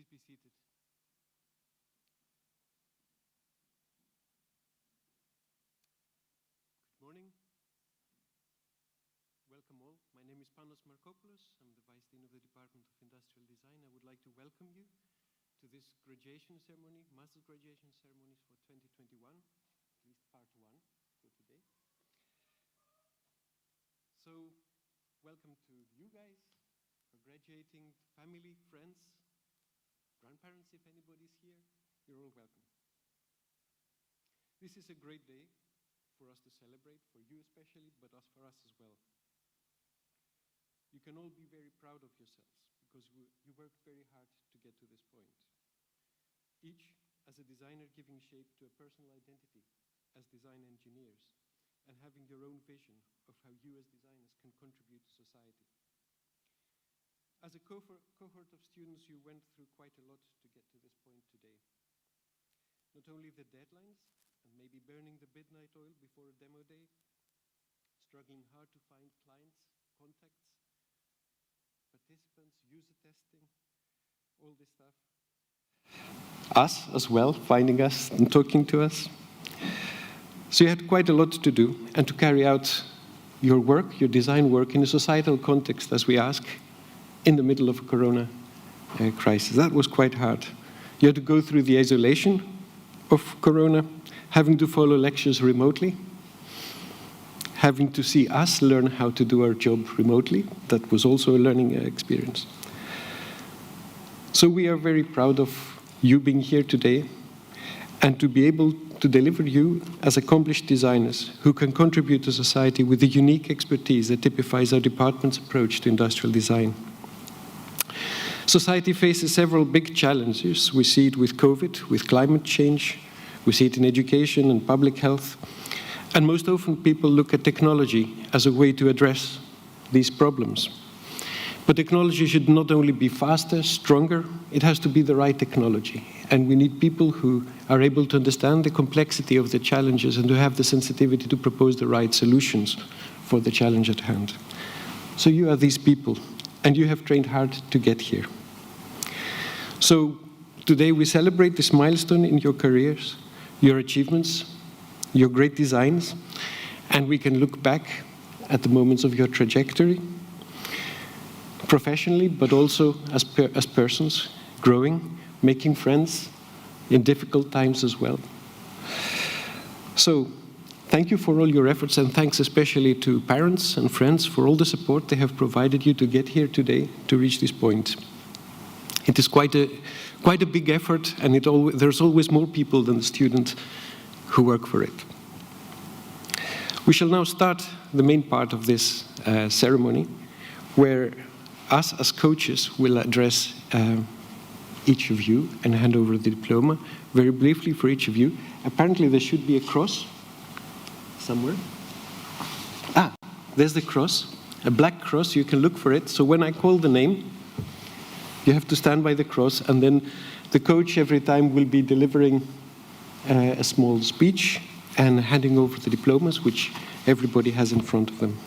Please be seated. Good morning. Welcome all. My name is Panos Markopoulos. I'm the Vice Dean of the Department of Industrial Design. I would like to welcome you to this graduation ceremony, Master's graduation ceremonies for 2021, at least part 1 for today. So, welcome to you guys for graduating, family, friends, grandparents, if anybody's here. You're all welcome. This is a great day for us to celebrate, for you especially, but for us as well. You can all be very proud of yourselves because you worked very hard to get to this point. Each as a designer giving shape to a personal identity as design engineers and having your own vision of how you as designers can contribute to society. As a cohort of students, you went through quite a lot to get to this point today. Not only the deadlines, and maybe burning the midnight oil before a demo day, struggling hard to find clients, contacts, participants, user testing, all this stuff. Us as well, finding us and talking to us. So you had quite a lot to do and to carry out your work, your design work, in a societal context, as we ask, in the middle of a corona crisis. That was quite hard. You had to go through the isolation of corona, having to follow lectures remotely, having to see us learn how to do our job remotely. That was also a learning experience. So we are very proud of you being here today and to be able to deliver you as accomplished designers who can contribute to society with the unique expertise that typifies our department's approach to industrial design. Society faces several big challenges. We see it with COVID, with climate change. We see it in education and public health. And most often people look at technology as a way to address these problems. But technology should not only be faster, stronger, it has to be the right technology. And we need people who are able to understand the complexity of the challenges and to have the sensitivity to propose the right solutions for the challenge at hand. So you are these people, and you have trained hard to get here. So today we celebrate this milestone in your careers, your achievements, your great designs, and we can look back at the moments of your trajectory, professionally, but also as persons, growing, making friends in difficult times as well. So, thank you for all your efforts, and thanks especially to parents and friends for all the support they have provided you to get here today, to reach this point. It is quite a big effort, and there's always more people than the student who work for it. We shall now start the main part of this ceremony, where us as coaches will address each of you and hand over the diploma very briefly for each of you. Apparently there should be a cross somewhere. Ah, there's the cross, a black cross. You can look for it. So when I call the name, you have to stand by the cross, and then the coach every time will be delivering a small speech and handing over the diplomas, which everybody has in front of them.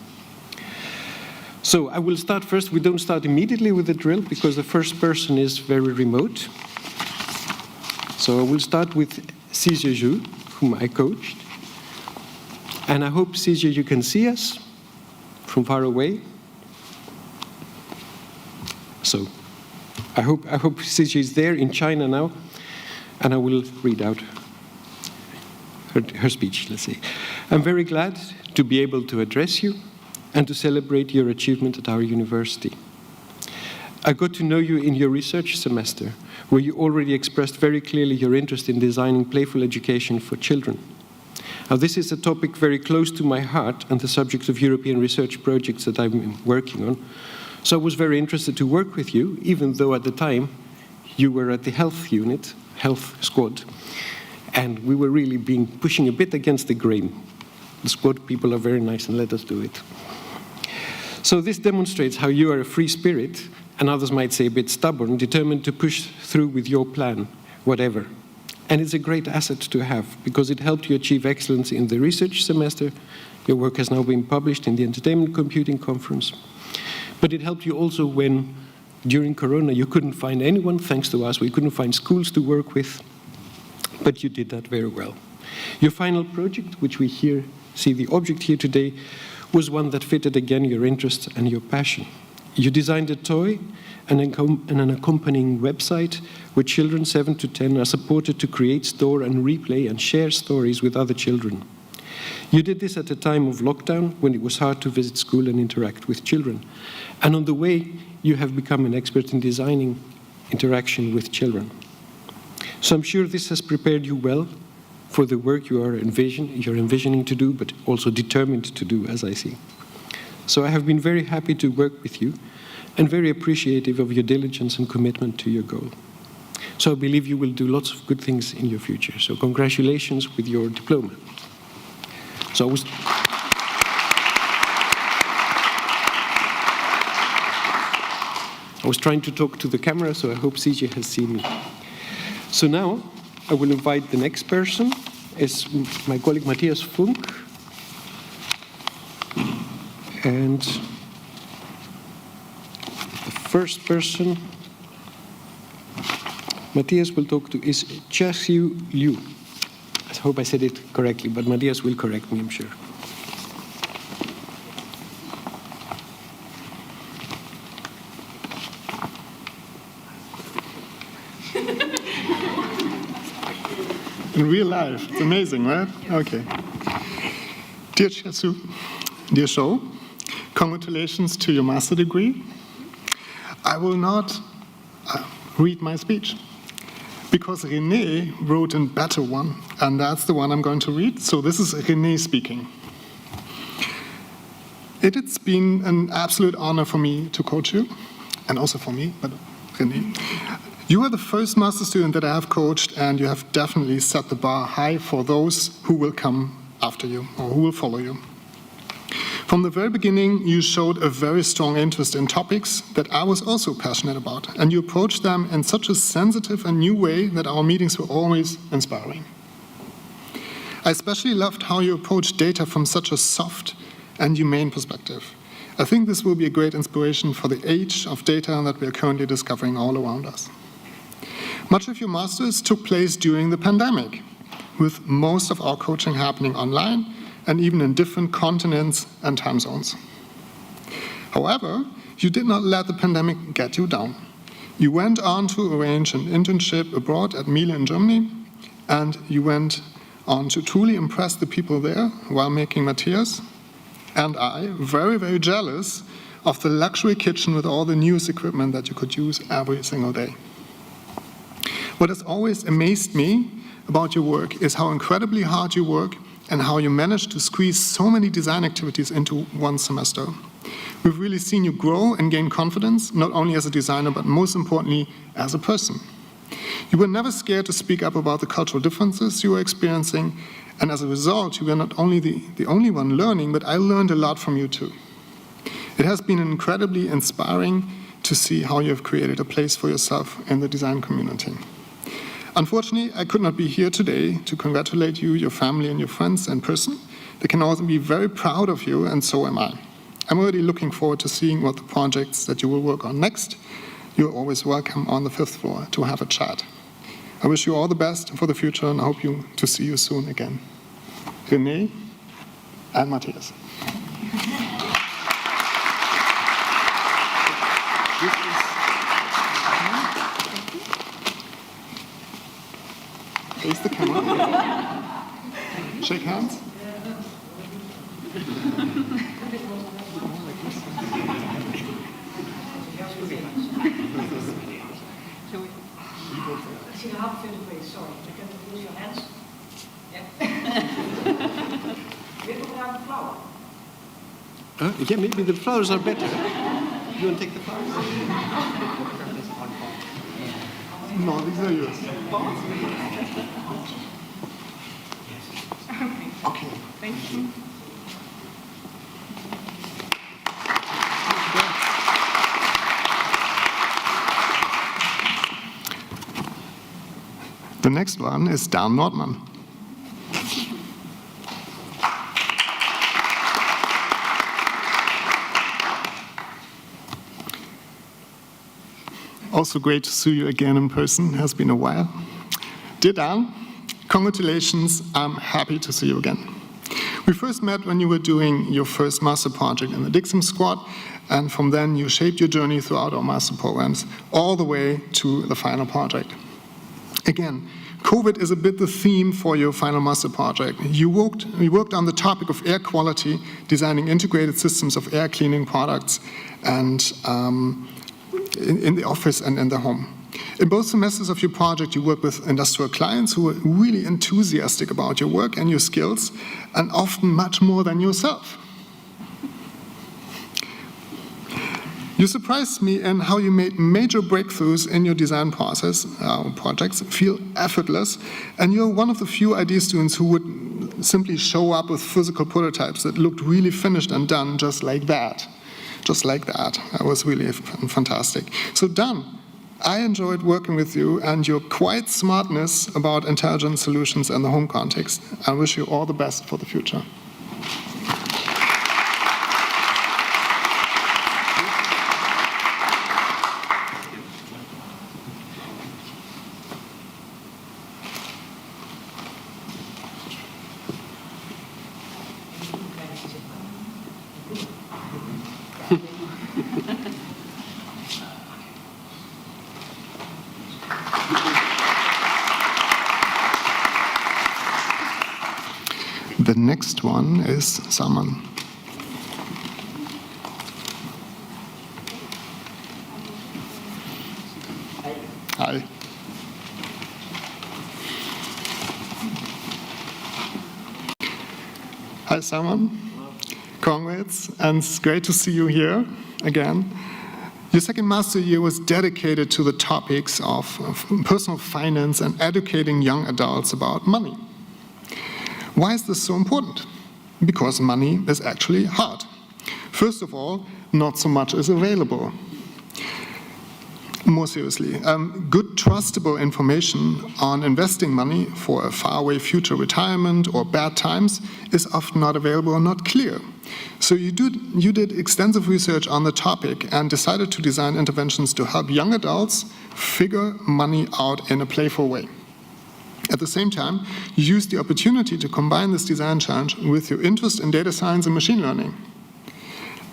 So I will start first. We don't start immediately with the drill because the first person is very remote. So I will start with Cizia Zhu, whom I coached. And I hope, Cizia, you can see us from far away. So I hope Cizia is there in China now, and I will read out her speech, let's see. I'm very glad to be able to address you and to celebrate your achievement at our university. I got to know you in your research semester, where you already expressed very clearly your interest in designing playful education for children. Now, this is a topic very close to my heart and the subject of European research projects that I'm working on. So I was very interested to work with you, even though at the time you were at the health unit, health squad, and we were really pushing a bit against the grain. The squad people are very nice and let us do it. So this demonstrates how you are a free spirit, and others might say a bit stubborn, determined to push through with your plan, whatever. And it's a great asset to have, because it helped you achieve excellence in the research semester. Your work has now been published in the Entertainment Computing Conference. But it helped you also when During Corona, you couldn't find anyone, thanks to us. We couldn't find schools to work with, but you did that very well. Your final project, which we see the object here today, was one that fitted again your interest and your passion. You designed a toy and an accompanying website where children 7 to 10 are supported to create, store, and replay and share stories with other children. You did this at a time of lockdown when it was hard to visit school and interact with children. And on the way, you have become an expert in designing interaction with children. So I'm sure this has prepared you well for the work you're envisioning to do, but also determined to do, as I see. So I have been very happy to work with you and very appreciative of your diligence and commitment to your goal. So I believe you will do lots of good things in your future. So congratulations with your diploma. So I was trying to talk to the camera, so I hope CJ has seen me. So now I will invite the next person, is my colleague Matthias Funk. And the first person Matthias will talk to is Chaxiu Liu. I hope I said it correctly, but Matthias will correct me, I'm sure. In real life, it's amazing, right? Okay. Dear Chasu, dear Shou, congratulations to your master degree. I will not read my speech because René wrote a better one, and that's the one I'm going to read. So this is René speaking. It's been an absolute honor for me to coach you, and also for me, but René. You are the first master student that I have coached, and you have definitely set the bar high for those who will come after you or who will follow you. From the very beginning, you showed a very strong interest in topics that I was also passionate about, and you approached them in such a sensitive and new way that our meetings were always inspiring. I especially loved how you approached data from such a soft and humane perspective. I think this will be a great inspiration for the age of data that we are currently discovering all around us. Much of your masters took place during the pandemic, with most of our coaching happening online and even in different continents and time zones. However, you did not let the pandemic get you down. You went on to arrange an internship abroad at Miele in Germany, and you went on to truly impress the people there while making Matthias and I very, very jealous of the luxury kitchen with all the newest equipment that you could use every single day. What has always amazed me about your work is how incredibly hard you work and how you manage to squeeze so many design activities into one semester. We've really seen you grow and gain confidence, not only as a designer, but most importantly, as a person. You were never scared to speak up about the cultural differences you were experiencing, and as a result, you were not only the only one learning, but I learned a lot from you too. It has been incredibly inspiring to see how you have created a place for yourself in the design community. Unfortunately, I could not be here today to congratulate you, your family, and your friends in person. They can also be very proud of you, and so am I. I'm already looking forward to seeing what the projects that you will work on next. You're always welcome on the 5th floor to have a chat. I wish you all the best for the future, and I hope to see you soon again. René and Matthias. Face the camera. Shake hands. Sorry, you can use your hands. Yeah. Flower. Yeah, maybe the flowers are better. You want to take the flowers? No, these are yours. Okay. Thank you. The next one is Dan Nordmann. Also great to see you again in person. It has been a while. Dear Dan, congratulations. I'm happy to see you again. We first met when you were doing your first master project in the Dixim Squad, and from then you shaped your journey throughout our master programs, all the way to the final project. Again, COVID is a bit the theme for your final master project. We worked on the topic of air quality, designing integrated systems of air cleaning products, and in the office and in the home. In both semesters of your project, you work with industrial clients who are really enthusiastic about your work and your skills, and often much more than yourself. You surprised me in how you made major breakthroughs in your design process. Projects feel effortless, and you're one of the few ID students who would simply show up with physical prototypes that looked really finished and done just like that. Just like that. That was really fantastic. So Dan, I enjoyed working with you and your quiet smartness about intelligent solutions in the home context. I wish you all the best for the future. The next one is Salman. Hi. Hi, Salman. Congrats, and it's great to see you here again. Your second master year was dedicated to the topics of personal finance and educating young adults about money. Why is this so important? Because money is actually hard. First of all, not so much is available. More seriously, good trustable information on investing money for a faraway future retirement or bad times is often not available or not clear. So you did extensive research on the topic and decided to design interventions to help young adults figure money out in a playful way. At the same time, you used the opportunity to combine this design challenge with your interest in data science and machine learning.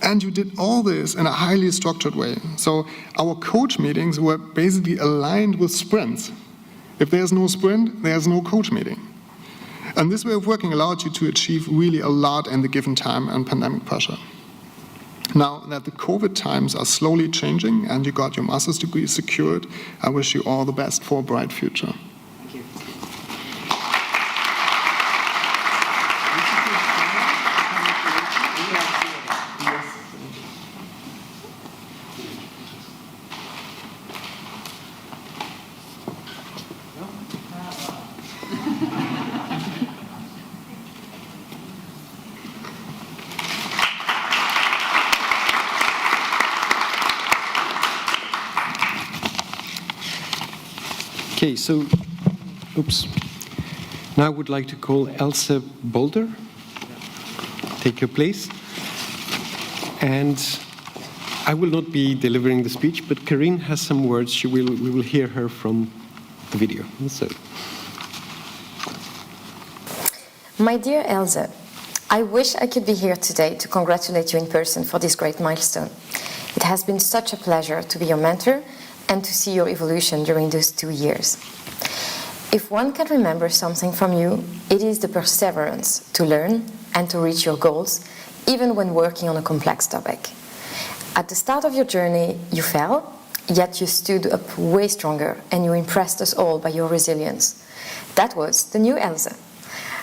And you did all this in a highly structured way. So our coach meetings were basically aligned with sprints. If there's no sprint, there's no coach meeting. And this way of working allowed you to achieve really a lot in the given time and pandemic pressure. Now that the COVID times are slowly changing and you got your master's degree secured, I wish you all the best for a bright future. Thank you. Okay, so, now I would like to call Elsa Boulder. Take your place. And I will not be delivering the speech, but Karine has some words. We will hear her from the video. So. My dear Elsa, I wish I could be here today to congratulate you in person for this great milestone. It has been such a pleasure to be your mentor and to see your evolution during those 2 years. If one can remember something from you, it is the perseverance to learn and to reach your goals, even when working on a complex topic. At the start of your journey, you fell, yet you stood up way stronger and you impressed us all by your resilience. That was the new Elsa,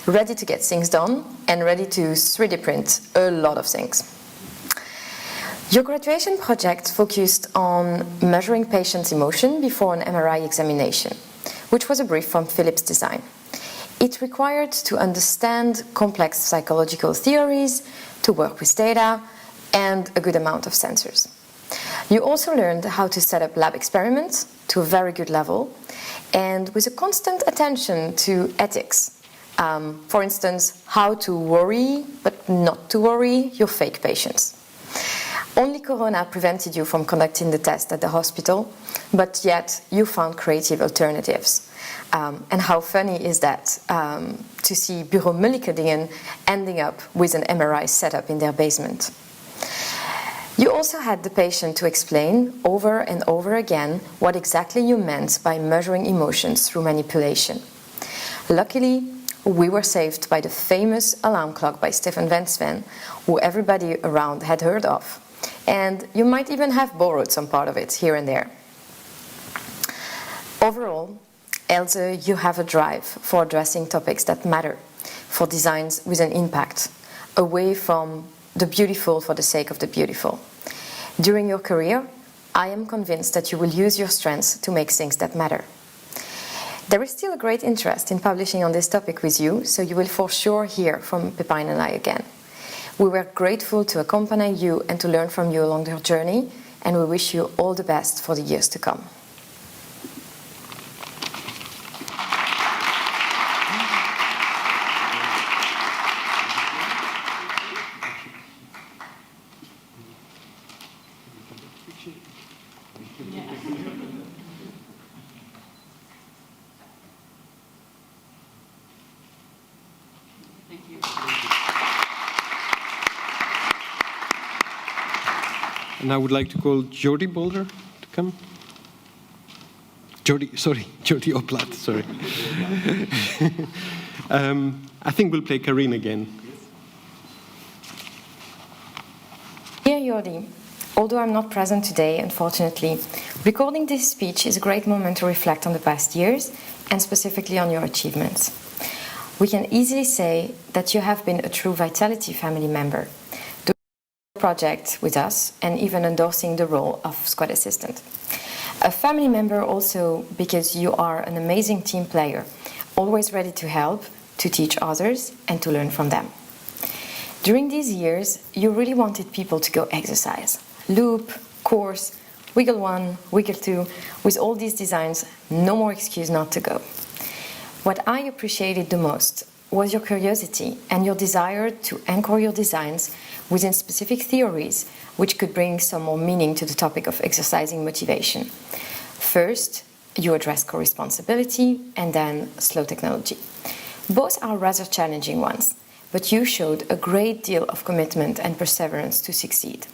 ready to get things done and ready to 3D print a lot of things. Your graduation project focused on measuring patients' emotion before an MRI examination, which was a brief from Philips Design. It required to understand complex psychological theories, to work with data, and a good amount of sensors. You also learned how to set up lab experiments to a very good level, and with a constant attention to ethics. For instance, how to worry, but not to worry, your fake patients. Only Corona prevented you from conducting the test at the hospital, but yet you found creative alternatives. And how funny is that to see Bureau Mullikedingen ending up with an MRI setup in their basement. You also had the patient to explain over and over again what exactly you meant by measuring emotions through manipulation. Luckily, we were saved by the famous alarm clock by Stefan van Sven, who everybody around had heard of. And you might even have borrowed some part of it here and there. Overall, Else, you have a drive for addressing topics that matter, for designs with an impact, away from the beautiful for the sake of the beautiful. During your career, I am convinced that you will use your strengths to make things that matter. There is still a great interest in publishing on this topic with you, so you will for sure hear from Pepijn and I again. We were grateful to accompany you and to learn from you along your journey, and we wish you all the best for the years to come. Thank you. And I would like to call Jody Boulder to come. Jody Oplat, sorry. I think we'll play Karin again. Dear Jordi, although I'm not present today, unfortunately, recording this speech is a great moment to reflect on the past years and specifically on your achievements. We can easily say that you have been a true Vitality family member, doing the project with us and even endorsing the role of squad assistant. A family member also because you are an amazing team player, always ready to help, to teach others and to learn from them. During these years, you really wanted people to go exercise. Loop, course, wiggle 1, wiggle 2, with all these designs, no more excuse not to go. What I appreciated the most was your curiosity and your desire to anchor your designs within specific theories which could bring some more meaning to the topic of exercising motivation. First, you address co-responsibility and then slow technology. Both are rather challenging ones, but you showed a great deal of commitment and perseverance to succeed.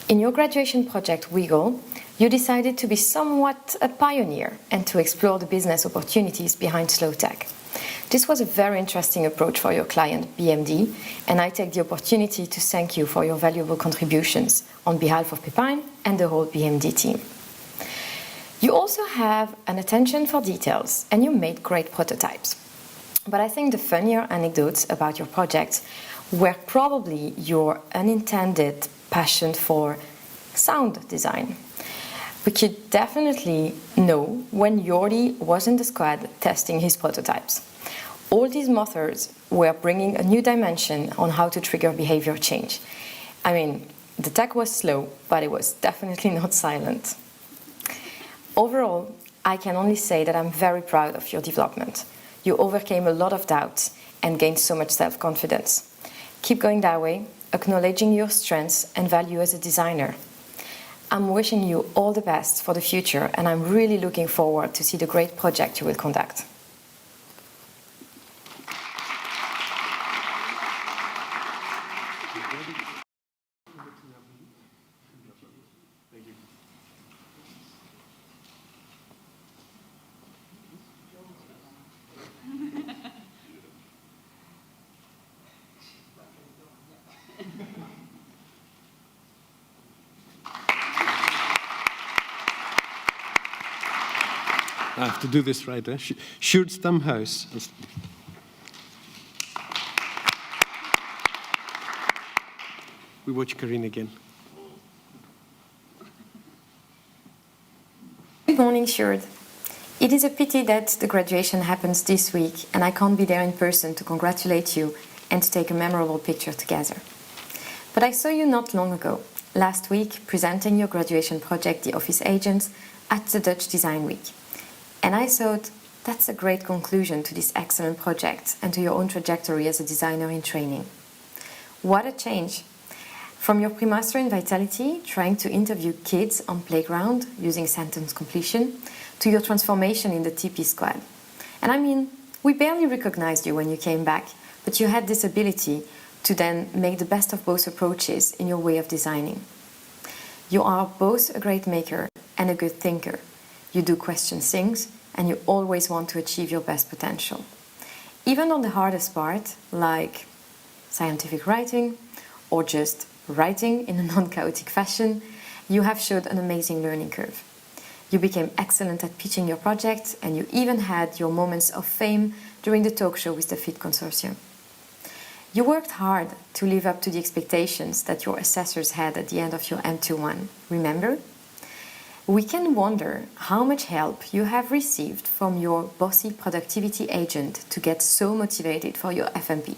In your graduation project Wiggle, you decided to be somewhat a pioneer and to explore the business opportunities behind slow tech. This was a very interesting approach for your client BMD, and I take the opportunity to thank you for your valuable contributions on behalf of Pepijn and the whole BMD team. You also have an attention for details and you made great prototypes. But I think the funnier anecdotes about your project were probably your unintended passion for sound design. We could definitely know when Jordi was in the squad testing his prototypes. All these methods were bringing a new dimension on how to trigger behavior change. I mean, the tech was slow, but it was definitely not silent. Overall, I can only say that I'm very proud of your development. You overcame a lot of doubts and gained so much self-confidence. Keep going that way, acknowledging your strengths and value as a designer. I'm wishing you all the best for the future, and I'm really looking forward to see the great project you will conduct. I have to do this right, eh? Schuurtstamhuis. We watch Karin again. Good morning, Sjoerd. It is a pity that the graduation happens this week and I can't be there in person to congratulate you and to take a memorable picture together. But I saw you not long ago, last week, presenting your graduation project, The Office Agents, at the Dutch Design Week. And I thought, that's a great conclusion to this excellent project and to your own trajectory as a designer in training. What a change From your pre-master in Vitality, trying to interview kids on playground using sentence completion, to your transformation in the TP squad. And I mean, we barely recognized you when you came back, but you had this ability to then make the best of both approaches in your way of designing. You are both a great maker and a good thinker. You do question things, and you always want to achieve your best potential. Even on the hardest part, like scientific writing, or just writing in a non-chaotic fashion, you have showed an amazing learning curve. You became excellent at pitching your project, and you even had your moments of fame during the talk show with the FIT Consortium. You worked hard to live up to the expectations that your assessors had at the end of your M21, remember? We can wonder how much help you have received from your bossy productivity agent to get so motivated for your FMP.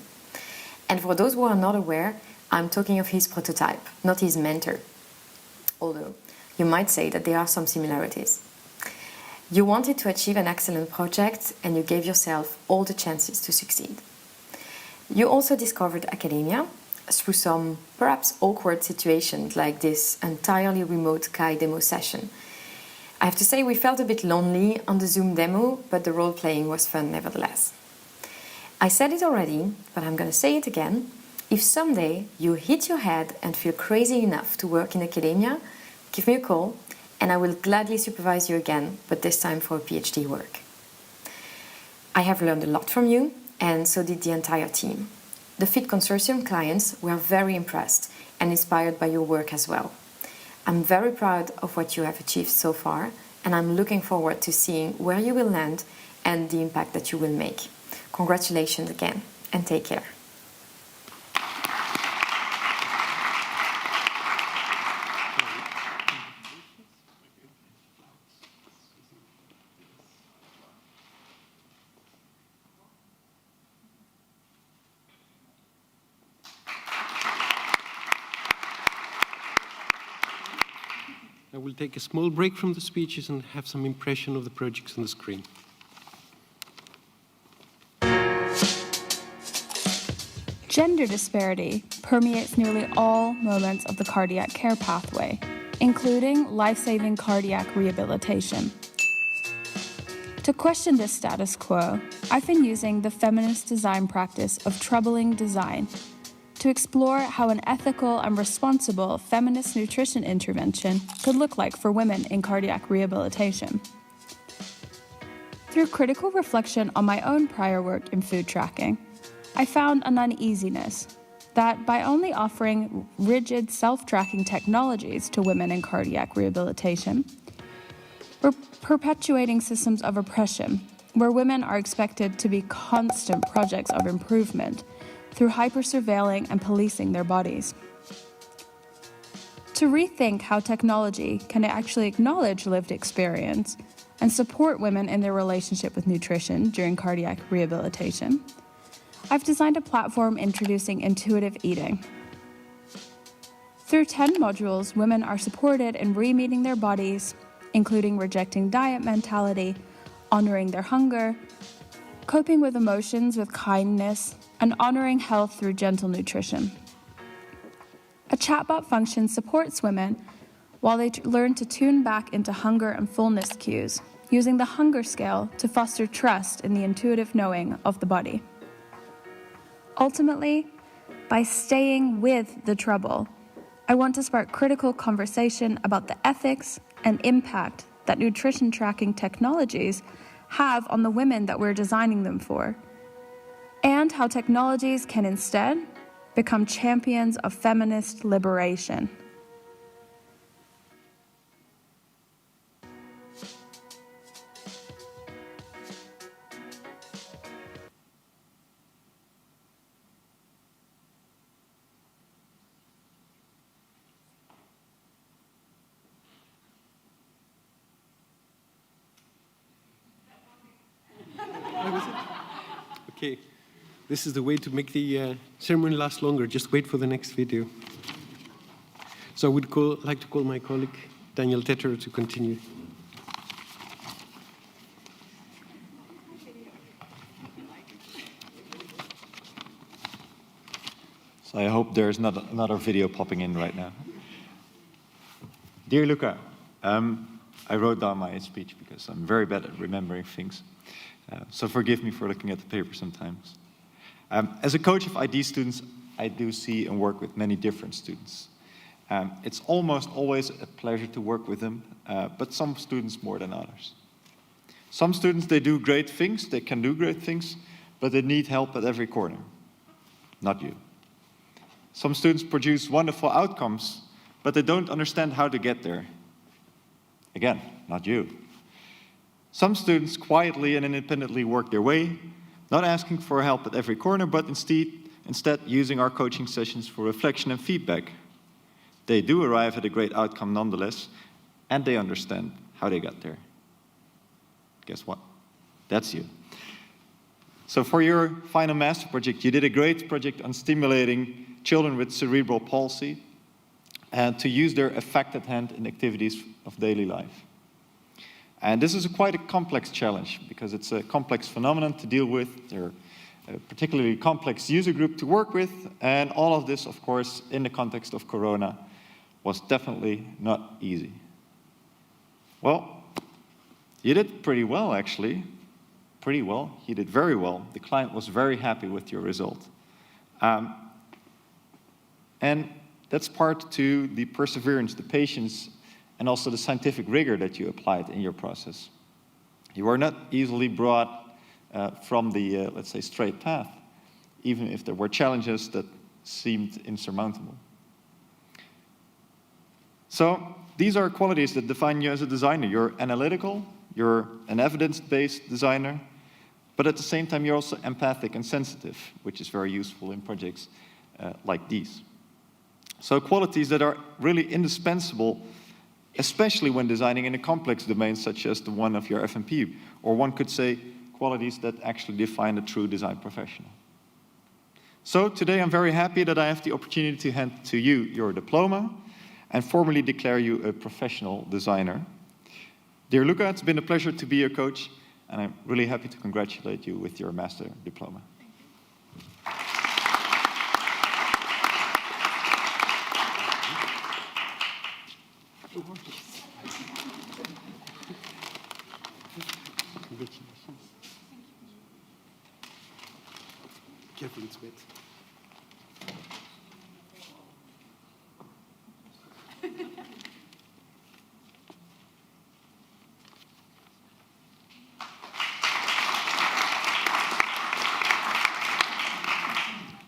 And for those who are not aware, I'm talking of his prototype, not his mentor. Although, you might say that there are some similarities. You wanted to achieve an excellent project, and you gave yourself all the chances to succeed. You also discovered academia through some perhaps awkward situations like this entirely remote Kai demo session. I have to say we felt a bit lonely on the Zoom demo, but the role-playing was fun nevertheless. I said it already, but I'm going to say it again. If someday you hit your head and feel crazy enough to work in academia, give me a call and I will gladly supervise you again, but this time for PhD work. I have learned a lot from you, and so did the entire team. The FIT Consortium clients were very impressed and inspired by your work as well. I'm very proud of what you have achieved so far, and I'm looking forward to seeing where you will land and the impact that you will make. Congratulations again, and take care. I will take a small break from the speeches and have some impression of the projects on the screen. Gender disparity permeates nearly all moments of the cardiac care pathway, including life-saving cardiac rehabilitation. To question this status quo, I've been using the feminist design practice of troubling design to explore how an ethical and responsible feminist nutrition intervention could look like for women in cardiac rehabilitation. Through critical reflection on my own prior work in food tracking, I found an uneasiness that by only offering rigid self-tracking technologies to women in cardiac rehabilitation, we're perpetuating systems of oppression where women are expected to be constant projects of improvement through hyper-surveilling and policing their bodies. To rethink how technology can actually acknowledge lived experience and support women in their relationship with nutrition during cardiac rehabilitation, I've designed a platform introducing intuitive eating. Through 10 modules, women are supported in re-meeting their bodies, including rejecting diet mentality, honoring their hunger, coping with emotions with kindness, and honoring health through gentle nutrition. A chatbot function supports women while they learn to tune back into hunger and fullness cues, using the hunger scale to foster trust in the intuitive knowing of the body. Ultimately, by staying with the trouble, I want to spark critical conversation about the ethics and impact that nutrition tracking technologies have on the women that we're designing them for, and how technologies can instead become champions of feminist liberation. Okay, this is the way to make the ceremony last longer. Just wait for the next video. So I would like to call my colleague, Daniel Tetter, to continue. So I hope there's not another video popping in right now. Dear Luca, I wrote down my speech because I'm very bad at remembering things. So forgive me for looking at the paper sometimes. As a coach of ID students, I do see and work with many different students. It's almost always a pleasure to work with them, but some students more than others. Some students, they do great things, they can do great things, but they need help at every corner. Not you. Some students produce wonderful outcomes, but they don't understand how to get there. Again, not you. Some students quietly and independently work their way, not asking for help at every corner, but instead using our coaching sessions for reflection and feedback. They do arrive at a great outcome nonetheless, and they understand how they got there. Guess what? That's you. So for your final master project, you did a great project on stimulating children with cerebral palsy and to use their affected hand in activities of daily life. And this is quite a complex challenge because it's a complex phenomenon to deal with. They're a particularly complex user group to work with, and all of this, of course, in the context of Corona, was definitely not easy. Well, you did pretty well, actually. Pretty well. You did very well. The client was very happy with your result. And that's part to the perseverance, the patience, and also the scientific rigor that you applied in your process. You were not easily brought from the, let's say, straight path, even if there were challenges that seemed insurmountable. So these are qualities that define you as a designer. You're analytical, you're an evidence-based designer, but at the same time you're also empathic and sensitive, which is very useful in projects like these. So qualities that are really indispensable, especially when designing in a complex domain such as the one of your FMP, or one could say qualities that actually define a true design professional. So today I'm very happy that I have the opportunity to hand to you your diploma and formally declare you a professional designer. Dear Luca, it's been a pleasure to be your coach, and I'm really happy to congratulate you with your master diploma. Careful, it's wet. I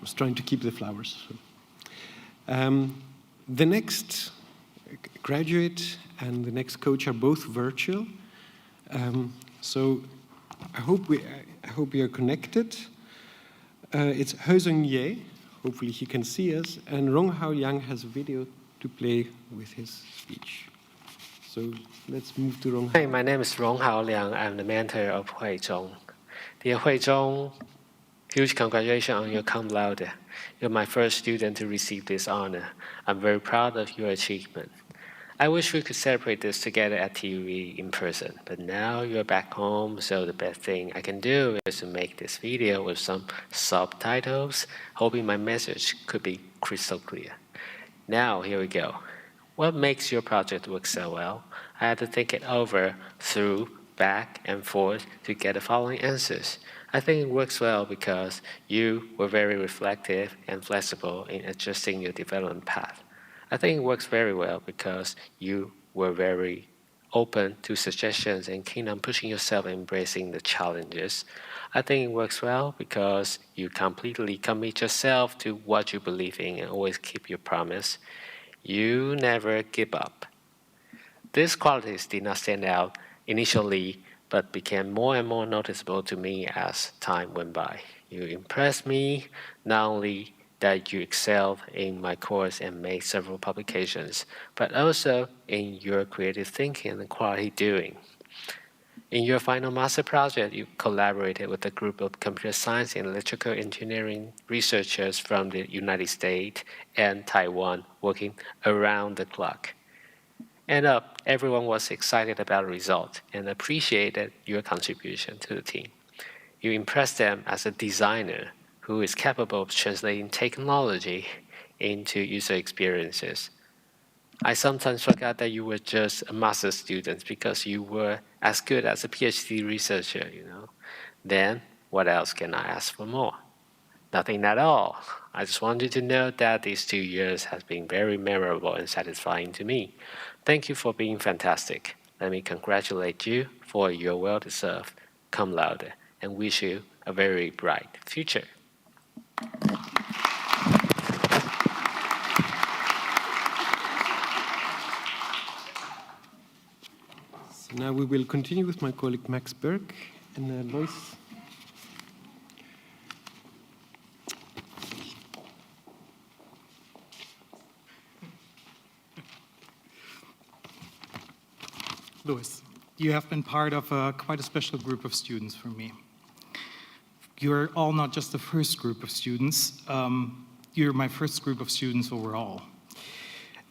was trying to keep the flowers. The next graduate and the next coach are both virtual. So I hope we are connected. It's Heusung Ye, hopefully he can see us, and Rong Hao Yang has a video to play with his speech. So let's move to Rong Hao. Hi, my name is Rong Hao Liang. I'm the mentor of Hui Zhong. Dear Hui Zhong, huge congratulations on your cum laude. You're my first student to receive this honor. I'm very proud of your achievement. I wish we could celebrate this together at TV in person, but now you're back home, so the best thing I can do is to make this video with some subtitles, hoping my message could be crystal clear. Now, here we go. What makes your project work so well? I had to think it over, through, back, and forth to get the following answers. I think it works well because you were very reflective and flexible in adjusting your development path. I think it works very well because you were very open to suggestions and keen on pushing yourself and embracing the challenges. I think it works well because you completely commit yourself to what you believe in and always keep your promise. You never give up. These qualities did not stand out initially, but became more and more noticeable to me as time went by. You impressed me, not only that you excelled in my course and made several publications, but also in your creative thinking and quality doing. In your final master project, you collaborated with a group of computer science and electrical engineering researchers from the United States and Taiwan working around the clock. Everyone was excited about the result and appreciated your contribution to the team. You impressed them as a designer, who is capable of translating technology into user experiences. I sometimes forgot that you were just a master's student because you were as good as a PhD researcher, Then, what else can I ask for more? Nothing at all. I just wanted to know that these 2 years has been very memorable and satisfying to me. Thank you for being fantastic. Let me congratulate you for your well-deserved cum laude and wish you a very bright future. So now we will continue with my colleague Max Berg and Lois. Louis, you have been part of quite a special group of students for me. You're all not just the first group of students, you're my first group of students overall.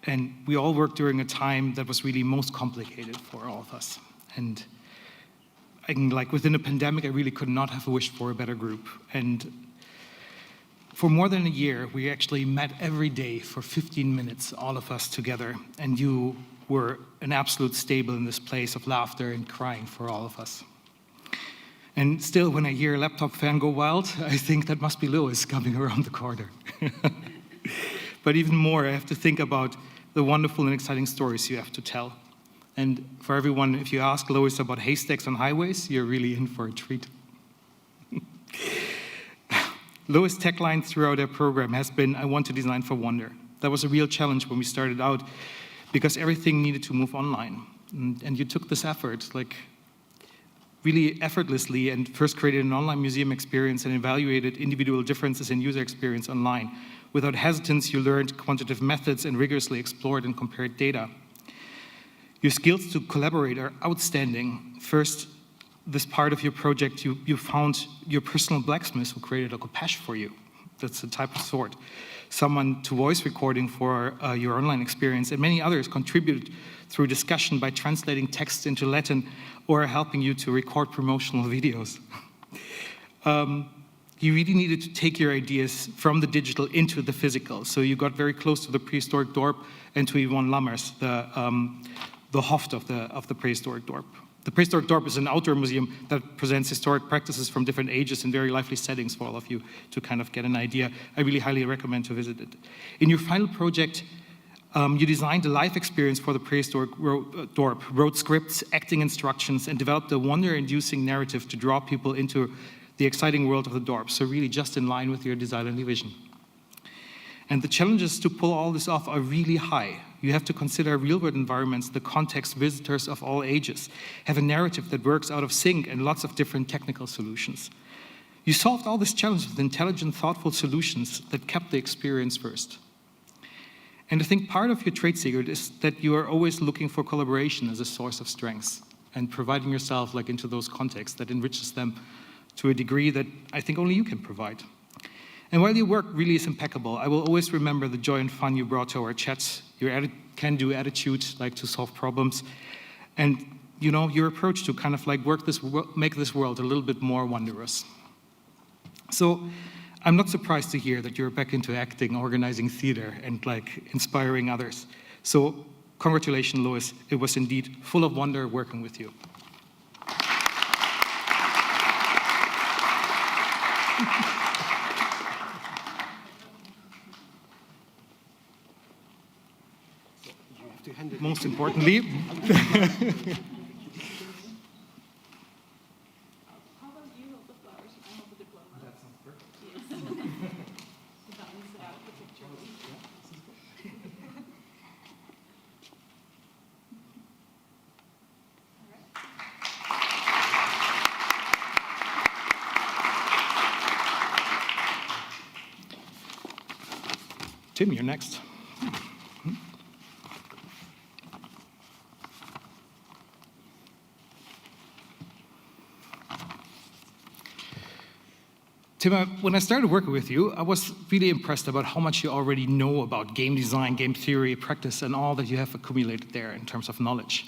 And we all worked during a time that was really most complicated for all of us. And within a pandemic, I really could not have wished for a better group. And for more than a year, we actually met every day for 15 minutes, all of us together. And you were an absolute staple in this place of laughter and crying for all of us. And still, when I hear a laptop fan go wild, I think that must be Louis coming around the corner. But even more, I have to think about the wonderful and exciting stories you have to tell. And for everyone, if you ask Louis about haystacks on highways, you're really in for a treat. Louis' tagline throughout our program has been, I want to design for wonder. That was a real challenge when we started out, because everything needed to move online. And you took this effort, really effortlessly, and first created an online museum experience and evaluated individual differences in user experience online. Without hesitance, you learned quantitative methods and rigorously explored and compared data. Your skills to collaborate are outstanding. First, this part of your project, you found your personal blacksmith who created a patch for you. That's a type of sword. Someone to voice recording for your online experience, and many others contributed through discussion by translating text into Latin or helping you to record promotional videos. You really needed to take your ideas from the digital into the physical. So you got very close to the prehistoric Dorp and to Yvonne Lammers, the Hoft of the prehistoric Dorp. The prehistoric Dorp is an outdoor museum that presents historic practices from different ages in very lively settings for all of you to kind of get an idea. I really highly recommend to visit it. In your final project, you designed a live experience for the prehistoric Dorp, wrote scripts, acting instructions, and developed a wonder-inducing narrative to draw people into the exciting world of the Dorp, so really just in line with your design and vision. And the challenges to pull all this off are really high. You have to consider real-world environments, the context, visitors of all ages, have a narrative that works out of sync, and lots of different technical solutions. You solved all these challenges with intelligent, thoughtful solutions that kept the experience first. And I think part of your trade secret is that you are always looking for collaboration as a source of strengths and providing yourself into those contexts that enriches them to a degree that I think only you can provide. And while your work really is impeccable, I will always remember the joy and fun you brought to our chats, your can-do attitude, to solve problems, and your approach to kind of make this world a little bit more wondrous. So I'm not surprised to hear that you're back into acting, organizing theater, and inspiring others. So congratulations, Louis. It was indeed full of wonder working with you. Most importantly, Tim, you're next. Tim, when I started working with you, I was really impressed about how much you already know about game design, game theory, practice, and all that you have accumulated there in terms of knowledge.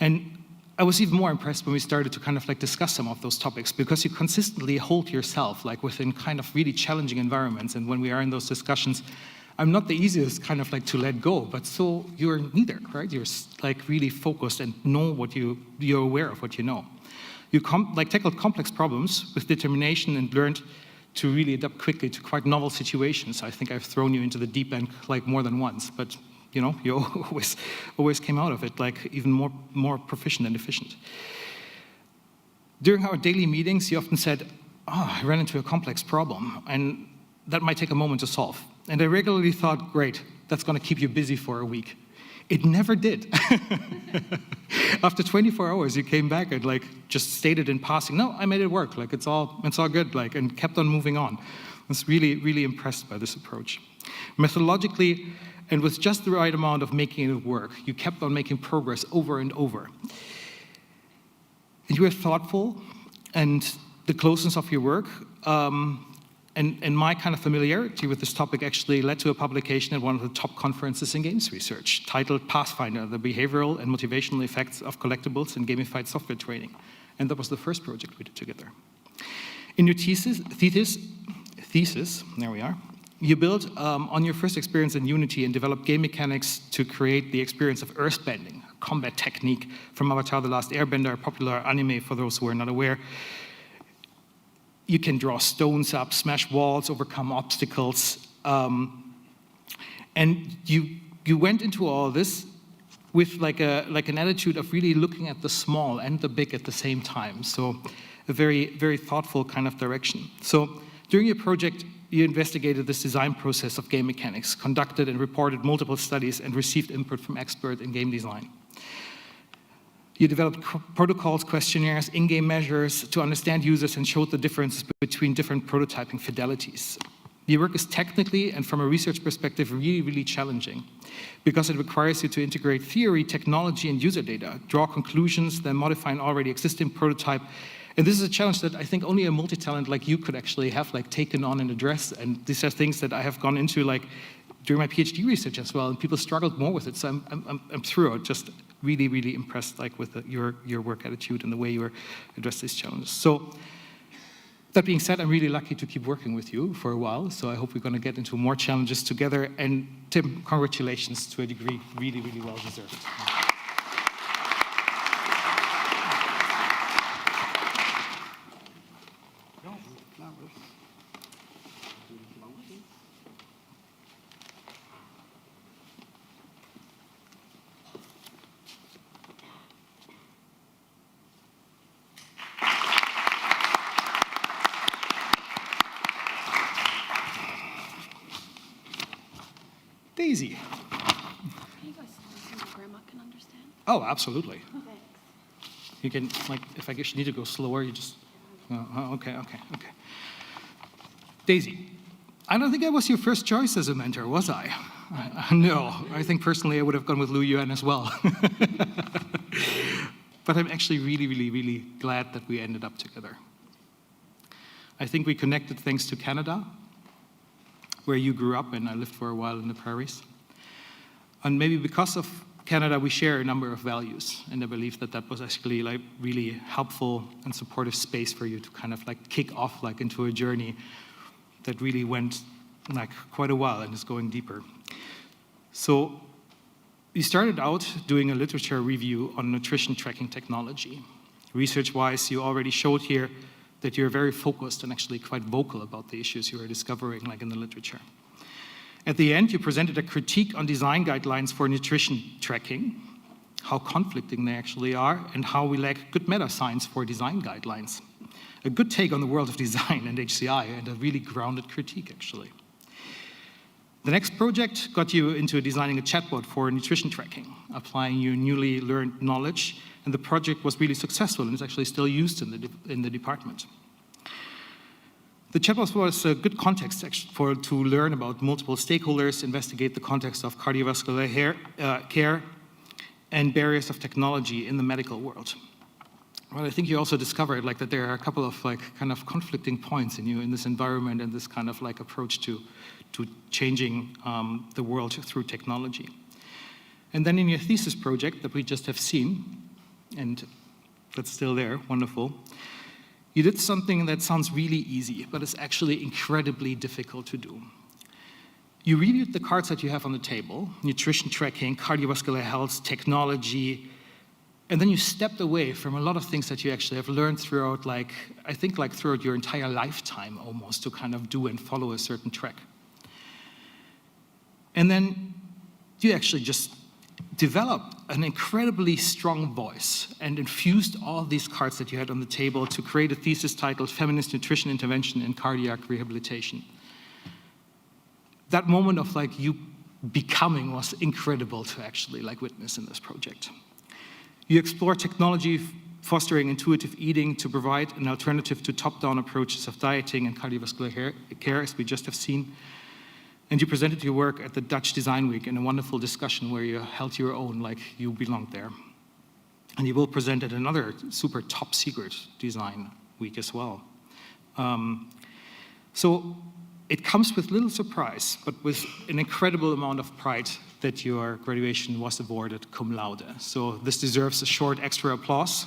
And I was even more impressed when we started to kind of like discuss some of those topics, because you consistently hold yourself like within kind of really challenging environments. And when we are in those discussions, I'm not the easiest kind of like to let go, but so you're neither, right? You're like really focused and know what you're aware of what you know. You tackled complex problems with determination and learned to really adapt quickly to quite novel situations. I think I've thrown you into the deep end like more than once, but you know, you always came out of it like even more proficient and efficient. During our daily meetings, you often said, "Oh, I ran into a complex problem, and that might take a moment to solve." And I regularly thought, great, that's going to keep you busy for a week. It never did. After 24 hours, you came back and like just stated in passing, "No, I made it work. Like it's all good." Like, and kept on moving on. I was really, really impressed by this approach. Methodologically, and with just the right amount of making it work, you kept on making progress over and over. And you were thoughtful, and the closeness of your work, and my kind of familiarity with this topic actually led to a publication at one of the top conferences in games research, titled Pathfinder, The Behavioral and Motivational Effects of Collectibles in Gamified Software Training. And that was the first project we did together. In your thesis, there we are, you built on your first experience in Unity and developed game mechanics to create the experience of earthbending, a combat technique from Avatar: The Last Airbender, a popular anime for those who are not aware. You can draw stones up, smash walls, overcome obstacles. And you went into all this with like an attitude of really looking at the small and the big at the same time. So a very, very thoughtful kind of direction. So during your project, you investigated this design process of game mechanics, conducted and reported multiple studies, and received input from experts in game design. You developed protocols, questionnaires, in-game measures to understand users and showed the difference between different prototyping fidelities. Your work is technically and from a research perspective really, really challenging because it requires you to integrate theory, technology, and user data, draw conclusions, then modify an already existing prototype. And this is a challenge that I think only a multi-talent like you could actually have like taken on and address. And these are things that I have gone into like during my PhD research as well, and people struggled more with it. So I'm throughout just really, really impressed like with your work attitude and the way you address these challenges. So that being said, I'm really lucky to keep working with you for a while. So I hope we're going to get into more challenges together. And Tim, congratulations to a degree, really, really well deserved. Daisy. Can you guys listen so Grandma can understand? Oh, absolutely. You can, like, if I guess you need to go slower, you just, okay. Daisy, I don't think I was your first choice as a mentor, was I? No, I think personally I would have gone with Lu Yuan as well. But I'm actually really, really, really glad that we ended up together. I think we connected thanks to Canada, where you grew up, and I lived for a while in the prairies. And maybe because of Canada, we share a number of values, and I believe that that was actually like really helpful and supportive space for you to kind of like kick off like into a journey that really went like quite a while and is going deeper. So you started out doing a literature review on nutrition tracking technology. Research-wise, you already showed here that you're very focused and actually quite vocal about the issues you are discovering, like in the literature. At the end, you presented a critique on design guidelines for nutrition tracking, how conflicting they actually are, and how we lack good meta science for design guidelines. A good take on the world of design and HCI, and a really grounded critique, actually. The next project got you into designing a chatbot for nutrition tracking, applying your newly learned knowledge, and the project was really successful and is actually still used in the department. The chatbot was a good context to learn about multiple stakeholders, investigate the context of cardiovascular care, and barriers of technology in the medical world. Well, I think you also discovered like that there are a couple of like kind of conflicting points in you in this environment and this kind of like approach to changing the world through technology. And then in your thesis project that we just have seen, and That's still there, wonderful. You did something that sounds really easy, but it's actually incredibly difficult to do. You reviewed the cards that you have on the table, nutrition tracking, cardiovascular health, technology, and then you stepped away from a lot of things that you actually have learned throughout, throughout your entire lifetime almost, to kind of do and follow a certain track. And then you actually just developed an incredibly strong voice and infused all these cards that you had on the table to create a thesis titled Feminist Nutrition Intervention in Cardiac Rehabilitation. That moment of you becoming was incredible to actually witness in this project. You explore technology fostering intuitive eating to provide an alternative to top-down approaches of dieting and cardiovascular care, as we just have seen. And you presented your work at the Dutch Design Week in a wonderful discussion where you held your own like you belonged there. And you will present at another super top secret design week as well. So it comes with little surprise, but with an incredible amount of pride that your graduation was awarded cum laude. So this deserves a short extra applause.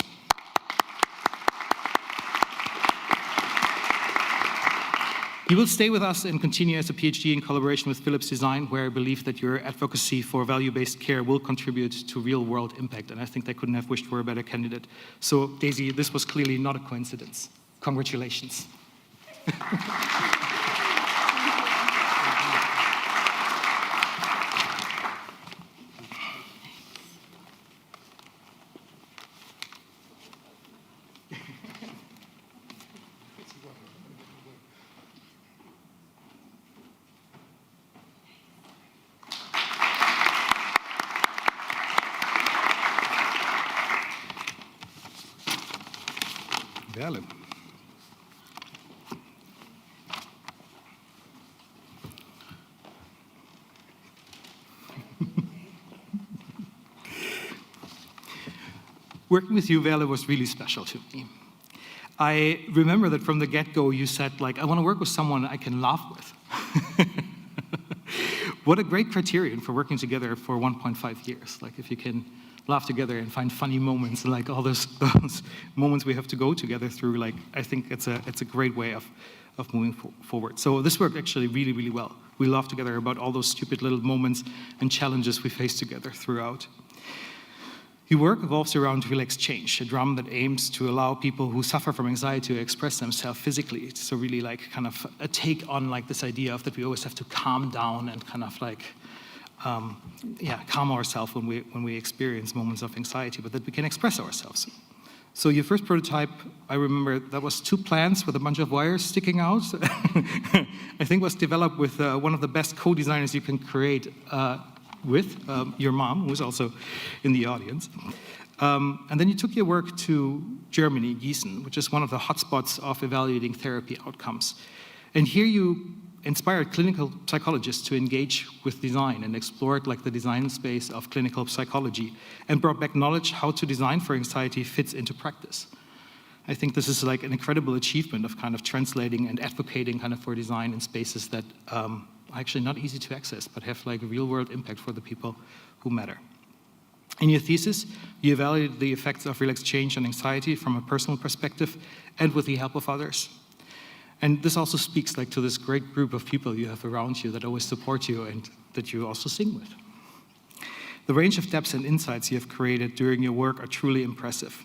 You will stay with us and continue as a PhD in collaboration with Philips Design, where I believe that your advocacy for value-based care will contribute to real-world impact, and I think they couldn't have wished for a better candidate. So, Daisy, this was clearly not a coincidence. Congratulations. Verle. Working with you, Verle, was really special to me. I remember that from the get-go you said, like, I want to work with someone I can laugh with. What a great criterion for working together for 1.5 years. Like, if you can laugh together and find funny moments, and like all those moments we have to go together through, like, I think it's a great way of moving forward. So this worked actually really, really well. We laughed together about all those stupid little moments and challenges we faced together throughout. Your work evolves around Relax Change, a drum that aims to allow people who suffer from anxiety to express themselves physically. So really like kind of a take on like this idea of that we always have to calm down and kind of like, calm ourselves when we experience moments of anxiety, but that we can express ourselves. So your first prototype, I remember that was 2 plants with a bunch of wires sticking out. I think was developed with one of the best co-designers you can create with your mom, who's also in the audience. And then you took your work to Germany, Gießen, which is one of the hotspots of evaluating therapy outcomes. And here you inspired clinical psychologists to engage with design and explored like the design space of clinical psychology and brought back knowledge how to design for anxiety fits into practice. I think this is like an incredible achievement of kind of translating and advocating kind of for design in spaces that are actually not easy to access, but have like a real world impact for the people who matter. In your thesis, you evaluated the effects of Relax Change on anxiety from a personal perspective and with the help of others. And this also speaks like to this great group of people you have around you that always support you and that you also sing with. The range of depths and insights you have created during your work are truly impressive.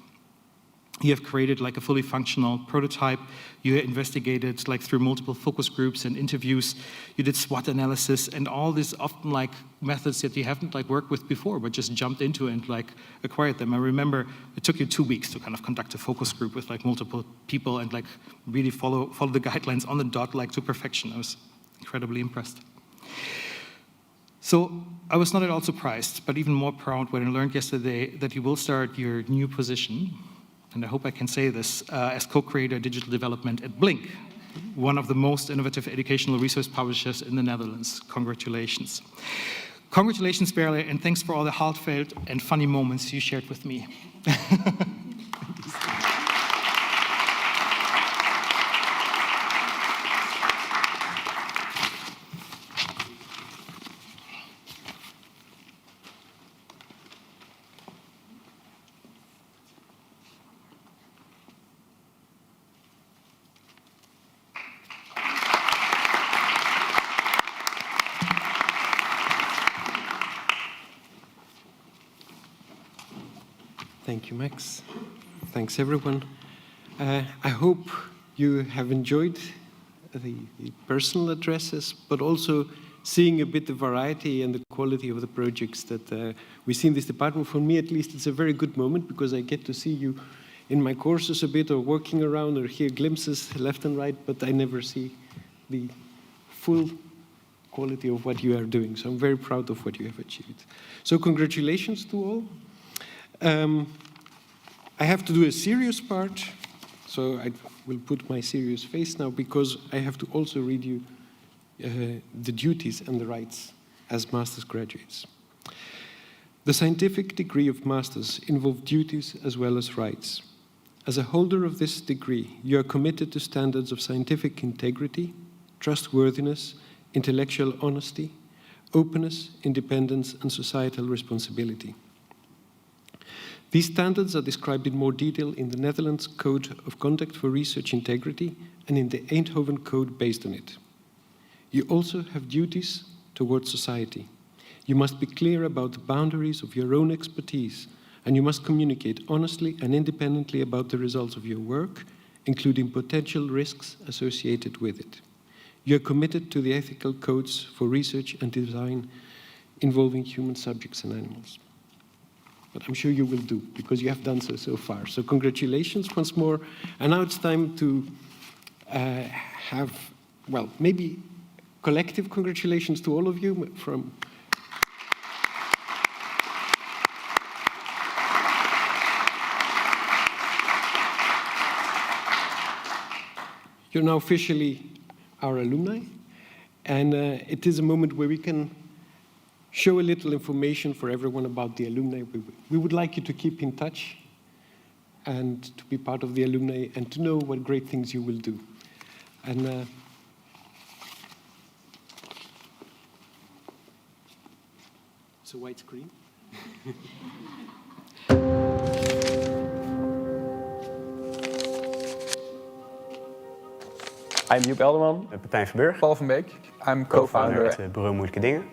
You have created like a fully functional prototype. You investigated like through multiple focus groups and interviews. You did SWOT analysis and all these often like methods that you haven't like worked with before, but just jumped into and like acquired them. I remember it took you 2 weeks to kind of conduct a focus group with like multiple people and like really follow the guidelines on the dot like to perfection. I was incredibly impressed. So I was not at all surprised, but even more proud when I learned yesterday that you will start your new position, and I hope I can say this, as co-creator of digital development at Blink, one of the most innovative educational resource publishers in the Netherlands. Congratulations. Congratulations, Verle, and thanks for all the heartfelt and funny moments you shared with me. Thank you, Max. Thanks, everyone. I hope you have enjoyed the personal addresses, but also seeing a bit the variety and the quality of the projects that we see in this department. For me, at least, it's a very good moment because I get to see you in my courses a bit, or working around, or hear glimpses left and right, but I never see the full quality of what you are doing. So I'm very proud of what you have achieved. So congratulations to all. I have to do a serious part, so I will put my serious face now because I have to also read you the duties and the rights as master's graduates. The scientific degree of master's involves duties as well as rights. As a holder of this degree, you are committed to standards of scientific integrity, trustworthiness, intellectual honesty, openness, independence, and societal responsibility. These standards are described in more detail in the Netherlands Code of Conduct for Research Integrity and in the Eindhoven Code based on it. You also have duties towards society. You must be clear about the boundaries of your own expertise, and you must communicate honestly and independently about the results of your work, including potential risks associated with it. You are committed to the ethical codes for research and design involving human subjects and animals. But I'm sure you will do, because you have done so far. So congratulations once more. And now it's time to have, well, maybe collective congratulations to all of you from... You're now officially our alumni, and it is a moment where we can show a little information for everyone about the alumni. We would like you to keep in touch and to be part of the alumni and to know what great things you will do. And it's a white screen. I'm Joep Elderman. Martijn Verburg. Paul van Beek. I'm co-founder at Bureau Moeilijke Dingen.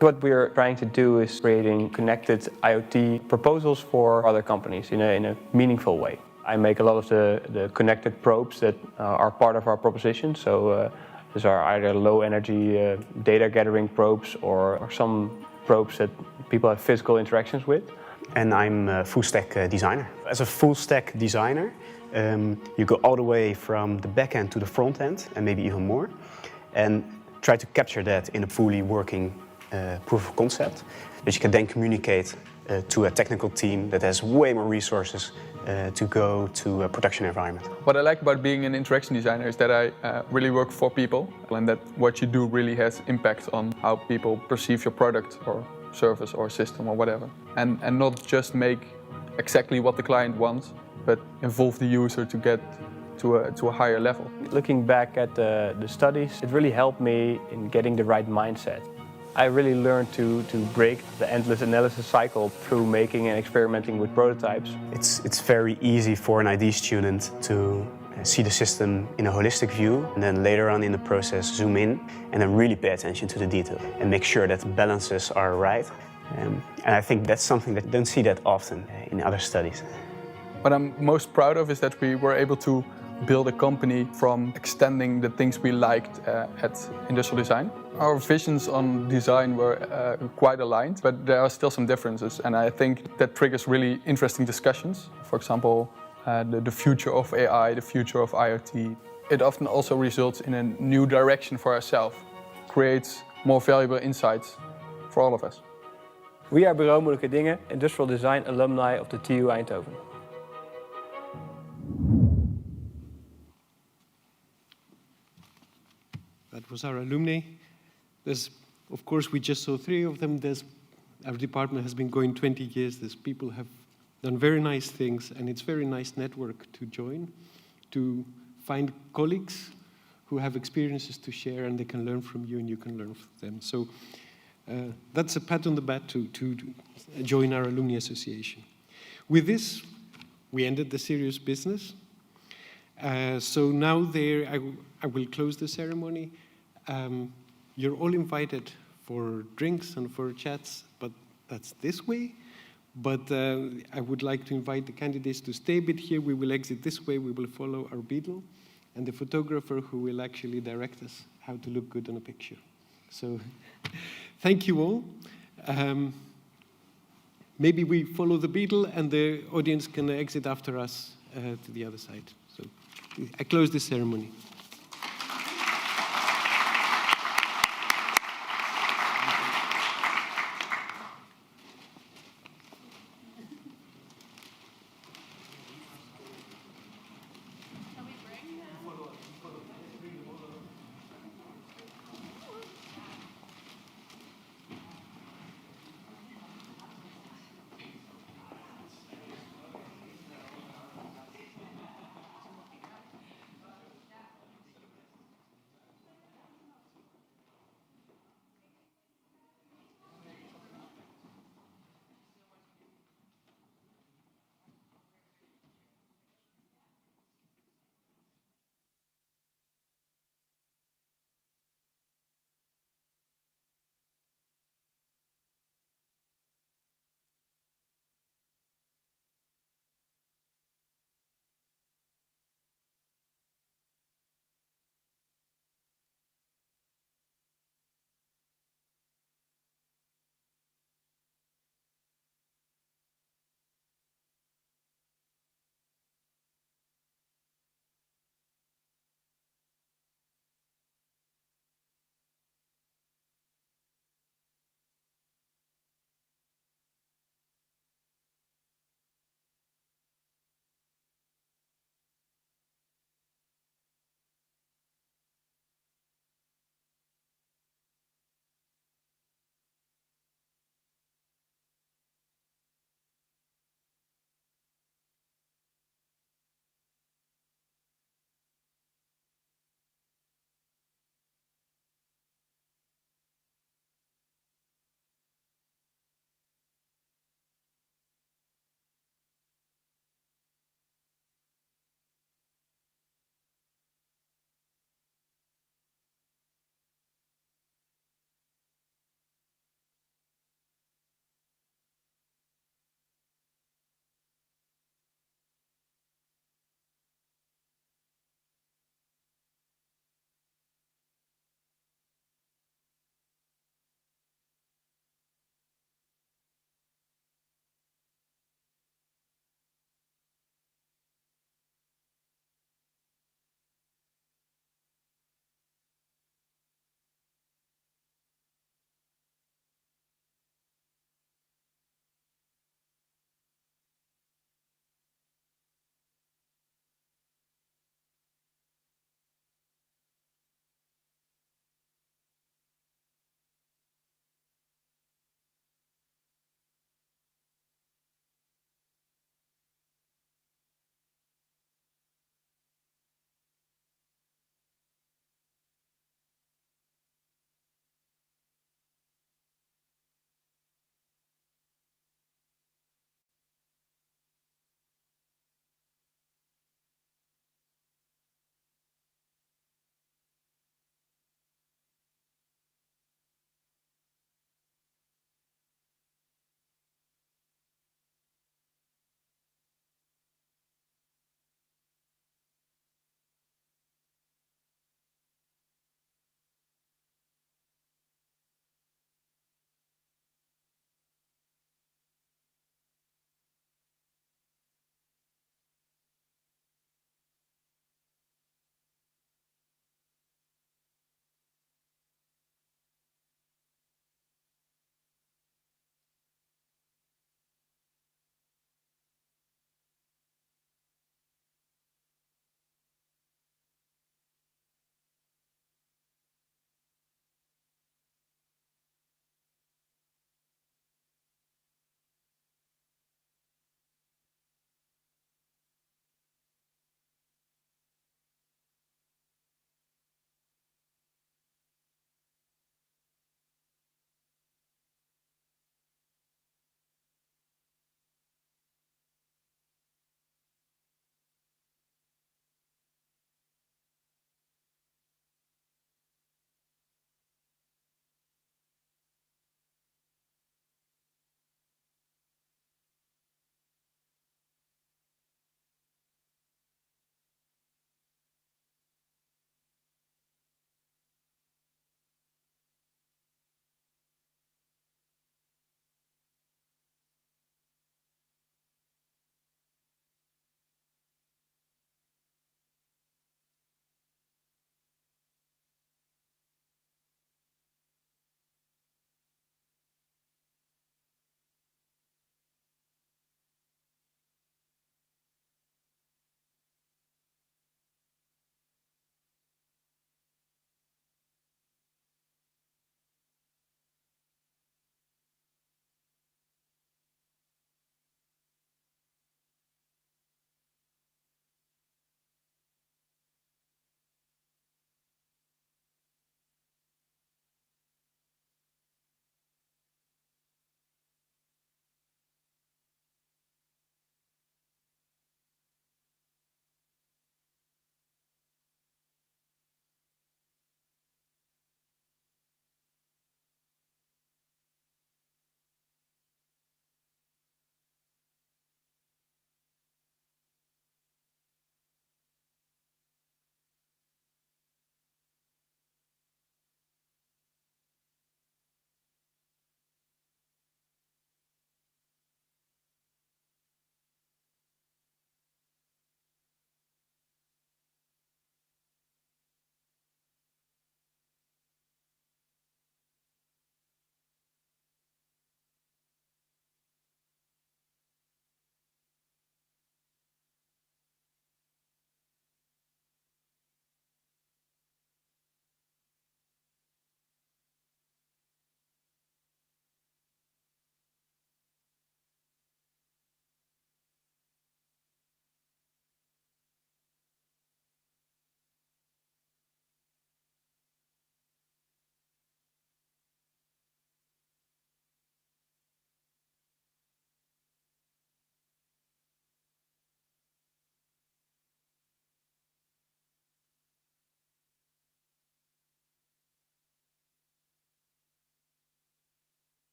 What we're trying to do is creating connected IoT proposals for other companies in a meaningful way. I make a lot of the connected probes that are part of our proposition. So these are either low energy data gathering probes or some probes that people have physical interactions with. And I'm a full stack designer. As a full stack designer, you go all the way from the back end to the front end, and maybe even more, and try to capture that in a fully working proof of concept, that you can then communicate to a technical team that has way more resources to go to a production environment. What I like about being an interaction designer is that I really work for people, and that what you do really has impact on how people perceive your product or service or system or whatever. And not just make exactly what the client wants, but involve the user to get to a higher level. Looking back at the studies, it really helped me in getting the right mindset. I really learned to break the endless analysis cycle through making and experimenting with prototypes. It's very easy for an ID student to see the system in a holistic view, and then later on in the process zoom in and then really pay attention to the detail and make sure that the balances are right. And I think that's something that you don't see that often in other studies. What I'm most proud of is that we were able to build a company from extending the things we liked at industrial design. Our visions on design were quite aligned, but there are still some differences, and I think that triggers really interesting discussions. For example, the future of AI, the future of IoT. It often also results in a new direction for ourselves, creates more valuable insights for all of us. We are Bureau Moeilijke Dingen, industrial design alumni of the TU Eindhoven. That was our alumni. Of course, we just saw 3 of them. Our department has been going 20 years. These people have done very nice things, and it's a very nice network to join, to find colleagues who have experiences to share, and they can learn from you, and you can learn from them. So that's a pat on the back to join our alumni association. With this, we ended the serious business. So now I will close the ceremony. You're all invited for drinks and for chats, but that's this way. But I would like to invite the candidates to stay a bit here. We will exit this way. We will follow our beetle and the photographer who will actually direct us how to look good on a picture. So thank you all. Maybe we follow the beetle and the audience can exit after us to the other side. So I close this ceremony.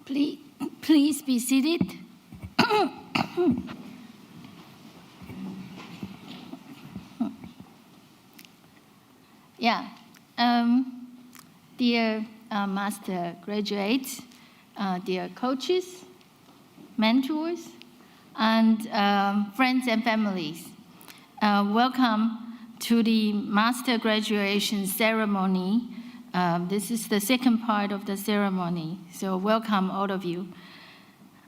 Please be seated. Yeah. Dear master graduates, dear coaches, mentors, and friends and families, welcome to the master graduation ceremony. This is the second part of the ceremony, so welcome all of you.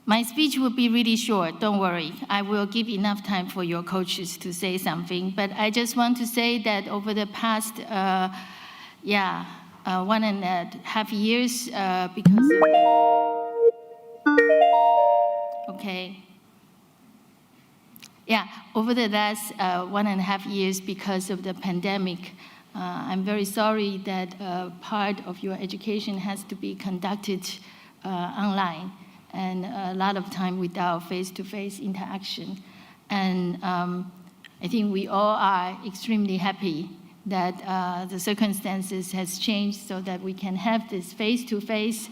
My speech will be really short, don't worry. I will give enough time for your coaches to say something, but I just want to say that over the past 1.5 years, because of over the last 1.5 years because of the pandemic, I'm very sorry that part of your education has to be conducted online, and a lot of time without face-to-face interaction. And I think we all are extremely happy that the circumstances has changed so that we can have this face-to-face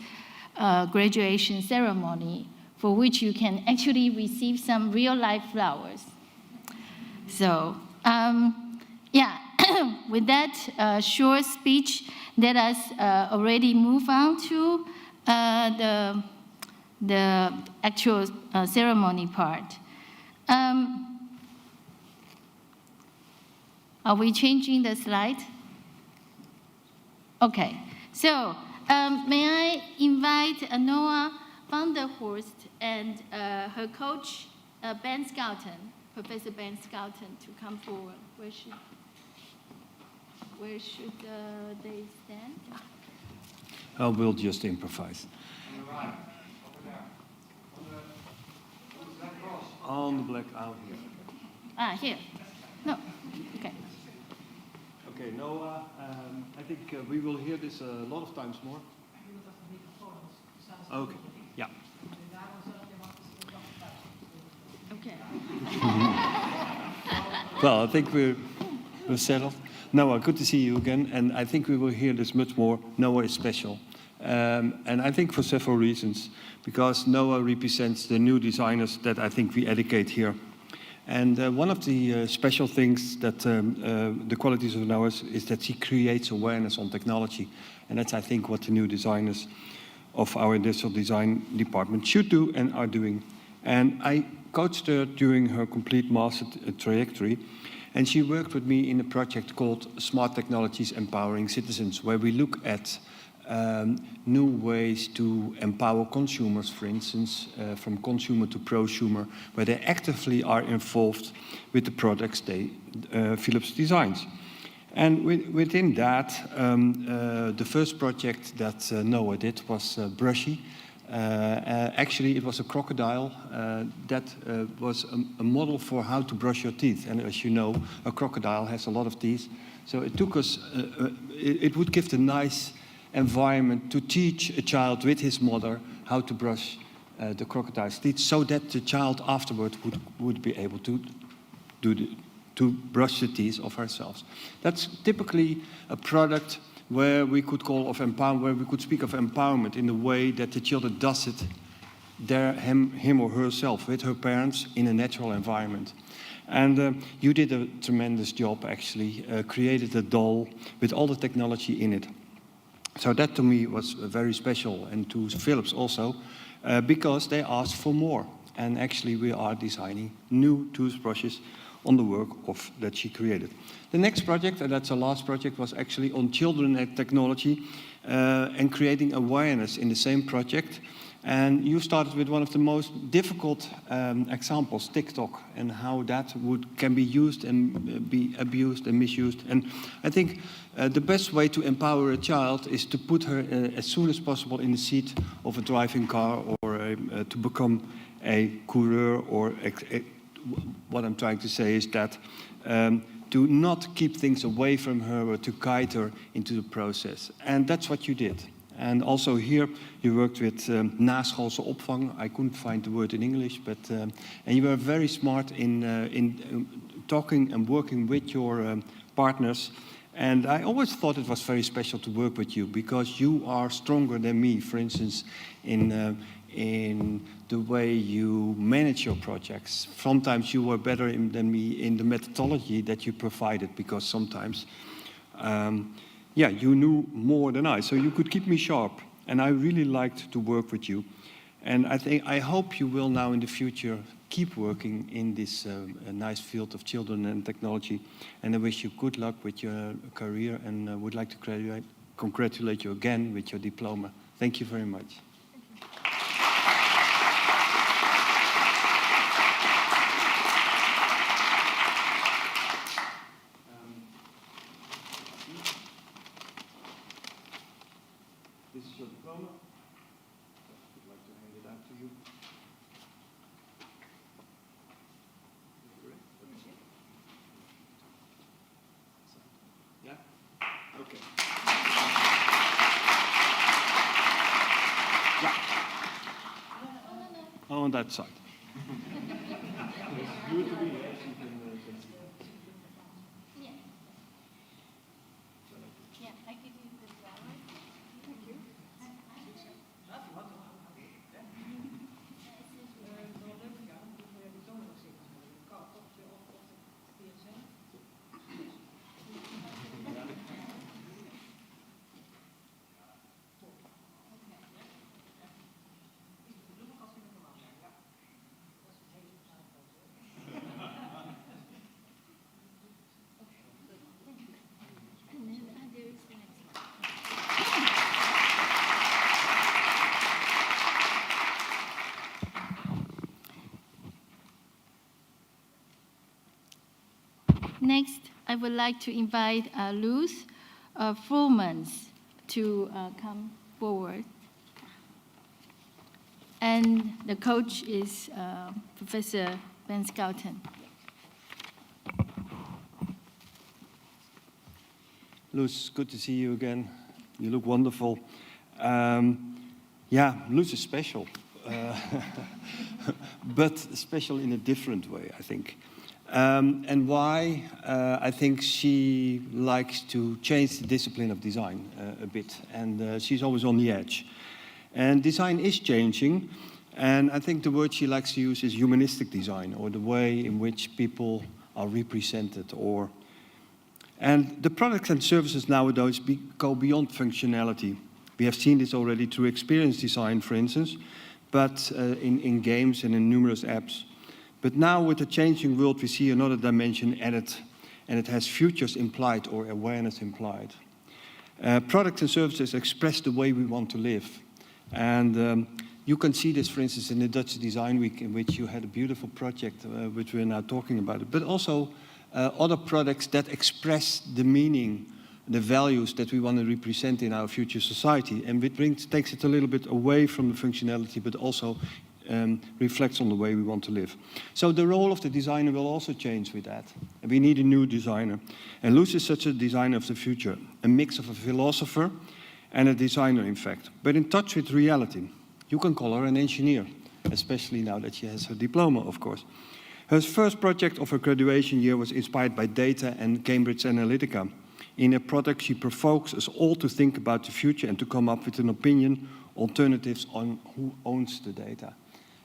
graduation ceremony for which you can actually receive some real-life flowers. So, with that short speech, let us already move on to the actual ceremony part. Are we changing the slide? Okay, so may I invite Noah van der Horst and her coach, Ben Scouten, Professor Ben Scouten, to come forward. Where should they stand? We'll just improvise. On the black out here. Here. No. Okay. Okay, Noah, I think we will hear this a lot of times more. Okay, yeah. Okay. Well, I think we're settled. Noah, good to see you again, and I think we will hear this much more. Noah is special, and I think for several reasons, because Noah represents the new designers that I think we educate here. And one of the special things that the qualities of Noah is that she creates awareness on technology, and that's, I think, what the new designers of our industrial design department should do and are doing. And I coached her during her complete master trajectory, and she worked with me in a project called Smart Technologies Empowering Citizens, where we look at new ways to empower consumers, for instance, from consumer to prosumer, where they actively are involved with the products Philips designs. And within that, the first project that Noah did was Brushy. Actually, it was a crocodile that was a model for how to brush your teeth. And as you know, a crocodile has a lot of teeth. So it took us, it would give the nice environment to teach a child with his mother how to brush the crocodile's teeth, so that the child afterward would be able to brush the teeth of ourselves. That's typically a product where we could call of empowerment, where we could speak of empowerment in the way that the child does it, him or herself, with her parents in a natural environment. And you did a tremendous job, actually, created a doll with all the technology in it. So that to me was very special, and to Philips also, because they asked for more. And actually we are designing new toothbrushes on the work that she created. The next project, and that's the last project, was actually on children and technology and creating awareness in the same project. And you started with one of the most difficult examples, TikTok, and how that can be used and be abused and misused. And I think the best way to empower a child is to put her as soon as possible in the seat of a driving car, or to become a coureur, or what I'm trying to say is that to not keep things away from her, or to guide her into the process. And that's what you did. And also here you worked with naschoolse opvang. I couldn't find the word in English, but and you were very smart in talking and working with your partners. And I always thought it was very special to work with you, because you are stronger than me, for instance, in in the way you manage your projects. Sometimes you were better than me in the methodology that you provided, because sometimes, you knew more than I, so you could keep me sharp. And I really liked to work with you. And I hope you will now in the future keep working in this nice field of children and technology. And I wish you good luck with your career, and would like to congratulate you again with your diploma. Thank you very much. This is your diploma. I'd like to hand it out to you. Yeah? Okay. Yeah. On that side. Do it to me, yes, you can see. Yeah, I give you the flower. Thank you. Next, I would like to invite Luz Fulmans to come forward. And the coach is Professor Ben Scouten. Luz, good to see you again. You look wonderful. Luz is special, but special in a different way, I think. And why? I think she likes to change the discipline of design a bit, and she's always on the edge. And design is changing, and I think the word she likes to use is humanistic design, or the way in which people are represented. And the products and services nowadays go beyond functionality. We have seen this already through experience design, for instance, but in games and in numerous apps. But now with the changing world, we see another dimension added, and it has futures implied or awareness implied. Products and services express the way we want to live. And you can see this, for instance, in the Dutch Design Week, in which you had a beautiful project, which we're now talking about, but also other products that express the meaning, the values that we want to represent in our future society. And it takes it a little bit away from the functionality, but also reflects on the way we want to live. So the role of the designer will also change with that. And we need a new designer. And Luz is such a designer of the future, a mix of a philosopher and a designer, in fact, but in touch with reality. You can call her an engineer, especially now that she has her diploma, of course. Her first project of her graduation year was inspired by data and Cambridge Analytica. In a product, she provokes us all to think about the future and to come up with an opinion, alternatives on who owns the data.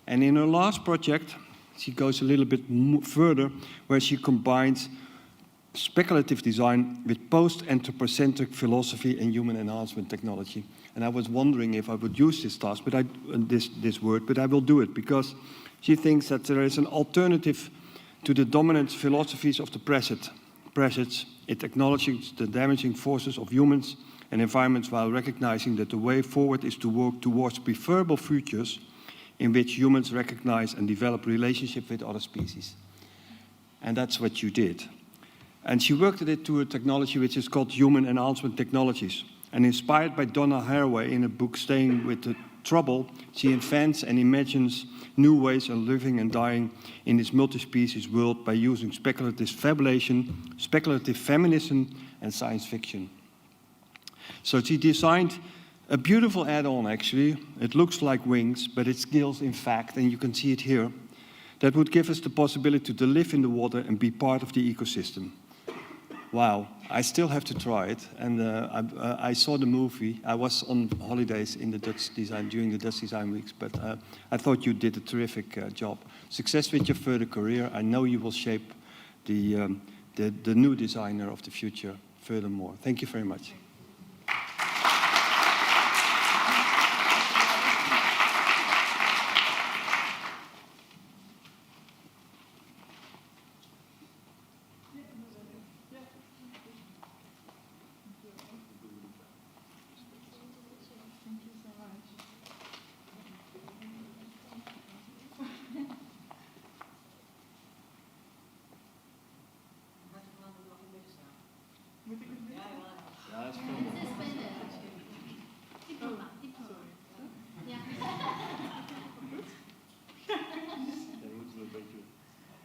And in her last project, she goes a little bit further, where she combines speculative design with post-anthropocentric philosophy and human enhancement technology. And I was wondering if I would use this task, but this word, but I will do it, because she thinks that there is an alternative to the dominant philosophies of the present. It acknowledges the damaging forces of humans and environments while recognizing that the way forward is to work towards preferable futures in which humans recognize and develop relationship with other species. And that's what you did. And she worked at it to a technology which is called human enhancement technologies. And inspired by Donna Haraway in a book, Staying with the Trouble, she invents and imagines new ways of living and dying in this multi-species world by using speculative fabulation, speculative feminism, and science fiction. So she designed a beautiful add-on, actually. It looks like wings, but it's gills, in fact, and you can see it here, that would give us the possibility to live in the water and be part of the ecosystem. wow, I still have to try it. And I saw the movie. I was on holidays in the Dutch design, during the Dutch Design Weeks, but I thought you did a terrific job. Success with your further career. I know you will shape the new designer of the future furthermore. Thank you very much.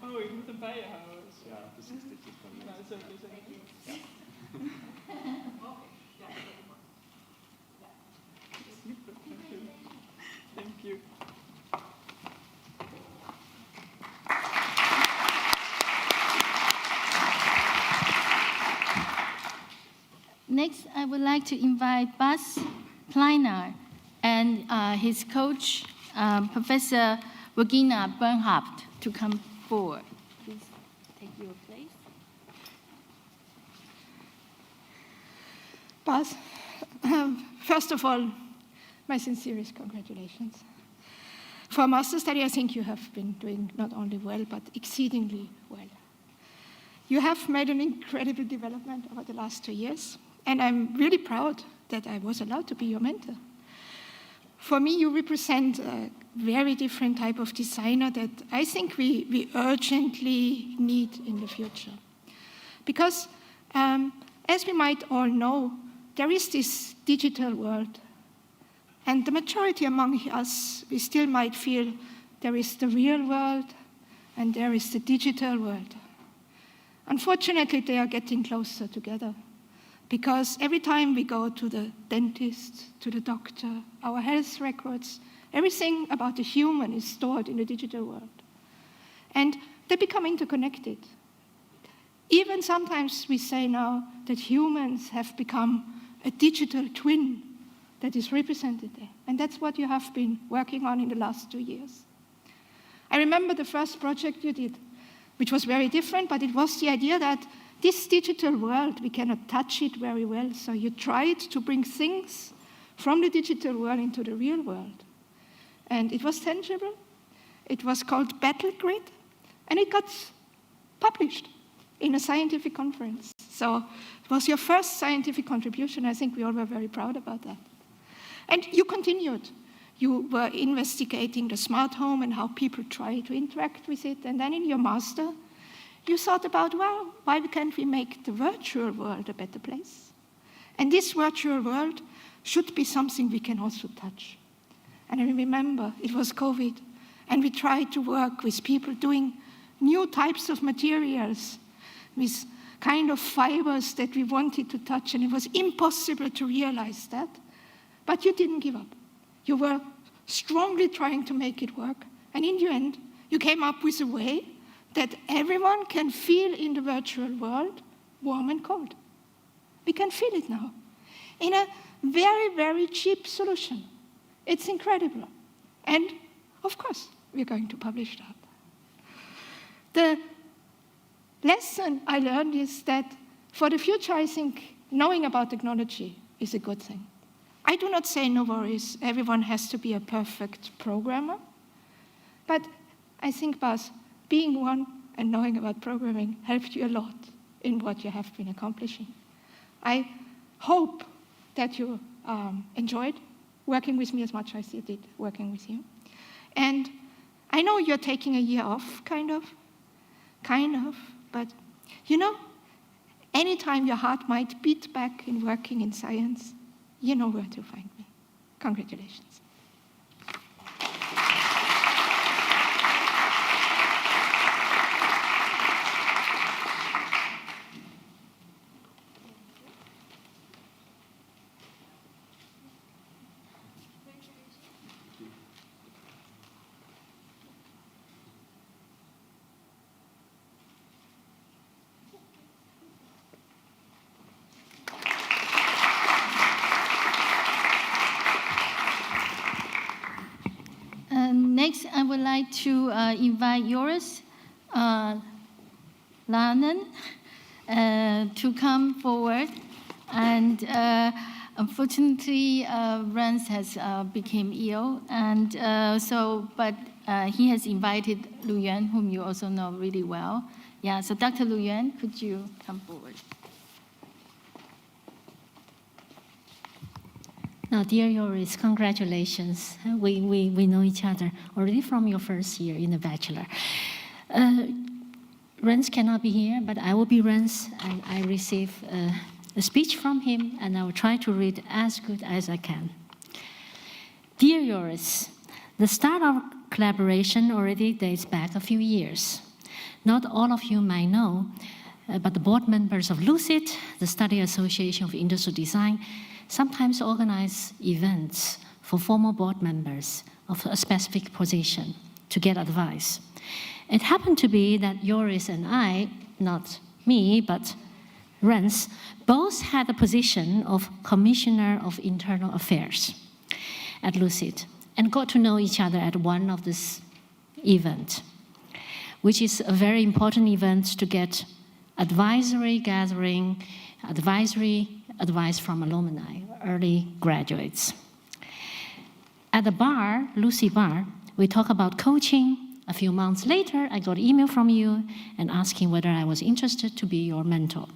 Oh, ik moet hem bij je houden. Ja, precies. Dit is van mij. Nou, zo is het. Ja. Thank you. Next, I would like to invite Bas Pleiner and his coach, Professor Regina Bernhardt, to come forward. Please take your place. Bas, first of all, my sincerest congratulations. For a master's study, I think you have been doing not only well, but exceedingly well. You have made an incredible development over the last 2 years, and I'm really proud that I was allowed to be your mentor. For me, you represent a very different type of designer that I think we urgently need in the future. Because, as we might all know, there is this digital world. And the majority among us, we still might feel there is the real world and there is the digital world. Unfortunately, they are getting closer together because every time we go to the dentist, to the doctor, our health records, everything about the human is stored in the digital world. And they become interconnected. Even sometimes we say now that humans have become a digital twin that is represented there. And that's what you have been working on in the last 2 years. I remember the first project you did, which was very different, but it was the idea that this digital world, we cannot touch it very well, so you tried to bring things from the digital world into the real world. And it was tangible. It was called Battle Grid, and it got published in a scientific conference. So it was your first scientific contribution. I think we all were very proud about that. And you continued. You were investigating the smart home and how people try to interact with it. And then in your master, you thought about, well, why can't we make the virtual world a better place? And this virtual world should be something we can also touch. And I remember it was COVID, and we tried to work with people doing new types of materials, with kind of fibers that we wanted to touch, and it was impossible to realize that. But you didn't give up. You were strongly trying to make it work. And in the end, you came up with a way that everyone can feel in the virtual world warm and cold. We can feel it now in a very, very cheap solution. It's incredible. And of course, we're going to publish that. The lesson I learned is that for the future, I think knowing about technology is a good thing. I do not say no worries, everyone has to be a perfect programmer. But I think, Bas, being one and knowing about programming helped you a lot in what you have been accomplishing. I hope that you enjoyed working with me as much as you did working with you. And I know you're taking a year off, kind of, but you know, anytime your heart might beat back in working in science, you know where to find me. Congratulations. like to invite Joris Lanen to come forward. And unfortunately, Rens has become ill, and but he has invited Lu Yuan, whom you also know really well. Yeah, so Dr. Lu Yuan, could you come forward? Now, dear Joris, congratulations. We know each other already from your first year in the bachelor. Rens cannot be here, but I will be Rens, and I receive a speech from him, and I will try to read as good as I can. Dear Joris, the start of collaboration already dates back a few years. Not all of you might know, but the board members of Lucid, the Study Association of Industrial Design, sometimes organize events for former board members of a specific position to get advice. It happened to be that Joris and I, not me, but Rens, both had the position of Commissioner of Internal Affairs at Lucid and got to know each other at one of this event, which is a very important event to get advisory gathering, advice from alumni, early graduates. At the bar, Lucy Bar, we talk about coaching. A few months later, I got an email from you and asking whether I was interested to be your mentor.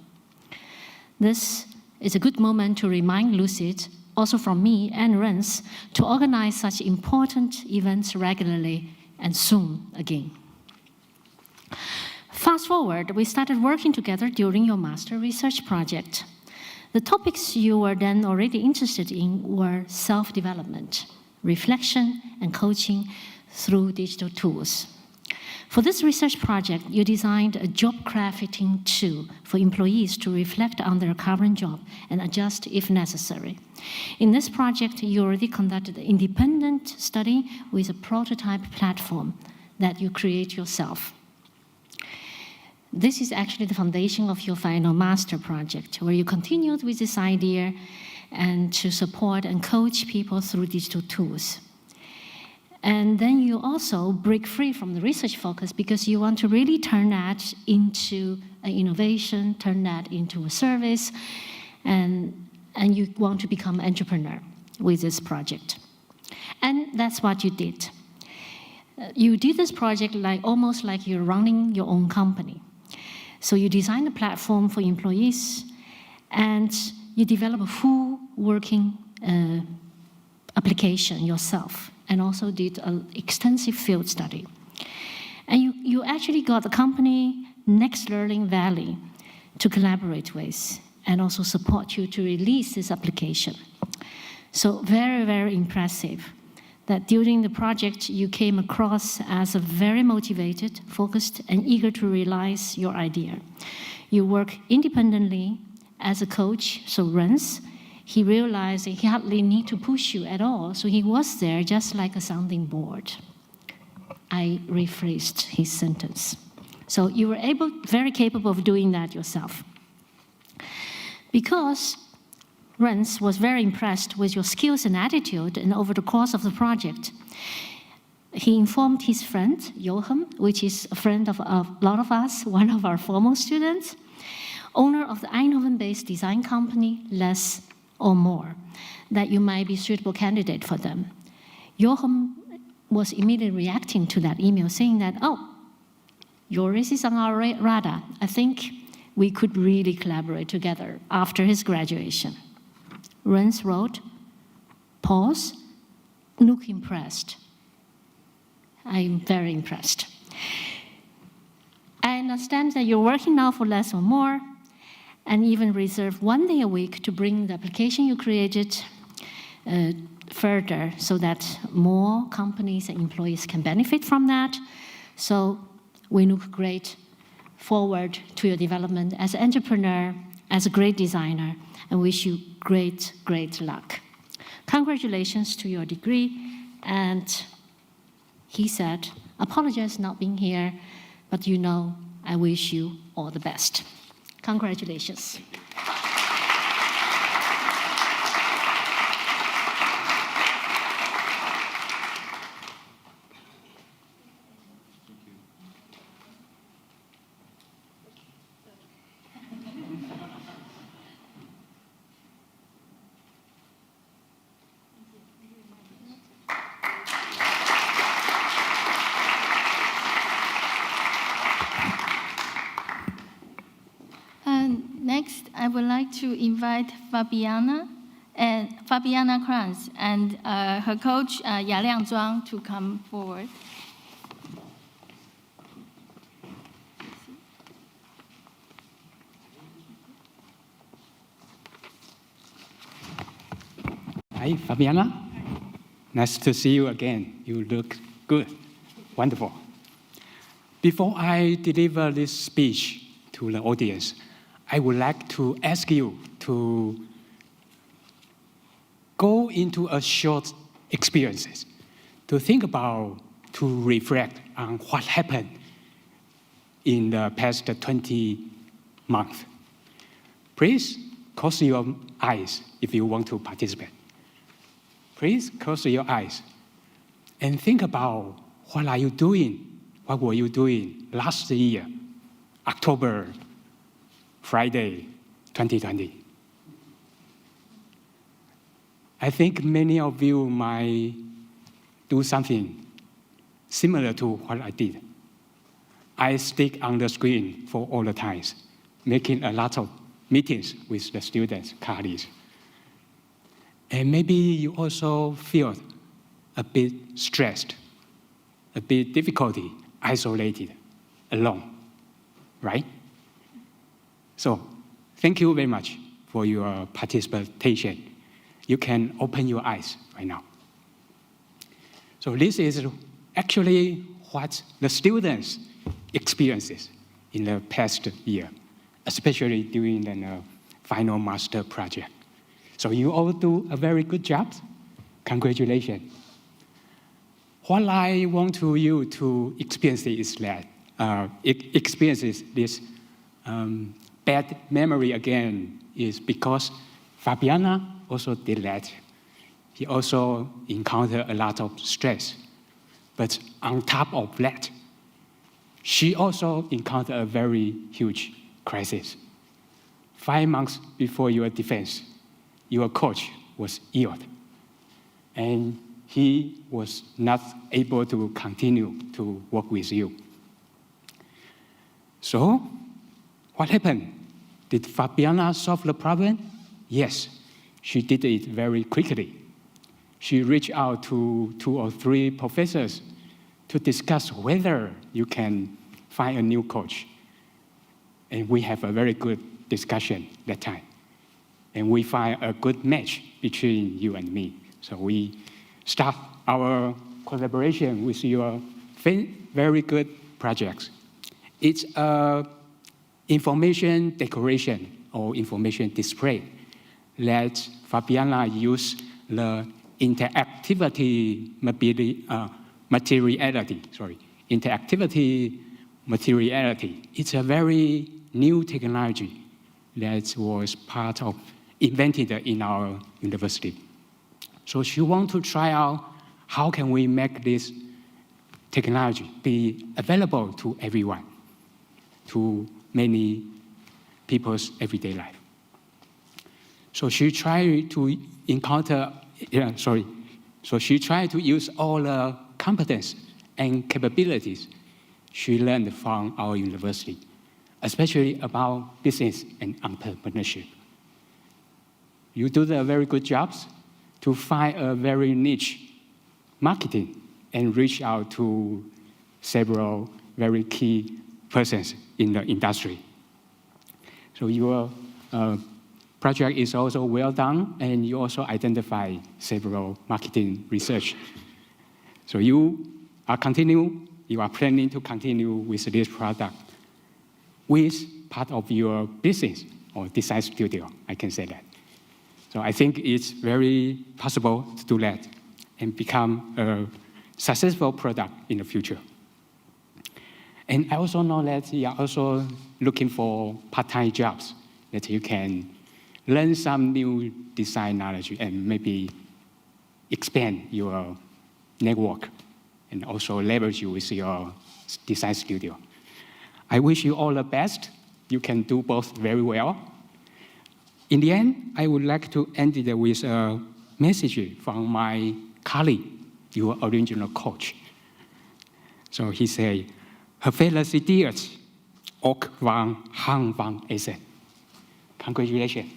This is a good moment to remind Lucid, also from me and Rens, to organize such important events regularly and soon again. Fast forward, we started working together during your master research project. The topics you were then already interested in were self-development, reflection, and coaching through digital tools. For this research project, you designed a job crafting tool for employees to reflect on their current job and adjust if necessary. In this project, you already conducted an independent study with a prototype platform that you create yourself. This is actually the foundation of your final master project, where you continued with this idea and to support and coach people through digital tools. And then you also break free from the research focus because you want to really turn that into an innovation, turn that into a service, and you want to become an entrepreneur with this project. And that's what you did. You did this project almost like you're running your own company. So you designed a platform for employees, and you develop a full working application yourself, and also did an extensive field study. And you actually got the company Next Learning Valley to collaborate with and also support you to release this application. So very, very impressive that during the project you came across as a very motivated, focused, and eager to realize your idea. You work independently as a coach, so Rens. He realized that he hardly need to push you at all, so he was there just like a sounding board. I rephrased his sentence. So you were very capable of doing that yourself. Because Rens was very impressed with your skills and attitude, and over the course of the project, he informed his friend, Joachim, which is a friend of a lot of us, one of our former students, owner of the Eindhoven-based design company, Less or More, that you might be a suitable candidate for them. Joachim was immediately reacting to that email, saying that, oh, Joris is on our radar. I think we could really collaborate together after his graduation. Rens wrote, pause, look impressed. I'm very impressed. I understand that you're working now for Less or More, and even reserve 1 day a week to bring the application you created further so that more companies and employees can benefit from that. So we look great forward to your development as an entrepreneur, as a great designer, and wish you great, great luck. Congratulations to your degree. And he said, apologize not being here, but you know I wish you all the best. Congratulations. would like to invite Fabiana Kranz and her coach, Yaliang Zhuang, to come forward. Hi, Fabiana. Nice to see you again. You look good. Wonderful. Before I deliver this speech to the audience, I would like to ask you to go into a short experiences, to think about, to reflect on what happened in the past 20 months. Please close your eyes if you want to participate. Please close your eyes and think about what are you doing, what were you doing last year, October, Friday, 2020. I think many of you might do something similar to what I did. I stick on the screen for all the times, making a lot of meetings with the students, colleagues. And maybe you also feel a bit stressed, a bit difficulty, isolated, alone, right? So thank you very much for your participation. You can open your eyes right now. So this is actually what the students experiences in the past year, especially during the final master project. So you all do a very good job. Congratulations. What I want you to experience is that experiences this bad memory again is because Fabiana also did that. He also encountered a lot of stress. But on top of that, she also encountered a very huge crisis. 5 months before your defense, your coach was ill, and he was not able to continue to work with you. So, what happened? Did Fabiana solve the problem? Yes, she did it very quickly. She reached out to 2 or 3 professors to discuss whether you can find a new coach. And we have a very good discussion that time. And we find a good match between you and me. So we start our collaboration with your very good projects. It's an information decoration or information display that Fabiana used the interactivity materiality. It's a very new technology that was invented in our university. So she wants to try out how can we make this technology be available to everyone, to many people's everyday life. So she tried to she tried to use all the competence and capabilities she learned from our university, especially about business and entrepreneurship. You do a very good job to find a very niche marketing and reach out to several very key persons in the industry. So your project is also well done, and you also identify several marketing research. So you are planning to continue with this product with part of your business or design studio, I can say that. So I think it's very possible to do that and become a successful product in the future. And I also know that you are also looking for part-time jobs that you can learn some new design knowledge and maybe expand your network and also leverage you with your design studio. I wish you all the best. You can do both very well. In the end, I would like to end it with a message from my colleague, your original coach. So he said, "Gefeliciteerd, ook van Hang van Essen." Congratulations.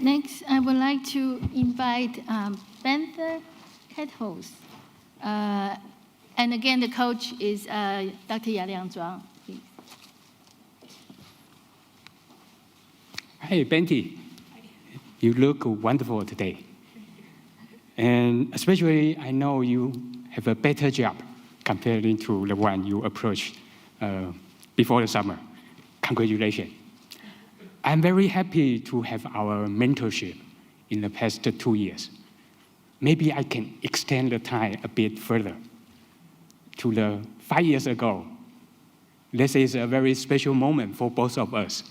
Next, I would like to invite Panther Kethouse. And again, the coach is Dr. Yaliang Zhuang. Please. Hey, Benty. You look wonderful today. And especially, I know you have a better job compared to the one you approached before the summer. Congratulations. I'm very happy to have our mentorship in the past 2 years. Maybe I can extend the time a bit further to the 5 years ago. This is a very special moment for both of us.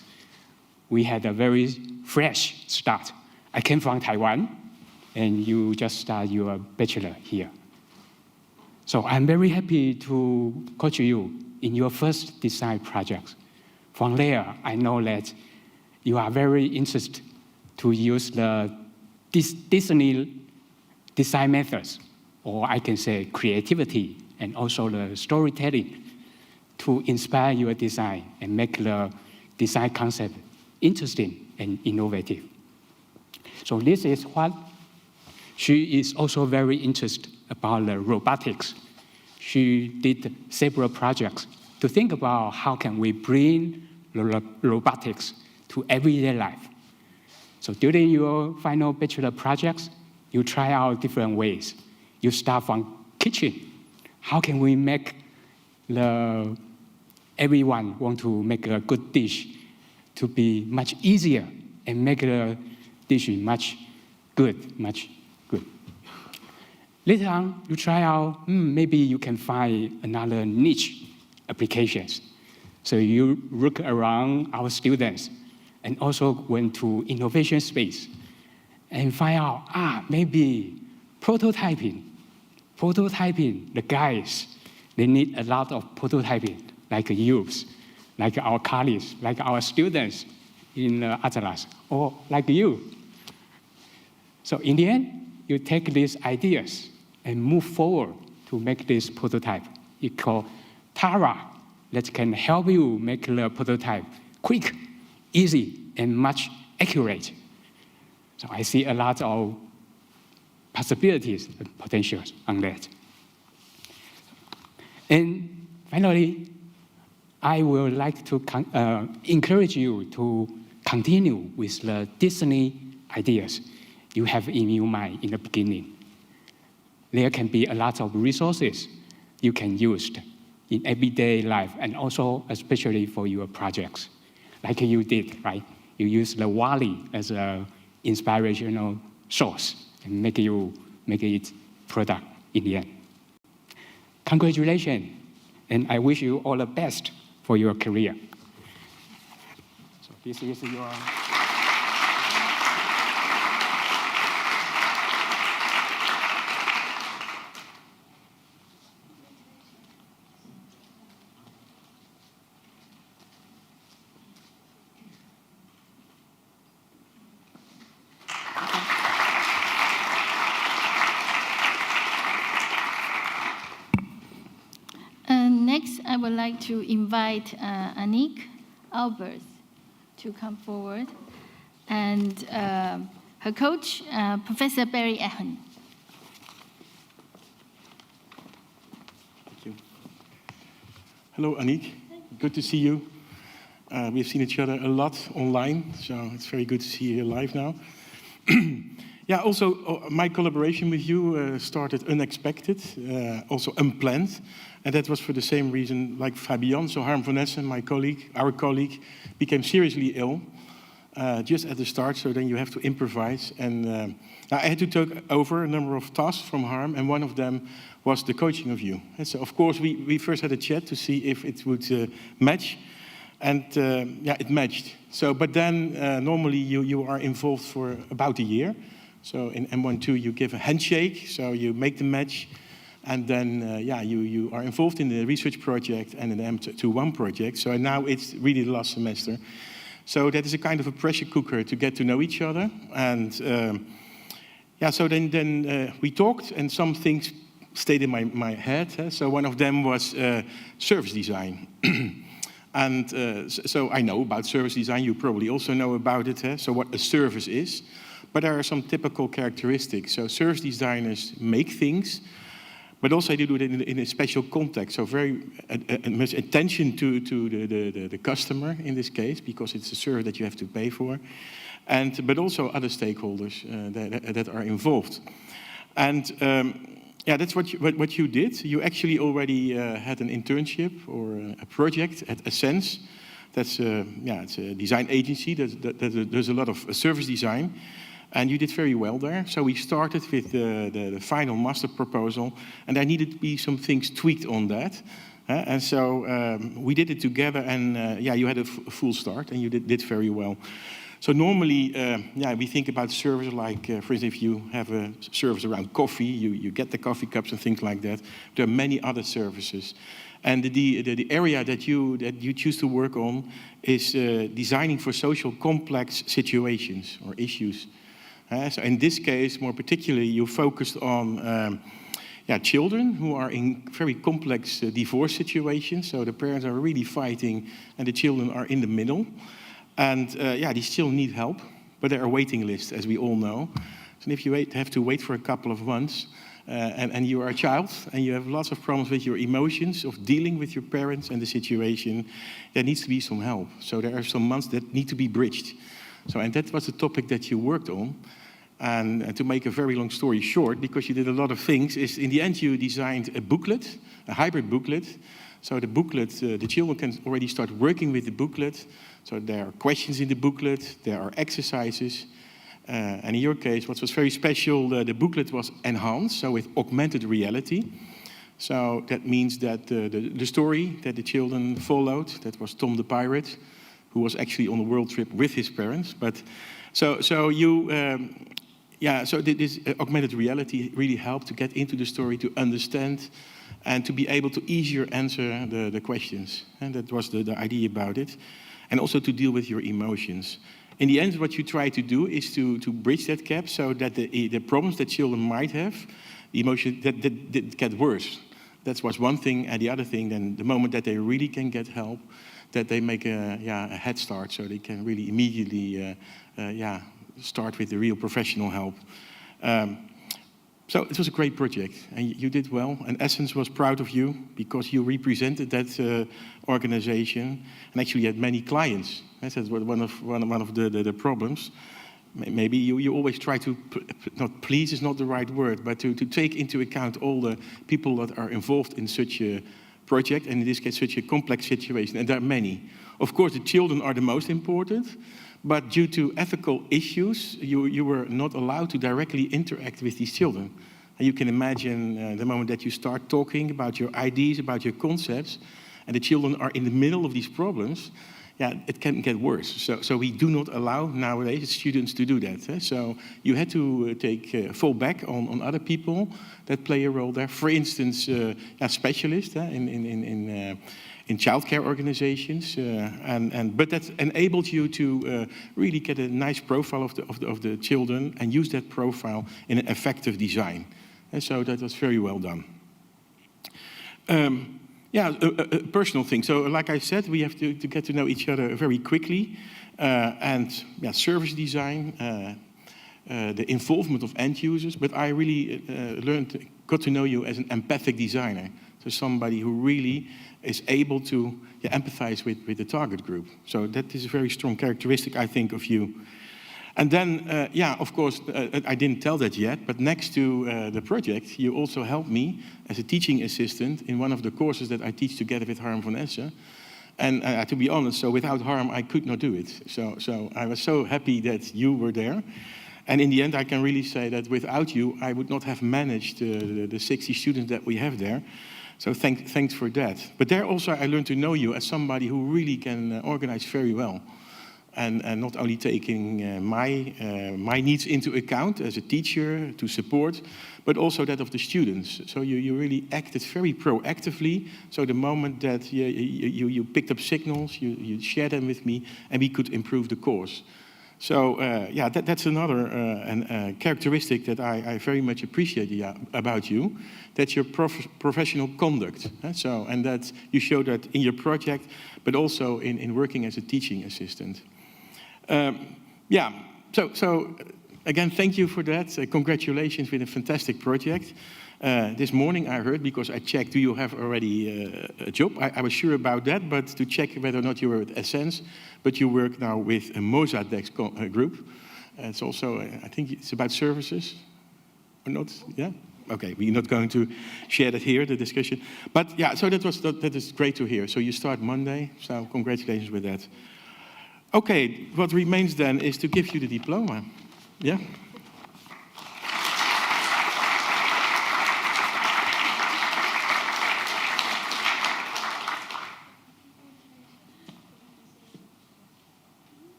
We had a very fresh start. I came from Taiwan, and you just started your bachelor here. So I'm very happy to coach you in your first design project. From there, I know that you are very interested to use the Disney design methods, or I can say creativity, and also the storytelling to inspire your design and make the design concept interesting and innovative. So this is what she is also very interested about the robotics. She did several projects to think about how can we bring the robotics to everyday life. So during your final bachelor projects, you try out different ways. You start from kitchen. How can we make everyone want to make a good dish to be much easier and make the dish much good. Later on, you try out, maybe you can find another niche applications. So you look around our students and also went to innovation space and find out, maybe prototyping, the guys, they need a lot of prototyping, like youths, like our colleagues, like our students in Atlas, or like you. So in the end, you take these ideas and move forward to make this prototype. It's called Tara, that can help you make the prototype quick, easy, and much accurate. So I see a lot of possibilities and potentials on that. And finally, I would like to encourage you to continue with the Disney ideas you have in your mind in the beginning. There can be a lot of resources you can use in everyday life and also especially for your projects, like you did, right? You use the WALL-E as an inspirational source and make it product in the end. Congratulations, and I wish you all the best for your career. So this is your... Next, I would like to invite Annick Albers to come forward, and her coach, Professor Barry Ahern. Thank you. Hello, Annick. Good to see you. We've seen each other a lot online, so it's very good to see you live now. Yeah, also my collaboration with you started unexpected, also unplanned, and that was for the same reason like Fabian. So Harm van Essen, our colleague, became seriously ill just at the start, so then you have to improvise. And I had to take over a number of tasks from Harm, and one of them was the coaching of you. And so of course we first had a chat to see if it would match. And yeah, it matched. So, but then normally you are involved for about a year. So in M1-2 you give a handshake, so you make the match, and then yeah, you are involved in the research project and in the M21 project. So now it's really the last semester. So that is a kind of a pressure cooker to get to know each other. And yeah, so then we talked, and some things stayed in my head. So one of them was service design. And so I know about service design. You probably also know about it. So what a service is. But there are some typical characteristics. So service designers make things, but also they do it in a special context. So very much attention to the customer in this case, because it's a service that you have to pay for, but also other stakeholders that are involved. And yeah, that's what you did. You actually already had an internship or a project at Essence. That's yeah, it's a design agency. There's a lot of service design. And you did very well there. So we started with the final master proposal, and there needed to be some things tweaked on that. And so we did it together, and yeah, you had a full start, and you did very well. So normally, yeah, we think about service like, for instance, if you have a service around coffee, you get the coffee cups and things like that. There are many other services. And the area that you choose to work on is designing for social complex situations or issues. So in this case, more particularly, you focused on yeah, children who are in very complex divorce situations. So the parents are really fighting, and the children are in the middle. And yeah, they still need help, but there are waiting lists, as we all know. So if you have to wait for a couple of months, and you are a child, and you have lots of problems with your emotions, of dealing with your parents and the situation, there needs to be some help. So there are some months that need to be bridged. So, and that was the topic that you worked on. And to make a very long story short, because you did a lot of things, is in the end you designed a booklet, a hybrid booklet. So the booklet, the children can already start working with the booklet. So there are questions in the booklet, there are exercises. And in your case, what was very special, the booklet was enhanced, so with augmented reality. So that means that the story that the children followed, that was Tom the Pirate, who was actually on a world trip with his parents. But so you, yeah, so this augmented reality really helped to get into the story, to understand, and to be able to easier answer the questions. And that was the idea about it. And also to deal with your emotions. In the end, what you try to do is to bridge that gap so that the problems that children might have, the emotion that get worse. That was one thing. And the other thing, then the moment that they really can get help, that they make a head start, so they can really immediately start with the real professional help. So it was a great project, and you did well. And Essence was proud of you because you represented that organization, and actually had many clients. That's one of the problems. Maybe you always try to, not please is not the right word, but to take into account all the people that are involved in such a project, and in this case, such a complex situation, and there are many. Of course, the children are the most important, but due to ethical issues, you were not allowed to directly interact with these children. And you can imagine the moment that you start talking about your ideas, about your concepts, and the children are in the middle of these problems, yeah, it can get worse. So we do not allow nowadays students to do that. So you had to fall back on other people that play a role there. For instance, specialists in childcare organizations, but that enabled you to really get a nice profile of the children and use that profile in an effective design. And so that was very well done. Yeah, a personal thing. So like I said, we have to get to know each other very quickly. And yeah, service design, the involvement of end users. But I really got to know you as an empathic designer. So somebody who really is able to empathize with the target group. So that is a very strong characteristic, I think, of you. And then, yeah, of course, I didn't tell that yet, but next to the project, you also helped me as a teaching assistant in one of the courses that I teach together with Harm van Essen. And to be honest, so without Harm, I could not do it. So I was so happy that you were there. And in the end, I can really say that without you, I would not have managed the 60 students that we have there. So thanks for that. But there also I learned to know you as somebody who really can organize very well. And not only taking my needs into account as a teacher to support, but also that of the students. So you really acted very proactively. So the moment that you picked up signals, you shared them with me, and we could improve the course. So yeah, that's another characteristic that I very much appreciate about you. That's your professional conduct. So, and that you show that in your project, but also in working as a teaching assistant. Yeah, so again, thank you for that. Congratulations with a fantastic project. This morning I heard, because I checked, do you have already a job? I was sure about that, but to check whether or not you were at Essence, but you work now with a Mozartex group. It's also, I think it's about services, or not? Yeah? Okay, we're not going to share that here, the discussion. But yeah, so that is great to hear. So you start Monday, so congratulations with that. Okay, what remains then is to give you the diploma. Yeah?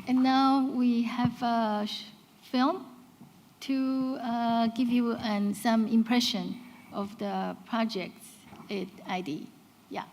And now we have a film to give you some impression of the project's ID. Yeah.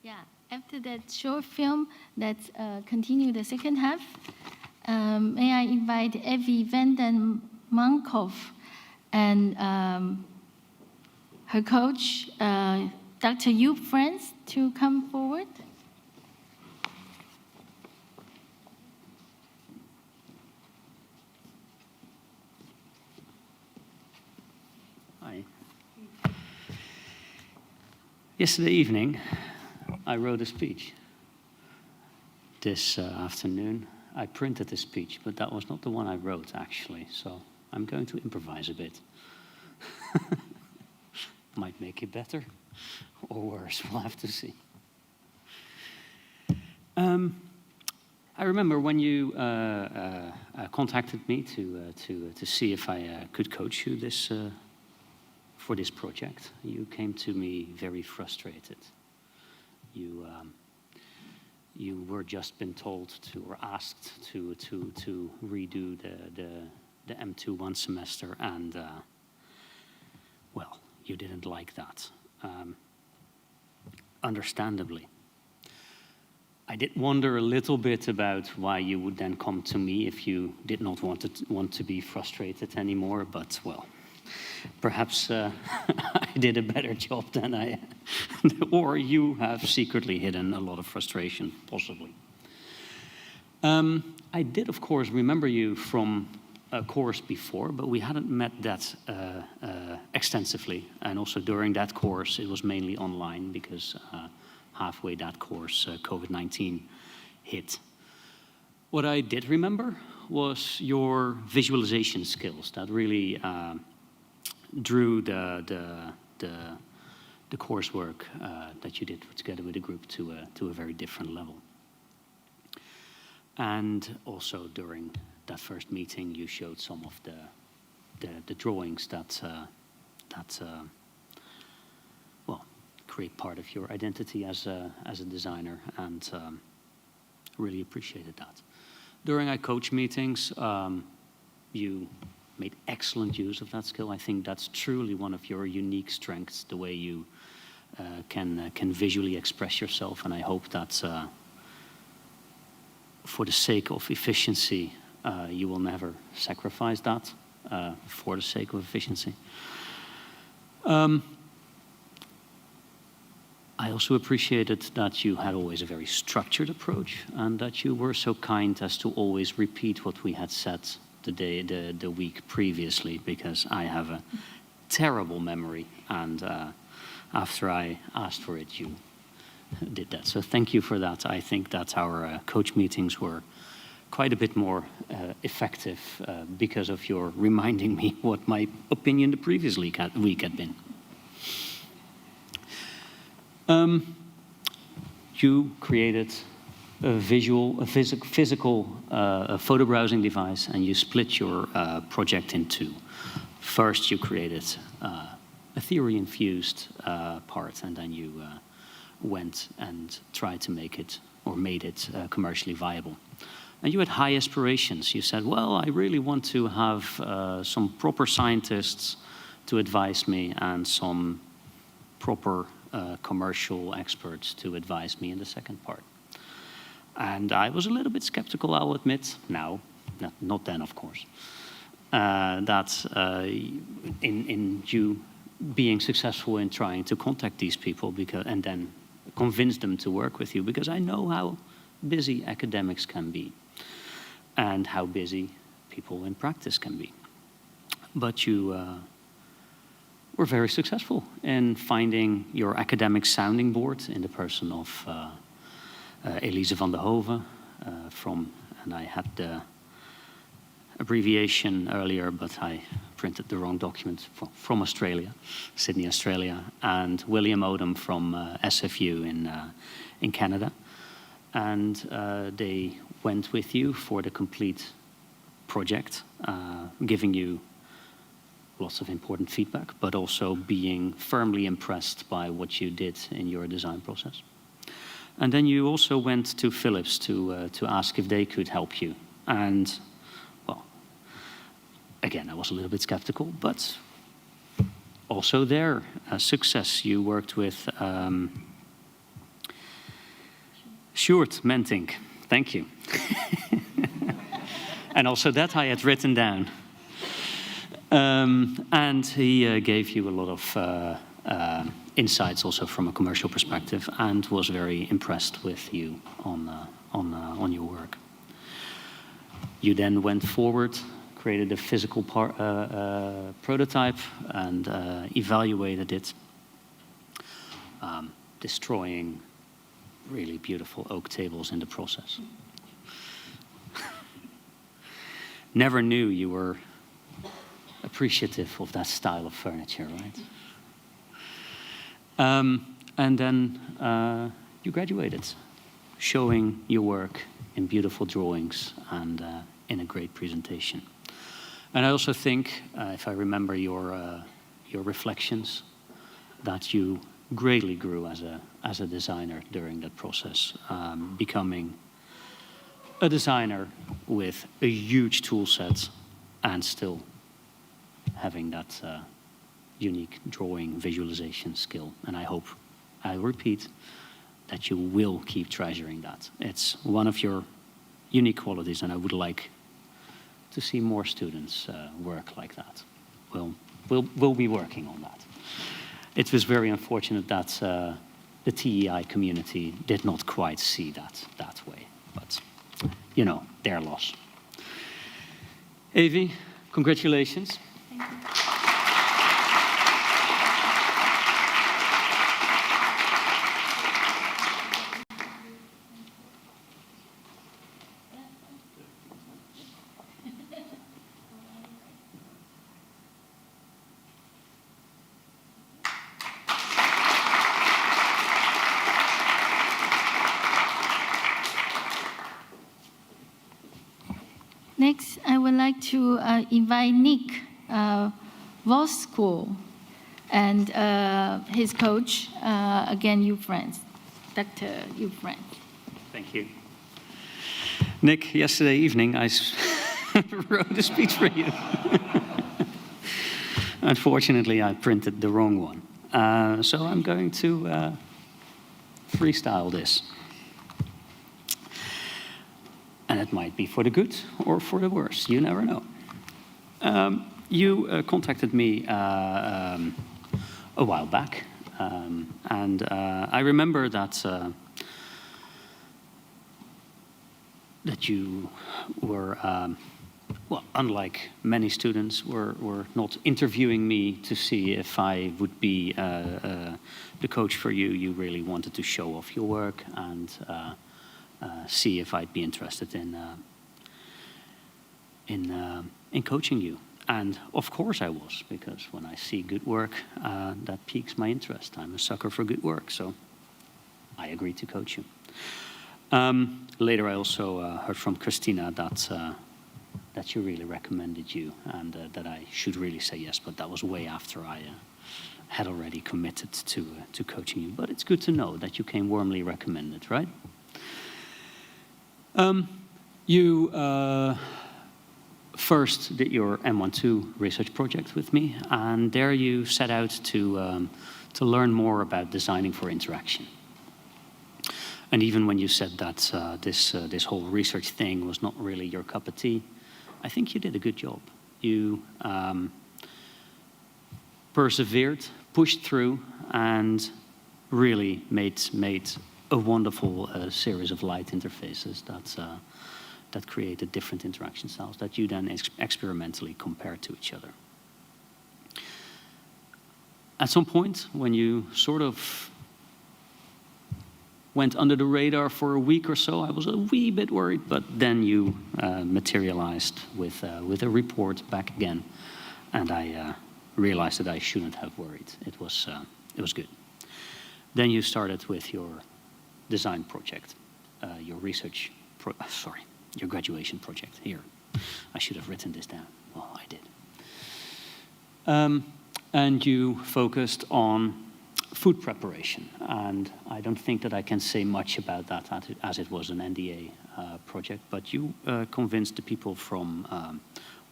Yeah, after that short film, let's continue the second half. May I invite Evie Vanden Mankov and her coach, Dr. Joop Frans, to come forward. Hi. Yesterday evening, I wrote a speech. This afternoon, I printed the speech, but that was not the one I wrote, actually. So I'm going to improvise a bit. Might make it better or worse, we'll have to see. I remember when you contacted me to see if I could coach you for this project. You came to me very frustrated. You were just been told to, or asked to redo the M2 one semester, and well, you didn't like that. understandably. I did wonder a little bit about why you would then come to me if you did not want to be frustrated anymore, but well, perhaps I did a better job than I, or you have secretly hidden a lot of frustration, possibly. I did, of course, remember you from a course before, but we hadn't met that extensively. And also during that course, it was mainly online because halfway that course, COVID-19 hit. What I did remember was your visualization skills that really drew the coursework that you did together with the group to a very different level. And also during that first meeting, you showed some of the drawings that well, create part of your identity as a designer, and really appreciated that. During our coach meetings, you made excellent use of that skill. I think that's truly one of your unique strengths, the way you can visually express yourself, and I hope that for the sake of efficiency, you will never sacrifice that for the sake of efficiency. I also appreciated that you had always a very structured approach, and that you were so kind as to always repeat what we had said the week previously, because I have a terrible memory, and after I asked for it, you did that. So thank you for that. I think that our coach meetings were quite a bit more effective because of your reminding me what my opinion the previous week had been. You created a physical photo browsing device, and you split your project in two. First, you created a theory-infused part, and then you went and tried to make it, or made it, commercially viable. And you had high aspirations. You said, well, I really want to have some proper scientists to advise me, and some proper commercial experts to advise me in the second part. And I was a little bit skeptical, I'll admit, now, not then, of course, that in you being successful in trying to contact these people and then convince them to work with you, because I know how busy academics can be and how busy people in practice can be. But you were very successful in finding your academic sounding board in the person of Elise van der Hoven and I had the abbreviation earlier, but I printed the wrong document, from Australia, Sydney, Australia, and William Odom from SFU in Canada. And they went with you for the complete project, giving you lots of important feedback, but also being firmly impressed by what you did in your design process. And then you also went to Philips to ask if they could help you. And, well, again, I was a little bit skeptical, but also their success. You worked with Sjoerd Mentink. Thank you. And also that I had written down. And he gave you a lot of insights also from a commercial perspective, and was very impressed with you on your work. You then went forward, created a physical prototype, and evaluated it, destroying really beautiful oak tables in the process. Never knew you were appreciative of that style of furniture, right? And then you graduated, showing your work in beautiful drawings and in a great presentation. And I also think, if I remember your reflections, that you greatly grew as a designer during that process, becoming a designer with a huge tool set and still having that unique drawing visualization skill. And I hope I repeat, that you will keep treasuring that. It's one of your unique qualities, and I would like to see more students work like that. We'll be working on that. It was very unfortunate that the TEI community did not quite see that way, but you know, their loss. Evie, congratulations. Thank you. Next, I would like to invite Nick Vosko and his coach, again, you friends, Dr. You friends. Thank you. Nick, yesterday evening I wrote a speech for you. Unfortunately, I printed the wrong one. So I'm going to freestyle this. And it might be for the good or for the worse, you never know. You contacted me a while back, and I remember that that you were, well, unlike many students, were not interviewing me to see if I would be the coach for you. You really wanted to show off your work and see if I'd be interested in coaching you. And of course I was, because when I see good work, that piques my interest. I'm a sucker for good work, so I agreed to coach you. Later I also heard from Christina that she really recommended you and that I should really say yes, but that was way after I had already committed to coaching you. But it's good to know that you came warmly recommended, right? You first did your M12 research project with me, and there you set out to learn more about designing for interaction. And even when you said that this whole research thing was not really your cup of tea, I think you did a good job. You persevered, pushed through, and really made a wonderful series of light interfaces that created different interaction styles that you then experimentally compared to each other. At some point, when you sort of went under the radar for a week or so, I was a wee bit worried, but then you materialized with a report back again, and I realized that I shouldn't have worried. It was good. Then you started with your design project, your graduation project. Here, I should have written this down. Well, I did. And you focused on food preparation, and I don't think that I can say much about that as it was an NDA project, but you convinced the people from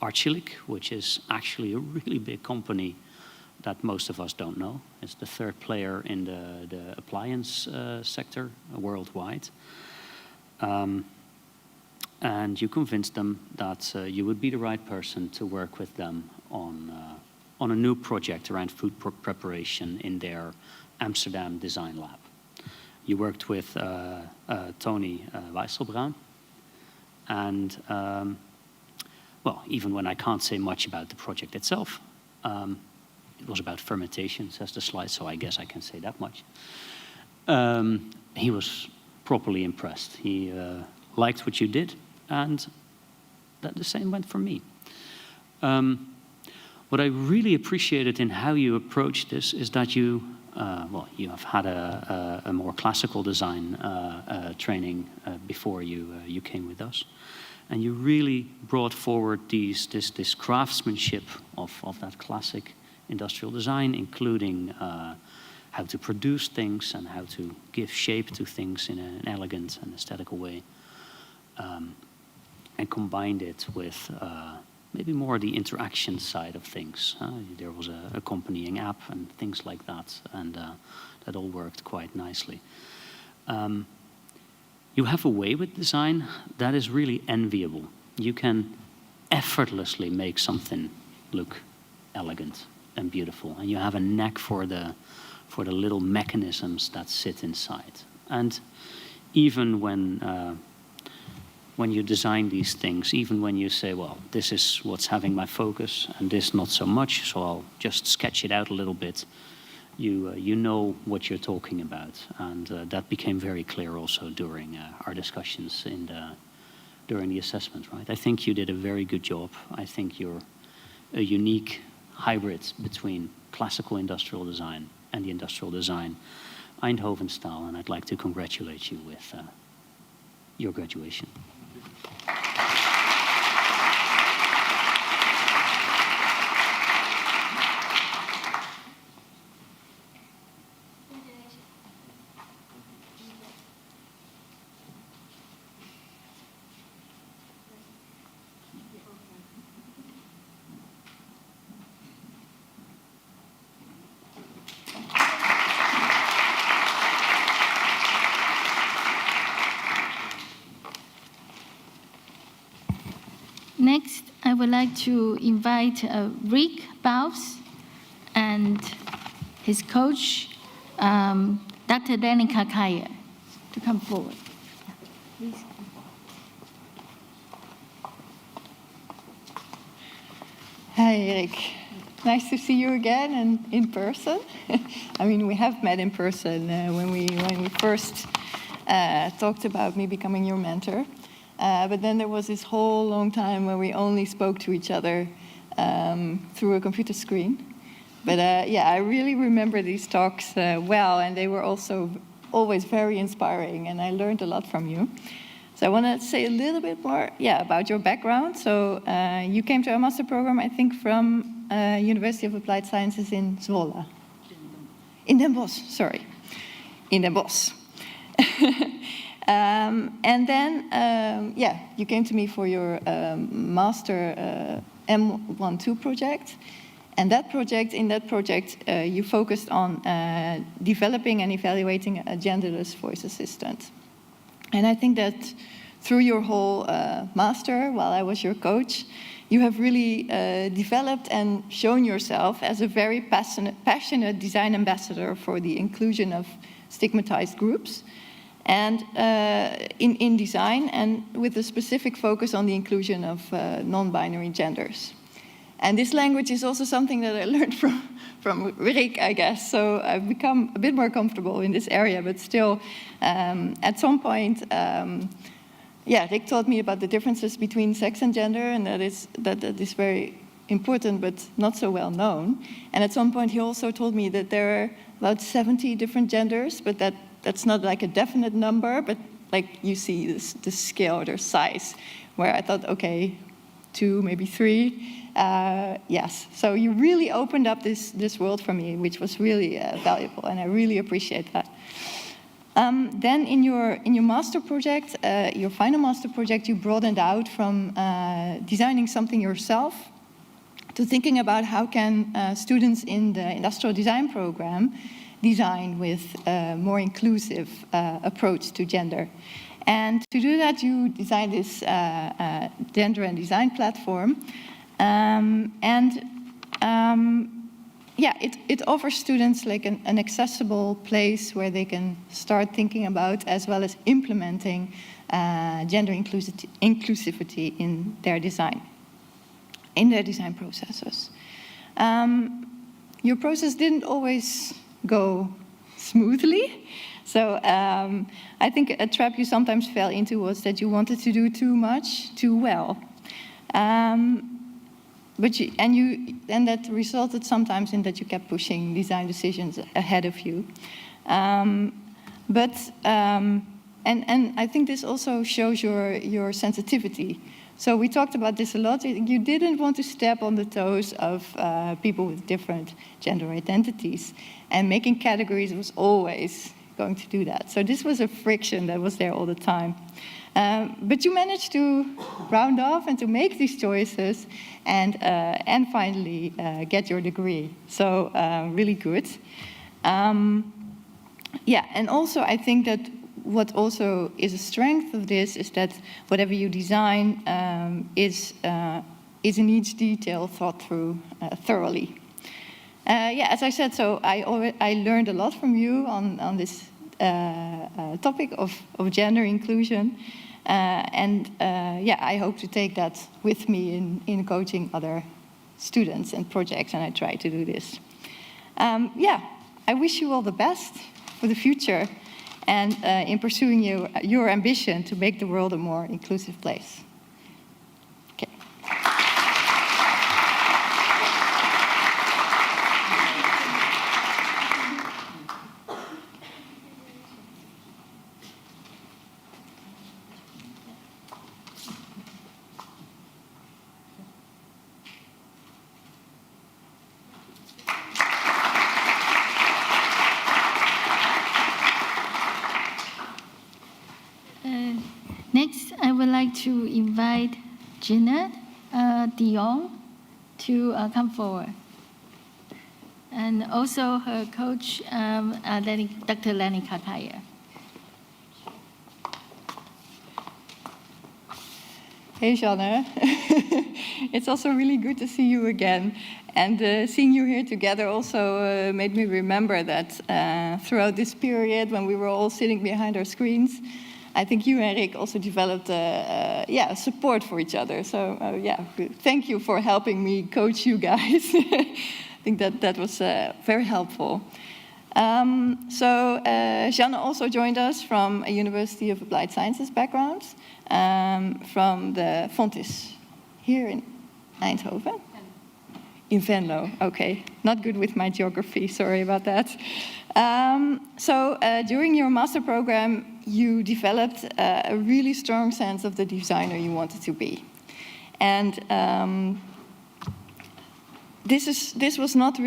Arçelik, which is actually a really big company that most of us don't know. It's the third player in the appliance sector worldwide. And you convinced them that you would be the right person to work with them on a new project around food preparation in their Amsterdam design lab. You worked with Tony Weisselbraun, and well, even when I can't say much about the project itself, it was about fermentation, says the slide, so I guess I can say that much. He was properly impressed. He liked what you did, and that the same went for me. What I really appreciated in how you approached this is that you, well, you have had a more classical design training before you came with us. And you really brought forward this craftsmanship of that classic industrial design, including how to produce things and how to give shape to things in an elegant and aesthetical way, and combined it with maybe more the interaction side of things. There was a accompanying app and things like that, and that all worked quite nicely. You have a way with design that is really enviable. You can effortlessly make something look elegant and beautiful, and you have a knack for the little mechanisms that sit inside. And even when you design these things, even when you say, well, this is what's having my focus and this not so much, so I'll just sketch it out a little bit, you know what you're talking about. And that became very clear also during our discussions during the assessment, right? I think you did a very good job. I think you're a unique hybrid between classical industrial design and the industrial design Eindhoven style, and I'd like to congratulate you with your graduation. Next, I would like to invite Rick Baus and his coach, Dr. Danica Kaya, to come forward. Please. Hi, Erik. Nice to see you again and in person. I mean, we have met in person when we first talked about me becoming your mentor. But then there was this whole long time where we only spoke to each other through a computer screen. But yeah, I really remember these talks well, and they were also always very inspiring, and I learned a lot from you. So I want to say a little bit more, about your background. So you came to a master program, I think, from University of Applied Sciences in Zwolle. In Den Bosch, sorry. In Den Bosch. And then, you came to me for your master M12 project. And in that project, you focused on developing and evaluating a genderless voice assistant. And I think that through your whole master, while I was your coach, you have really developed and shown yourself as a very passionate design ambassador for the inclusion of stigmatized groups. And in design, and with a specific focus on the inclusion of non-binary genders. And this language is also something that I learned from Rick, I guess. So I've become a bit more comfortable in this area, but still, at some point, Rick taught me about the differences between sex and gender, and that is very important, but not so well known. And at some point, he also told me that there are about 70 different genders, but that's not like a definite number, but like you see the scale, their size, where I thought, okay, 2, maybe 3. Yes, so you really opened up this world for me, which was really valuable, and I really appreciate that. Then in your master project, your final master project, you broadened out from designing something yourself to thinking about how can students in the industrial design program design with a more inclusive approach to gender. And to do that, you designed this gender and design platform. It offers students like an accessible place where they can start thinking about as well as implementing gender inclusivity in their design processes. Your process didn't always go smoothly. So I think a trap you sometimes fell into was that you wanted to do too much, too well. And that resulted sometimes in that you kept pushing design decisions ahead of you. And I think this also shows your sensitivity. So we talked about this a lot. You didn't want to step on the toes of people with different gender identities. And making categories was always going to do that. So this was a friction that was there all the time. But you managed to round off and to make these choices and finally get your degree. So really good. Yeah, and also I think that what also is a strength of this is that whatever you design is in each detail thought through thoroughly. Yeah, as I said, so I learned a lot from you on this topic of gender inclusion. Yeah, I hope to take that with me in coaching other students and projects, and I try to do this. Yeah, I wish you all the best for the future and in pursuing your ambition to make the world a more inclusive place. Okay. Next, I would like to invite Jeanette Dion to come forward. And also her coach, Dr. Lenny Kakaya. Hey, Janne. It's also really good to see you again. And seeing you here together also made me remember that throughout this period when we were all sitting behind our screens, I think you and Rick also developed support for each other. So yeah, thank you for helping me coach you guys. I think that was very helpful. Janne also joined us from a University of Applied Sciences background, from the Fontys here in Eindhoven. In Venlo, okay. Not good with my geography, sorry about that. During your master program, you developed a really strong sense of the designer you wanted to be. And this was not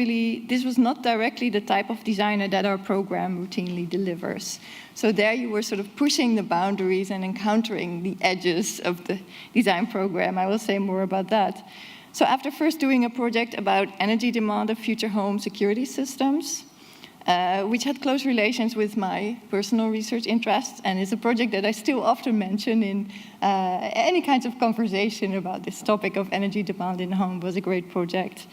directly the type of designer that our program routinely delivers. So there you were sort of pushing the boundaries and encountering the edges of the design program. I will say more about that. So after first doing a project about energy demand of future home security systems, which had close relations with my personal research interests, and is a project that I still often mention in any kinds of conversation about this topic of energy demand in home, was a great project.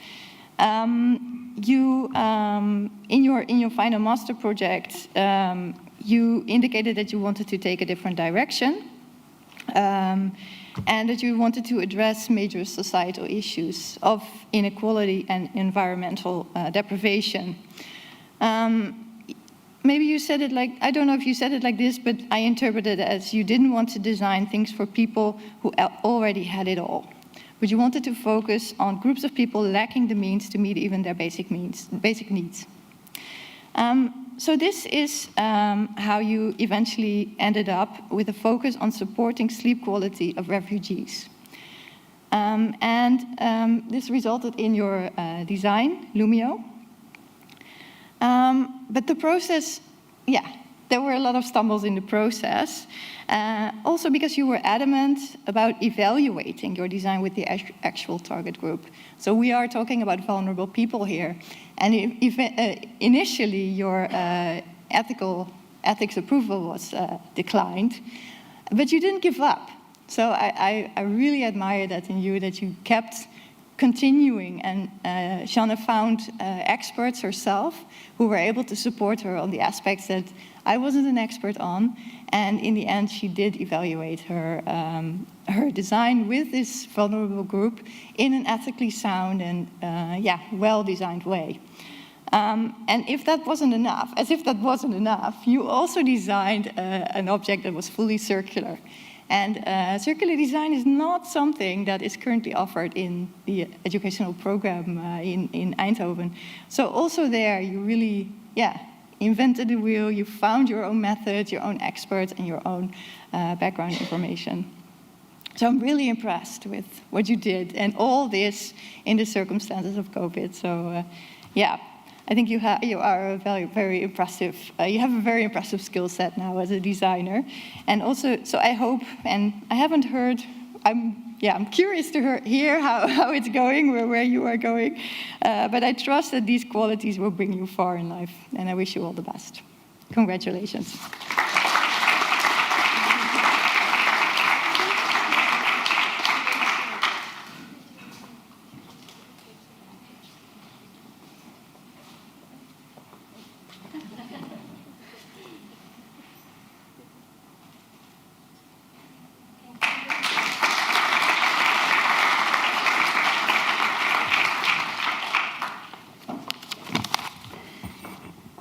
You, in your final master project, you indicated that you wanted to take a different direction, and that you wanted to address major societal issues of inequality and environmental deprivation. Maybe you said it like, I don't know if you said it like this, but I interpreted it as you didn't want to design things for people who already had it all. But you wanted to focus on groups of people lacking the means to meet even their basic needs. So this is how you eventually ended up with a focus on supporting sleep quality of refugees. This resulted in your design, Lumio. But the process, yeah, there were a lot of stumbles in the process. Also because you were adamant about evaluating your design with the actual target group. So we are talking about vulnerable people here. And initially your ethics approval was declined, but you didn't give up. So I really admire that in you, that you kept continuing, and Janne found experts herself who were able to support her on the aspects that I wasn't an expert on, and in the end she did evaluate her design with this vulnerable group in an ethically sound and well-designed way. And if that wasn't enough, you also designed an object that was fully circular. And circular design is not something that is currently offered in the educational program in Eindhoven. So also there, you really, invented the wheel. You found your own methods, your own experts, and your own background information. So I'm really impressed with what you did, and all this in the circumstances of COVID. So I think you are a very impressive. You have a very impressive skill set now as a designer, and also, so I hope. And I haven't heard. I'm curious to hear how it's going, where you are going. But I trust that these qualities will bring you far in life, and I wish you all the best. Congratulations.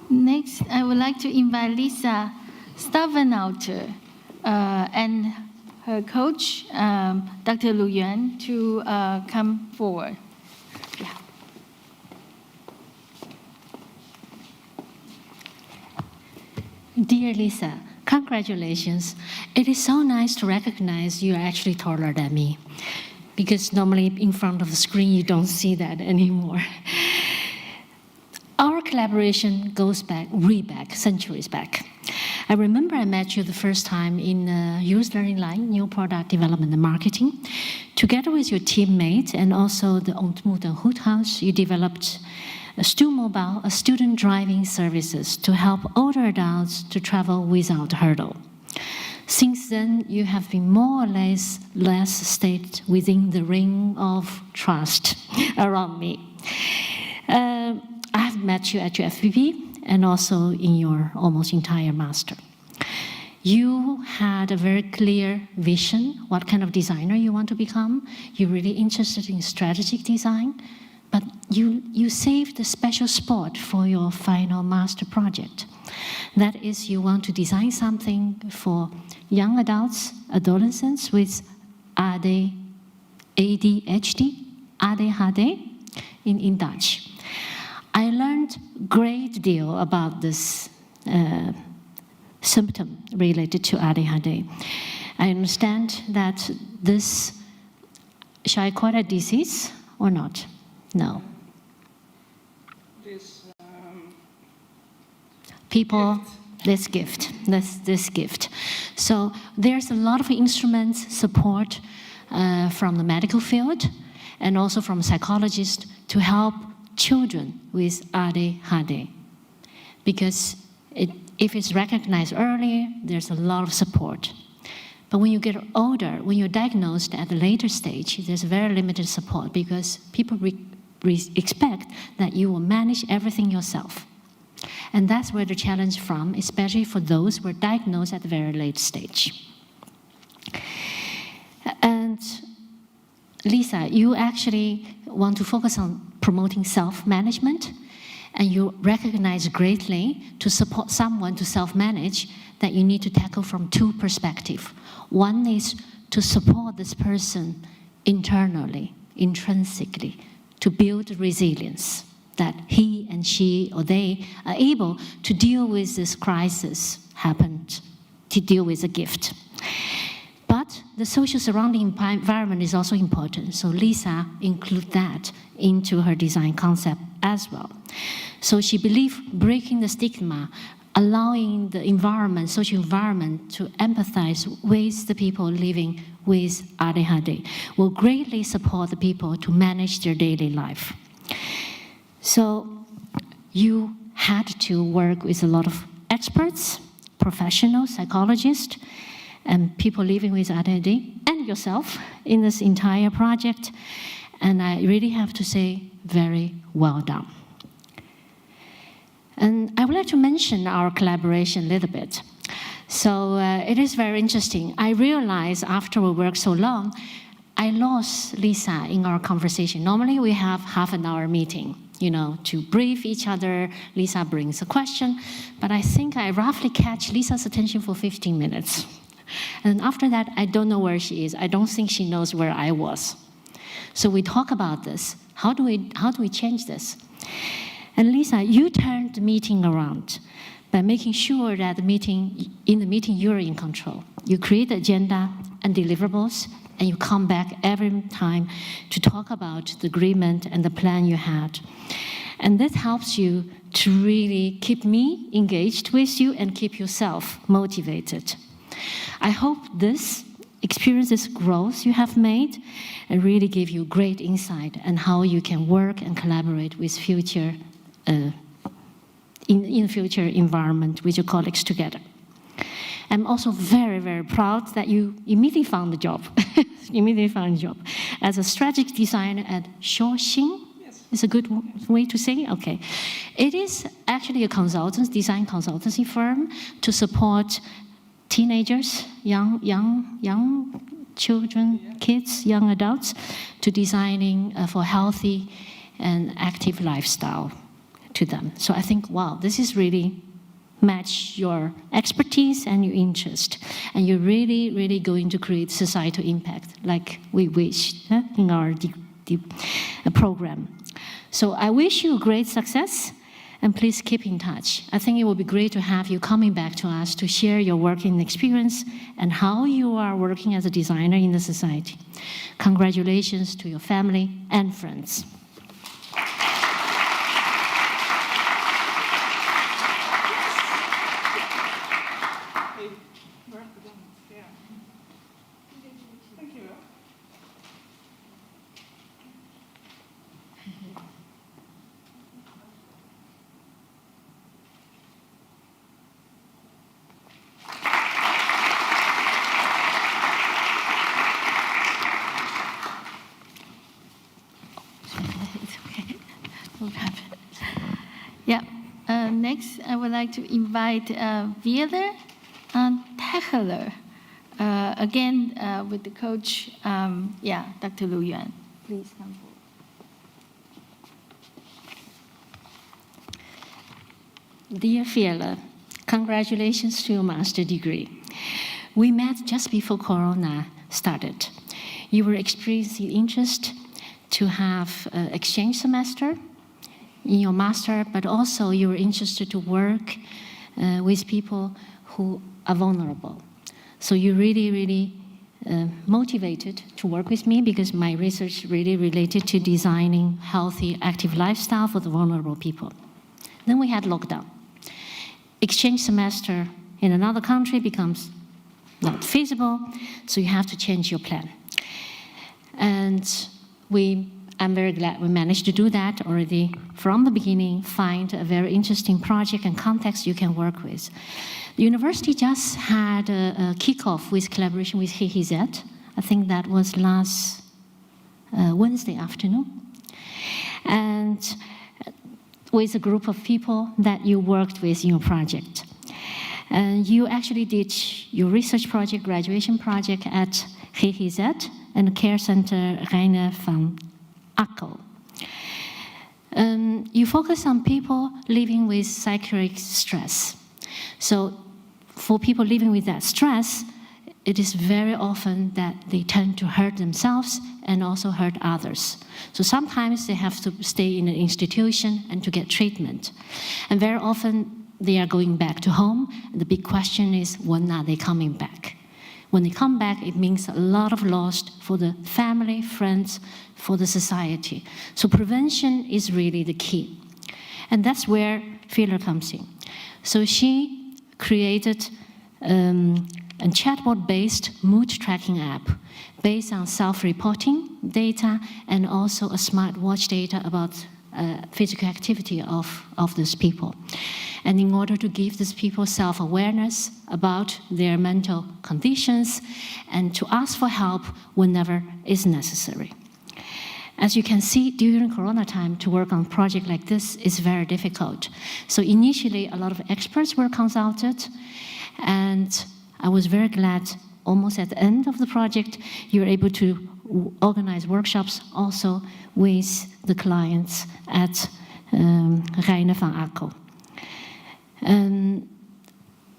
Next, I would like to invite Lisa Stavenauter and her coach, Dr. Lu Yuan, to come forward. Dear Lisa, congratulations. It is so nice to recognize you are actually taller than me, because normally in front of the screen you don't see that anymore. Our collaboration goes way back, centuries back. I remember I met you the first time in Youth Learning Line, New Product Development and Marketing. Together with your teammate and also the Ontmoet and Goed House, you developed a Stu-Mobile, a student driving services to help older adults to travel without hurdle. Since then, you have been more or less stayed within the ring of trust around me. I have met you at your FPP and also in your almost entire master. You had a very clear vision, what kind of designer you want to become. You're really interested in strategic design, but you saved a special spot for your final master project. That is, you want to design something for young adults, adolescents with ADHD in Dutch. I learned a great deal about this symptom related to ADHD. I understand that this, shall I call it a disease or not? No. This gift. So there's a lot of instruments, support from the medical field and also from psychologists to help children with ADHD. Because if it's recognized early, there's a lot of support. But when you get older, when you're diagnosed at a later stage, there's very limited support because people expect that you will manage everything yourself. And that's where the challenge from, especially for those who are diagnosed at a very late stage. And Lisa, you actually want to focus on promoting self-management, and you recognize greatly to support someone to self-manage that you need to tackle from two perspectives. One is to support this person internally, intrinsically, to build resilience, that he and she or they are able to deal with this crisis happened, to deal with a gift. But the social surrounding environment is also important, so Lisa included that into her design concept as well. So she believed breaking the stigma, allowing the environment, social environment, to empathize with the people living with ADHD will greatly support the people to manage their daily life. So you had to work with a lot of experts, professionals, psychologists, and people living with ADHD, and yourself in this entire project. And I really have to say, very well done. And I would like to mention our collaboration a little bit. So it is very interesting. I realized after we worked so long, I lost Lisa in our conversation. Normally we have half an hour meeting, to brief each other. Lisa brings a question, but I think I roughly catch Lisa's attention for 15 minutes. And after that, I don't know where she is. I don't think she knows where I was. So we talk about this. How do we change this? And Lisa, you turned the meeting around by making sure that in the meeting you're in control. You create the agenda and deliverables, and you come back every time to talk about the agreement and the plan you had. And that helps you to really keep me engaged with you and keep yourself motivated. I hope this experience, this growth you have made, and really give you great insight on how you can work and collaborate with future, in future environment with your colleagues together. I'm also very, very proud that you immediately found the job. As a strategic designer at Shaoxing. Is a good way to say it? Okay. It is actually a design consultancy firm to support teenagers, young children, kids, young adults, to designing for healthy and active lifestyle to them. So I think, wow, this is really match your expertise and your interest. And you're really, really going to create societal impact like we wished in our program. So I wish you great success, and please keep in touch. I think it will be great to have you coming back to us to share your working experience and how you are working as a designer in the society. Congratulations to your family and friends. Yeah. Next, I would like to invite Wieler and Techeler, again with the coach, Dr. Lu Yuan. Please come forward. Dear Fiela, congratulations to your master degree. We met just before Corona started. You were expressing interest to have an exchange semester in your master, but also you were interested to work with people who are vulnerable. So you really motivated to work with me because my research really related to designing healthy, active lifestyle for the vulnerable people. Then we had lockdown. Exchange semester in another country becomes not feasible, so you have to change your plan. And I'm very glad we managed to do that already from the beginning, find a very interesting project and context you can work with. The university just had a kickoff with collaboration with HeHeZ. I think that was last Wednesday afternoon. And with a group of people that you worked with in your project. And you actually did your research project, graduation project at HeHeZ and the care center Reine van Akko. You focus on people living with psychiatric stress. So for people living with that stress, it is very often that they tend to hurt themselves and also hurt others. So sometimes they have to stay in an institution and to get treatment. And very often they are going back to home. And the big question is, when are they coming back? When they come back, it means a lot of loss for the family, friends, for the society. So prevention is really the key. And that's where Fiela comes in. So she created a chatbot-based mood tracking app based on self-reporting data and also a smartwatch data about physical activity of these people. And in order to give these people self-awareness about their mental conditions and to ask for help whenever is necessary. As you can see, during Corona time, to work on a project like this is very difficult. So initially, a lot of experts were consulted, and I was very glad almost at the end of the project, you were able to organize workshops also with the clients at Reine van Akko. And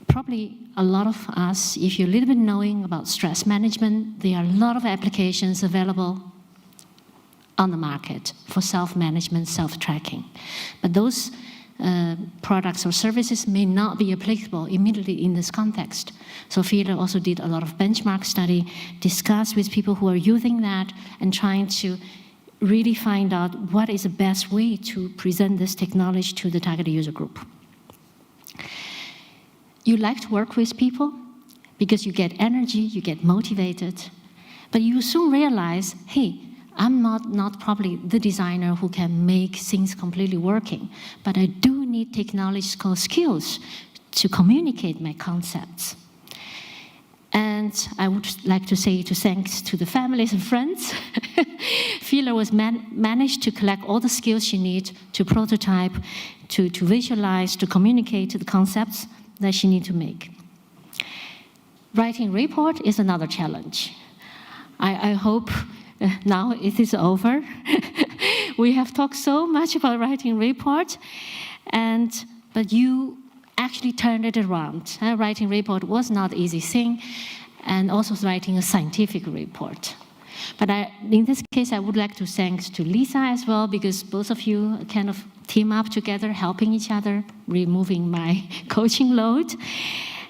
probably a lot of us, if you're a little bit knowing about stress management, there are a lot of applications available on the market for self-management, self-tracking. But those products or services may not be applicable immediately in this context. So Fiela also did a lot of benchmark study, discussed with people who are using that and trying to really find out what is the best way to present this technology to the target user group. You like to work with people because you get energy, you get motivated, but you soon realize, hey, I'm not probably the designer who can make things completely working, but I do need technological skills to communicate my concepts. And I would like to say thanks to the families and friends. Fila was managed to collect all the skills she needs to prototype, to visualize, to communicate the concepts that she needs to make. Writing report is another challenge. I hope now it is over. We have talked so much about writing report, but you actually turned it around. Writing report was not an easy thing, and also writing a scientific report. But in this case, I would like to thank to Lisa as well, because both of you kind of team up together, helping each other, removing my coaching load.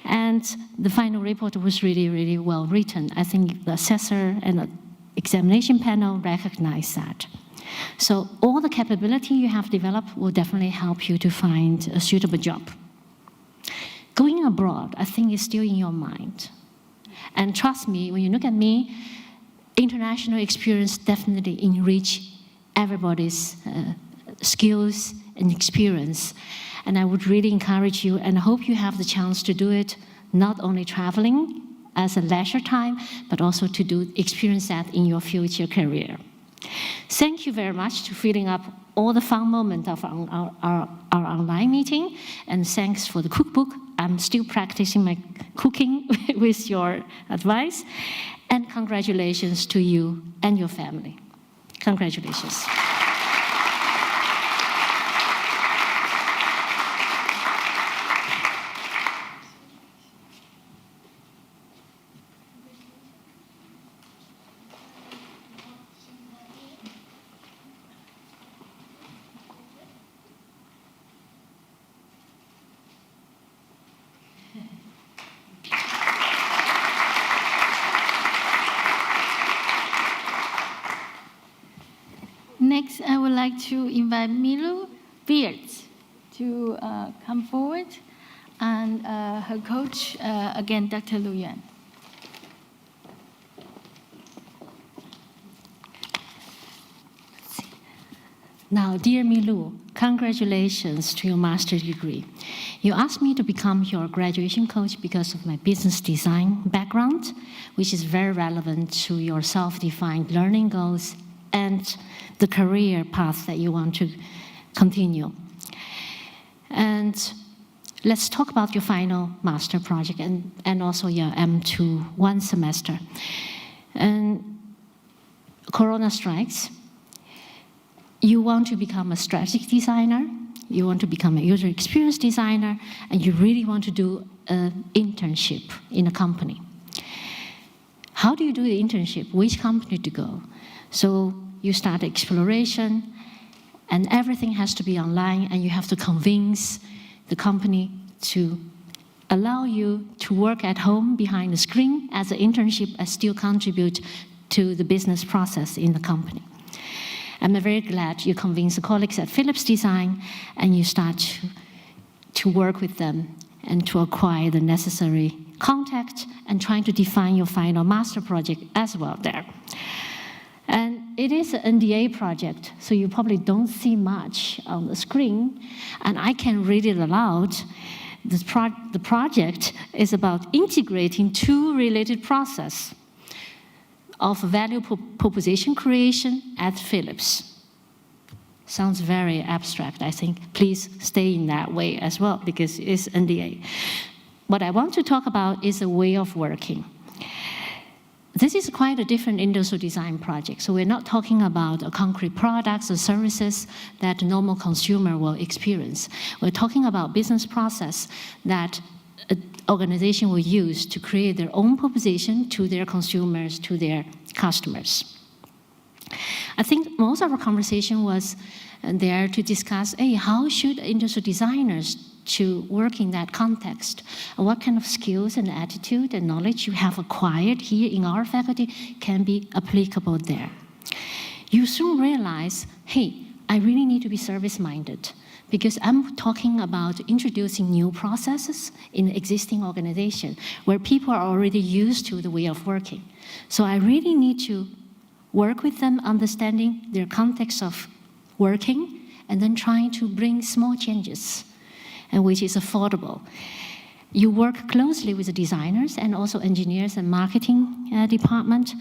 And the final report was really, really well written. I think the assessor and the examination panel recognized that. So all the capability you have developed will definitely help you to find a suitable job. Going abroad, I think, is still in your mind. And trust me, when you look at me, international experience definitely enrich everybody's skills and experience. And I would really encourage you and hope you have the chance to do it, not only traveling as a leisure time, but also to experience that in your future career. Thank you very much for filling up all the fun moments of our online meeting, and thanks for the cookbook. I'm still practicing my cooking with your advice, and congratulations to you and your family. Congratulations. Next, I would like to invite Milu Beard to come forward, and her coach, again, Dr. Lu Yuan. Now, dear Milu, congratulations to your master's degree. You asked me to become your graduation coach because of my business design background, which is very relevant to your self-defined learning goals and the career path that you want to continue. And let's talk about your final master project and also your M2 one semester. And Corona strikes. You want to become a strategic designer, you want to become a user experience designer, and you really want to do an internship in a company. How do you do the internship? Which company to go? So you start exploration, and everything has to be online, and you have to convince the company to allow you to work at home behind the screen as an internship and still contribute to the business process in the company. I'm very glad you convinced the colleagues at Philips Design, and you start to work with them and to acquire the necessary contact and trying to define your final master project as well there. And it is an NDA project, so you probably don't see much on the screen, and I can read it aloud. The project is about integrating two related processes of value proposition creation at Philips. Sounds very abstract, I think. Please stay in that way as well, because it's NDA. What I want to talk about is a way of working. This is quite a different industrial design project. So we're not talking about concrete products or services that a normal consumer will experience. We're talking about business process that an organization will use to create their own proposition to their consumers, to their customers. I think most of our conversation was there to discuss, hey, how should industrial designers to work in that context? What kind of skills and attitude and knowledge you have acquired here in our faculty can be applicable there. you soon realize, hey, I really need to be service-minded because I'm talking about introducing new processes in existing organization where people are already used to the way of working. So I really need to work with them, understanding their context of working, and then trying to bring small changes, and which is affordable. You work closely with the designers and also engineers and marketing department,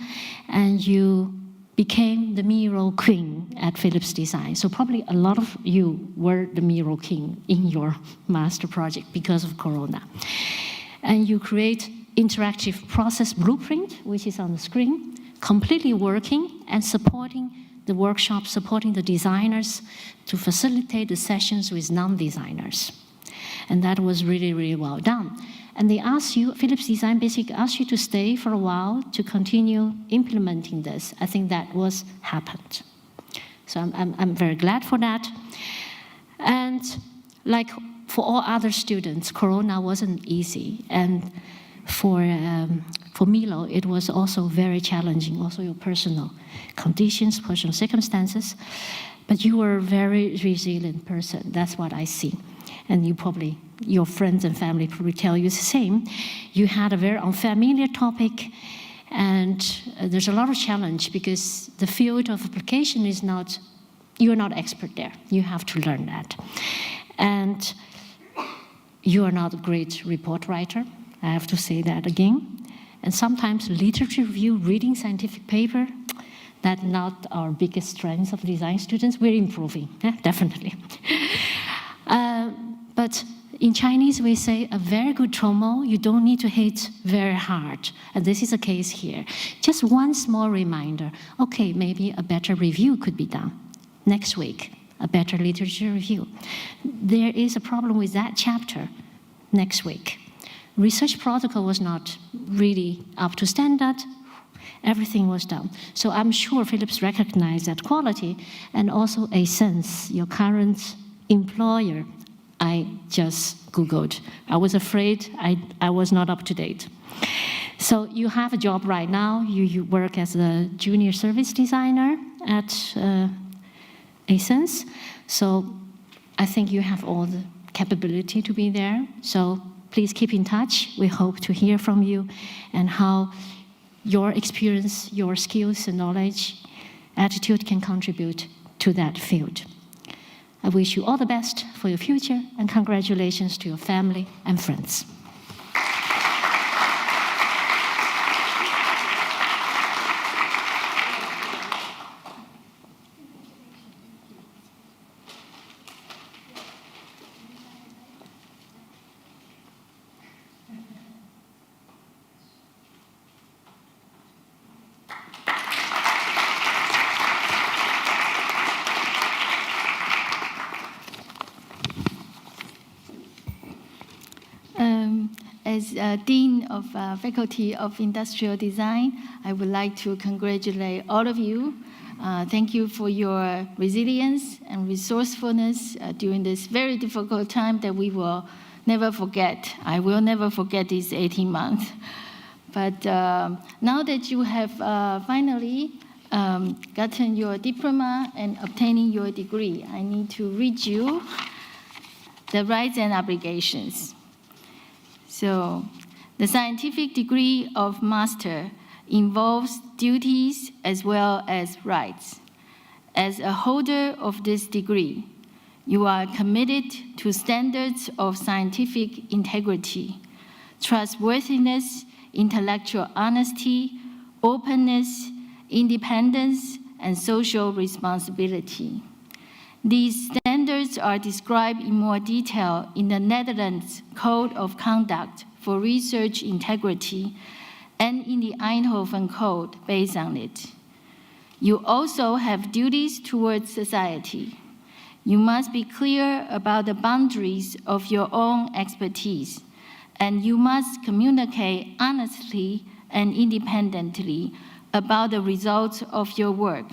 and you became the mural queen at Philips Design. So probably a lot of you were the mural king in your master project because of Corona. And you create interactive process blueprint, which is on the screen, completely working and supporting the workshop, supporting the designers to facilitate the sessions with non-designers. And that was really, really well done. And they asked you, Philips Design basically asked you to stay for a while to continue implementing this. I think that was happened. So I'm very glad for that. And like for all other students, Corona wasn't easy. And for Milo, it was also very challenging, also your personal conditions, personal circumstances. But you were a very resilient person. That's what I see. And you probably, your friends and family probably tell you the same. You had a very unfamiliar topic, and there's a lot of challenge because the field of application is not, you're not expert there. You have to learn that. And you are not a great report writer. I have to say that again. And sometimes literature review, reading scientific paper, that's not our biggest strength of design students. We're improving, definitely. But in Chinese, we say a very good tromo, you don't need to hit very hard. And this is the case here. Just one small reminder. Okay, maybe a better review could be done next week, a better literature review. There is a problem with that chapter next week. Research protocol was not really up to standard. Everything was done. So I'm sure Philips recognized that quality, and also a sense, your current employer, I just Googled. I was afraid I was not up to date. So you have a job right now. You work as a junior service designer at Asense. So I think you have all the capability to be there. So please keep in touch. We hope to hear from you and how your experience, your skills and knowledge, attitude can contribute to that field. I wish you all the best for your future, and congratulations to your family and friends. As Dean of Faculty of Industrial Design, I would like to congratulate all of you. Thank you for your resilience and resourcefulness during this very difficult time that we will never forget. I will never forget these 18 months. But now that you have finally gotten your diploma and obtaining your degree, I need to read you the rights and obligations. So, the scientific degree of master involves duties as well as rights. As a holder of this degree, you are committed to standards of scientific integrity, trustworthiness, intellectual honesty, openness, independence, and social responsibility. These standards are described in more detail in the Netherlands Code of Conduct for Research Integrity and in the Eindhoven Code based on it. You also have duties towards society. You must be clear about the boundaries of your own expertise, and you must communicate honestly and independently about the results of your work,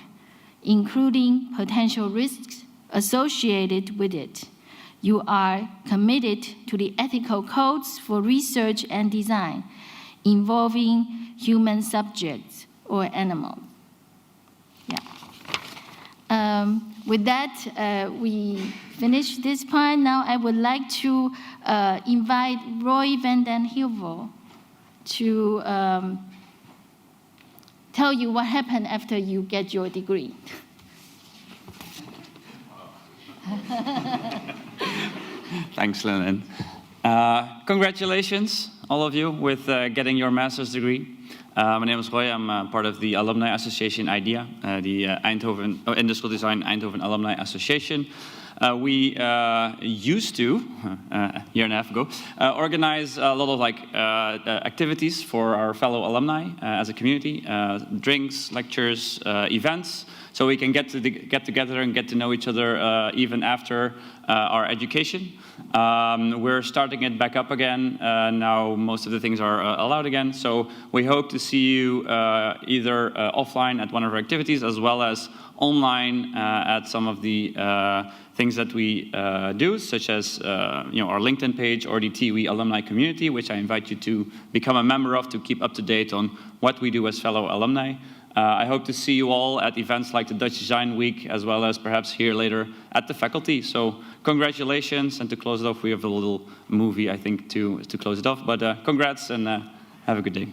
including potential risks associated with it. You are committed to the ethical codes for research and design involving human subjects or animals. Yeah. With that, we finish this part. Now I would like to invite Roy van den Heuvel to tell you what happened after you get your degree. Thanks, Lennon. Congratulations, all of you, with getting your master's degree. My name is Roy. I'm part of the Alumni Association IDEA, the Industrial Design Eindhoven Alumni Association. We used to, a year and a half ago, organize a lot of activities for our fellow alumni as a community, drinks, lectures, events, so we can get together and get to know each other even after our education. We're starting it back up again. Now most of the things are allowed again, so we hope to see you either offline at one of our activities as well as online at some of the things that we do, such as our LinkedIn page or the TUI alumni community, which I invite you to become a member of to keep up to date on what we do as fellow alumni. I hope to see you all at events like the Dutch Design Week, as well as perhaps here later at the faculty. So congratulations, and to close it off, we have a little movie, I think, to close it off. But congrats, and have a good day.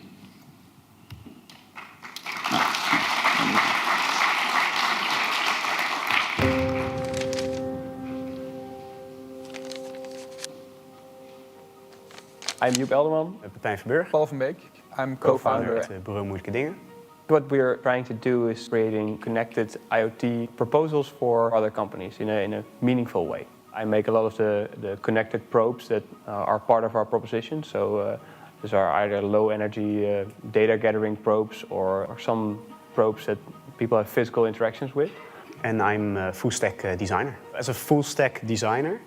I'm Joep Elderman. Martijn Verburg. Paul van Beek. I'm Co-founder co-founder at Bureau Moeilijke Dingen. What we're trying to do is creating connected IoT proposals for other companies in a meaningful way. I make a lot of the connected probes that are part of our proposition. So these are either low energy data gathering probes or some probes that people have physical interactions with. And I'm a full stack designer. As a full stack designer,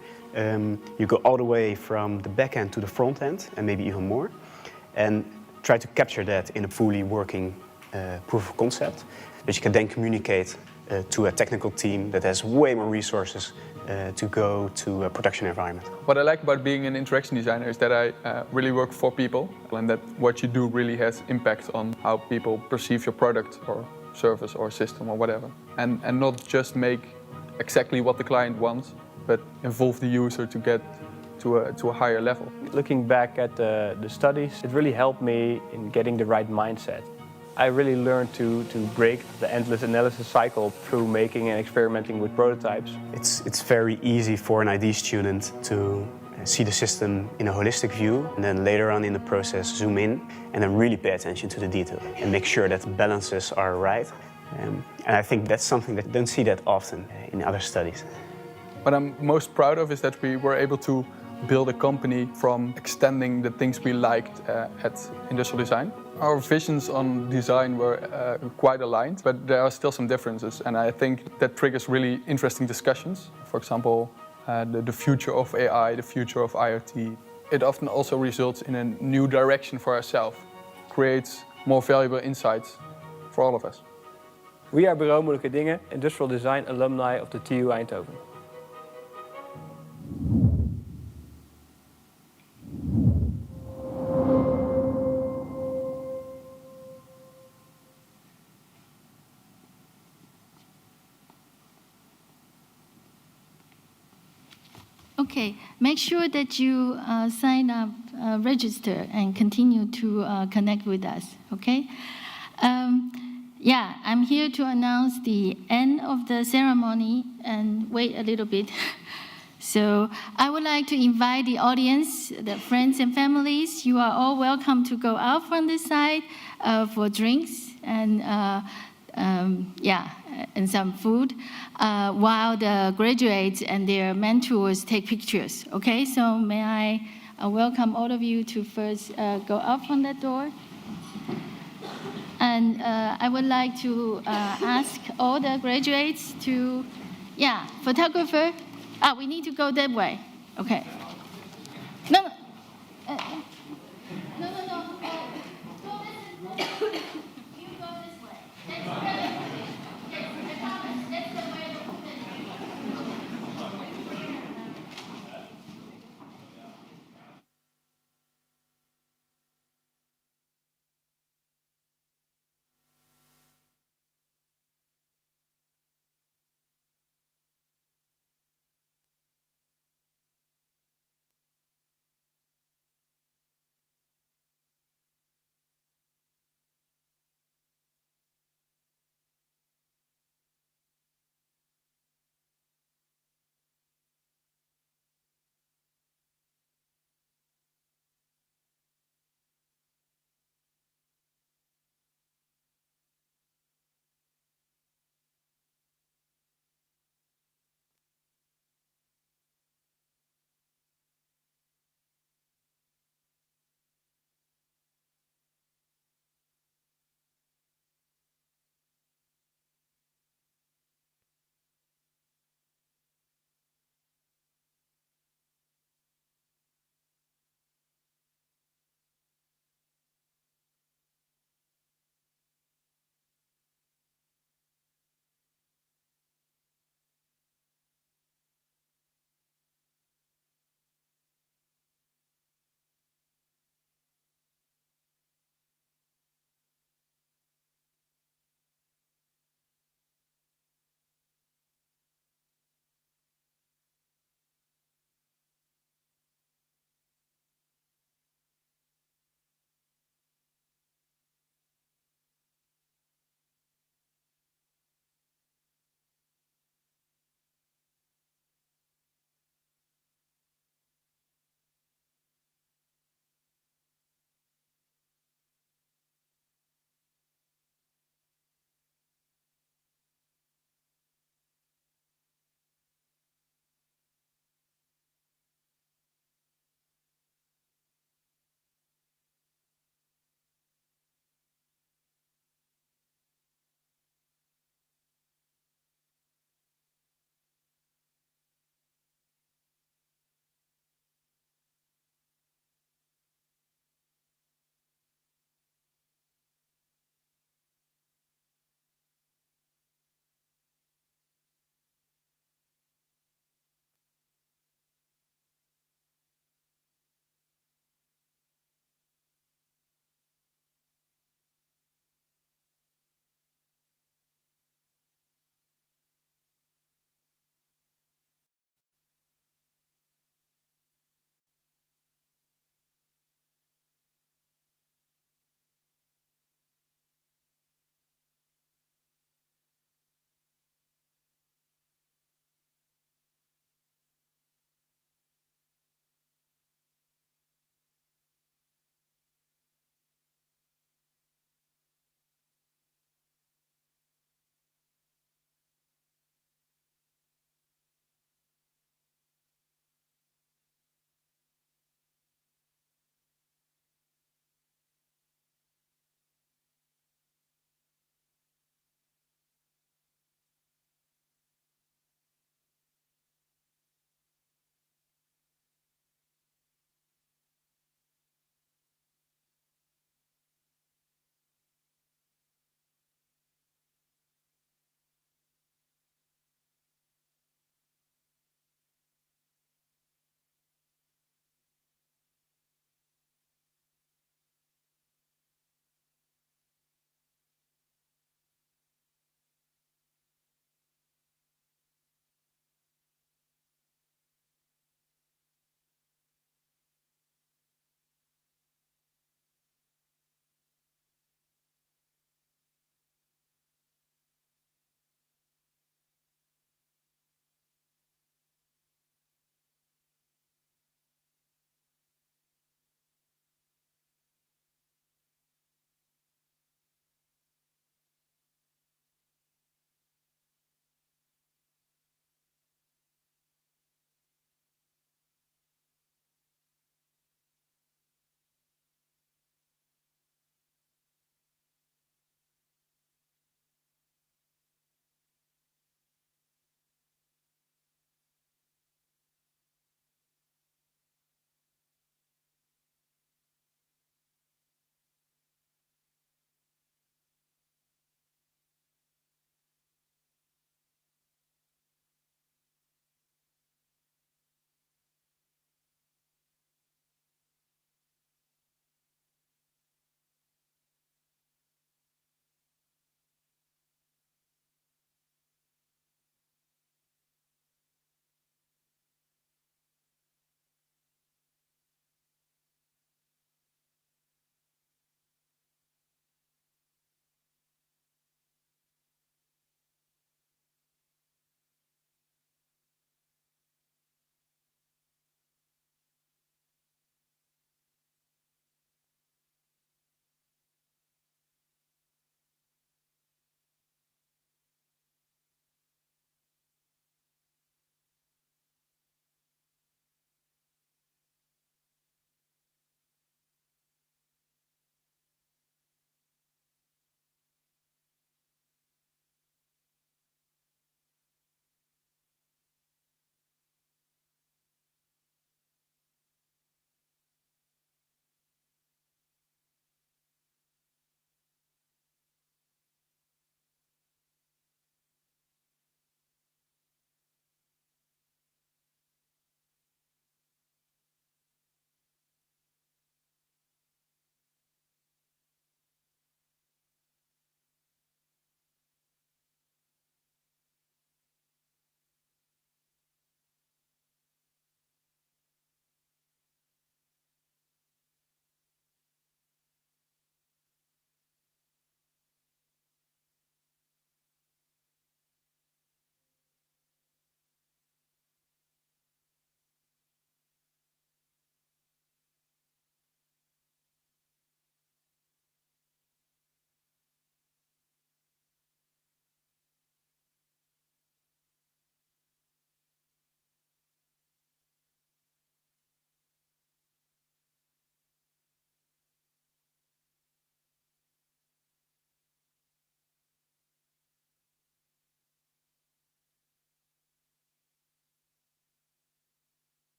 you go all the way from the back end to the front end and maybe even more, and try to capture that in a fully working proof of concept that you can then communicate to a technical team that has way more resources to go to a production environment. What I like about being an interaction designer is that I really work for people, and that what you do really has impact on how people perceive your product or service or system or whatever. And not just make exactly what the client wants, but involve the user to get to a higher level. Looking back at the studies, it really helped me in getting the right mindset. I really learned to break the endless analysis cycle through making and experimenting with prototypes. It's very easy for an ID student to see the system in a holistic view, and then later on in the process zoom in and then really pay attention to the detail and make sure that the balances are right. And I think that's something that you don't see that often in other studies. What I'm most proud of is that we were able to build a company from extending the things we liked at industrial design. Our visions on design were quite aligned, but there are still some differences, and I think that triggers really interesting discussions. For example, the future of AI, the future of IoT. It often also results in a new direction for ourselves, creates more valuable insights for all of us. We are Bureau Moeilijke Dingen, industrial design alumni of the TU Eindhoven. Okay, make sure that you sign up, register, and continue to connect with us, okay? Yeah, I'm here to announce the end of the ceremony, and wait a little bit. So I would like to invite the audience, the friends and families. You are all welcome to go out from this side for drinks and and some food, while the graduates and their mentors take pictures. Okay, so may I welcome all of you to first go out from that door. And I would like to ask all the graduates to, photographer. We need to go that way. Okay. No.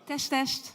Test, test.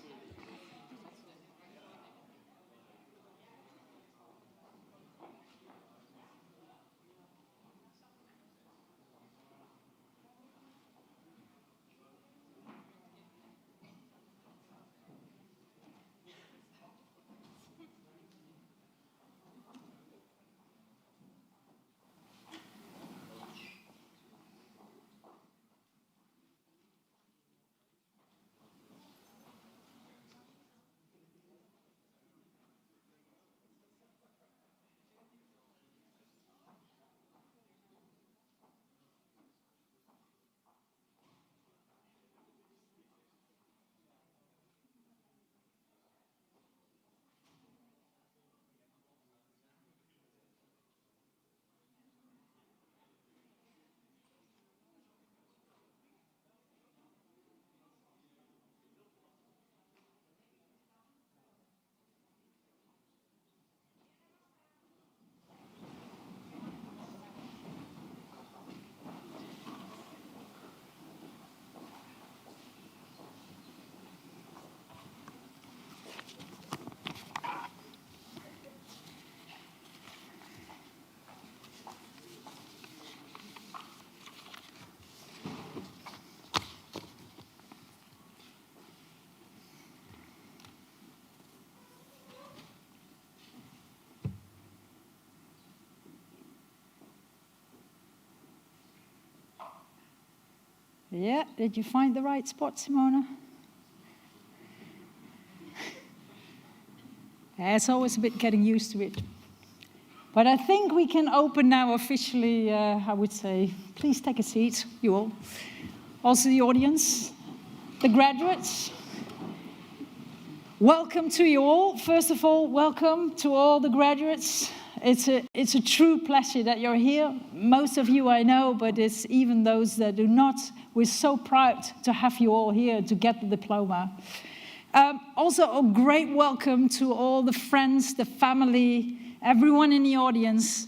Yeah, did you find the right spot, Simona? It's always a bit getting used to it. But I think we can open now officially, I would say. Please take a seat, you all. Also the audience, the graduates. Welcome to you all. First of all, welcome to all the graduates. It's a true pleasure that you're here. Most of you I know, but it's even those that do not. We're so proud to have you all here to get the diploma. Also, a great welcome to all the friends, the family, everyone in the audience,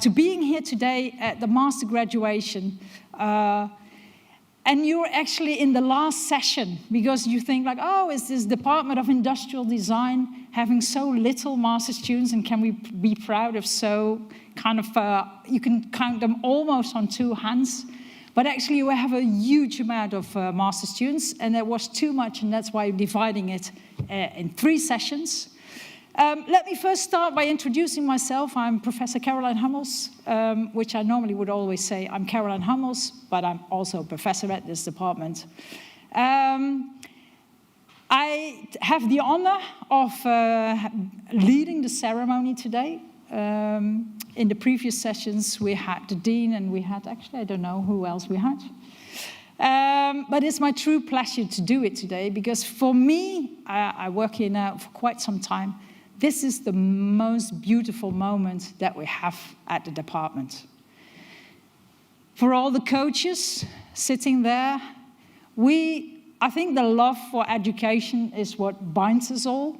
to being here today at the master graduation. And you're actually in the last session because you think like, oh, is this Department of Industrial Design having so little master students, and can we be proud of so kind of, you can count them almost on two hands. But actually we have a huge amount of master students, and there was too much, and that's why we're dividing it in 3 sessions. Let me first start by introducing myself. I'm Professor Caroline Hummels, which I normally would always say I'm Caroline Hummels, but I'm also a professor at this department. I have the honor of leading the ceremony today. In the previous sessions, we had the dean, and we had, actually, I don't know who else we had. But it's my true pleasure to do it today, because for me, I work here now for quite some time. This is the most beautiful moment that we have at the department. For all the coaches sitting there, I think the love for education is what binds us all.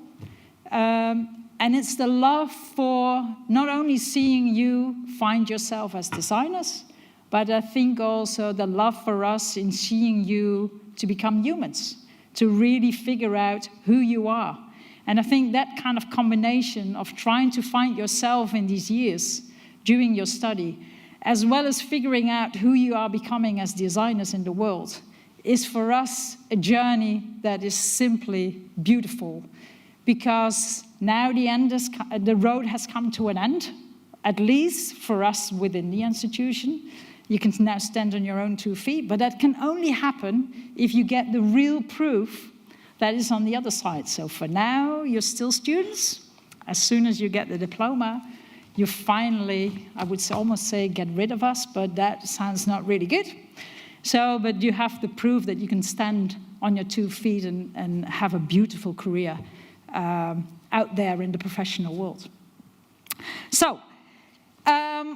And it's the love for not only seeing you find yourself as designers, but I think also the love for us in seeing you to become humans, to really figure out who you are. And I think that kind of combination of trying to find yourself in these years during your study, as well as figuring out who you are becoming as designers in the world, is for us a journey that is simply beautiful. Because now the road has come to an end, at least for us within the institution. You can now stand on your own 2 feet, but that can only happen if you get the real proof that is on the other side. So for now, you're still students. As soon as you get the diploma, you finally, I would almost say, get rid of us, but that sounds not really good. But you have the proof that you can stand on your 2 feet and have a beautiful career out there in the professional world. So,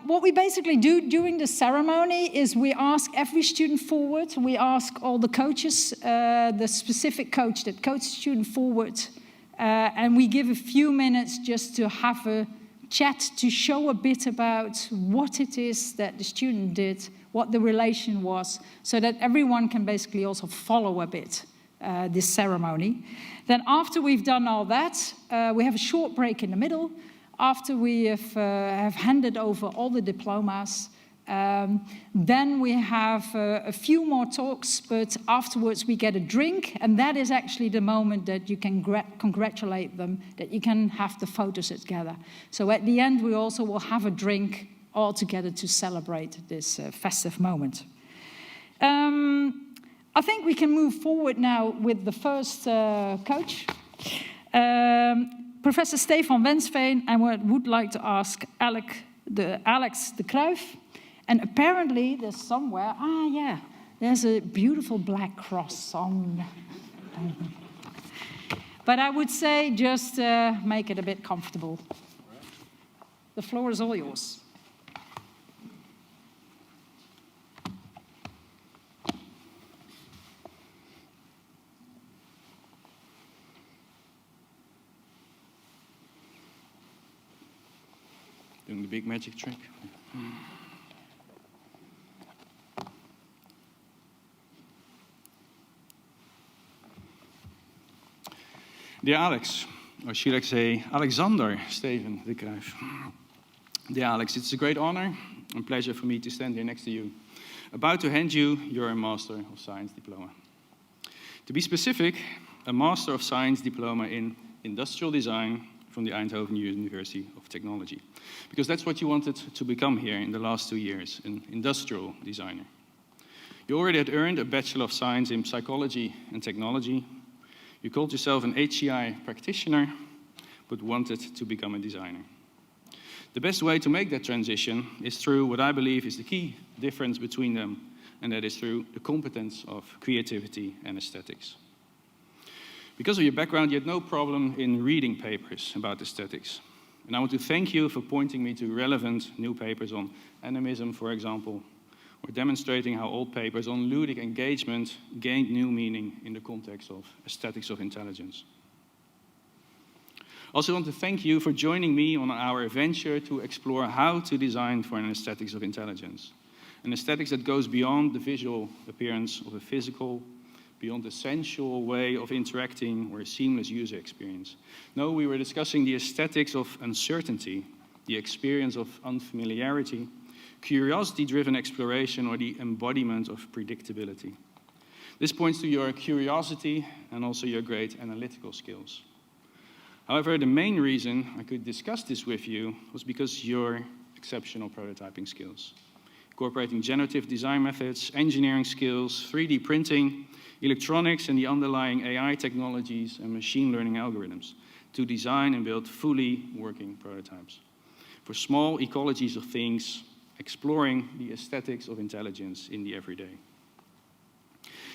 what we basically do during the ceremony is we ask every student forward. We ask all the coaches, the specific coach that coaches the student forward, and we give a few minutes just to have a chat to show a bit about what it is that the student did, what the relation was, so that everyone can basically also follow a bit this ceremony. Then after we've done all that, we have a short break in the middle. After we have handed over all the diplomas, then we have a few more talks, but afterwards we get a drink, and that is actually the moment that you can congratulate them, that you can have the photos together. So at the end, we also will have a drink all together to celebrate this festive moment. I think we can move forward now with the first coach. Professor Stefan Wensveen, I would like to ask Alex de Kruijf. And apparently there's somewhere, there's a beautiful black cross on. But I would say just make it a bit comfortable. The floor is all yours. Doing the big magic trick. Dear Alex, or should I say Alexander Steven de Kruijf. Dear Alex, it's a great honor and pleasure for me to stand here next to you, about to hand you your Master of Science diploma. To be specific, a Master of Science diploma in Industrial Design from the Eindhoven University of Technology. Because that's what you wanted to become here in the last 2 years, an industrial designer. You already had earned a Bachelor of Science in Psychology and Technology. You called yourself an HCI practitioner, but wanted to become a designer. The best way to make that transition is through what I believe is the key difference between them, and that is through the competence of creativity and aesthetics. Because of your background, you had no problem in reading papers about aesthetics. And I want to thank you for pointing me to relevant new papers on animism, for example, or demonstrating how old papers on ludic engagement gained new meaning in the context of aesthetics of intelligence. I also want to thank you for joining me on our venture to explore how to design for an aesthetics of intelligence. An aesthetics that goes beyond the visual appearance of a physical, beyond the sensual way of interacting or a seamless user experience. No, we were discussing the aesthetics of uncertainty, the experience of unfamiliarity, curiosity-driven exploration, or the embodiment of predictability. This points to your curiosity and also your great analytical skills. However, the main reason I could discuss this with you was because your exceptional prototyping skills, incorporating generative design methods, engineering skills, 3D printing, electronics, and the underlying AI technologies and machine learning algorithms to design and build fully working prototypes for small ecologies of things, exploring the aesthetics of intelligence in the everyday.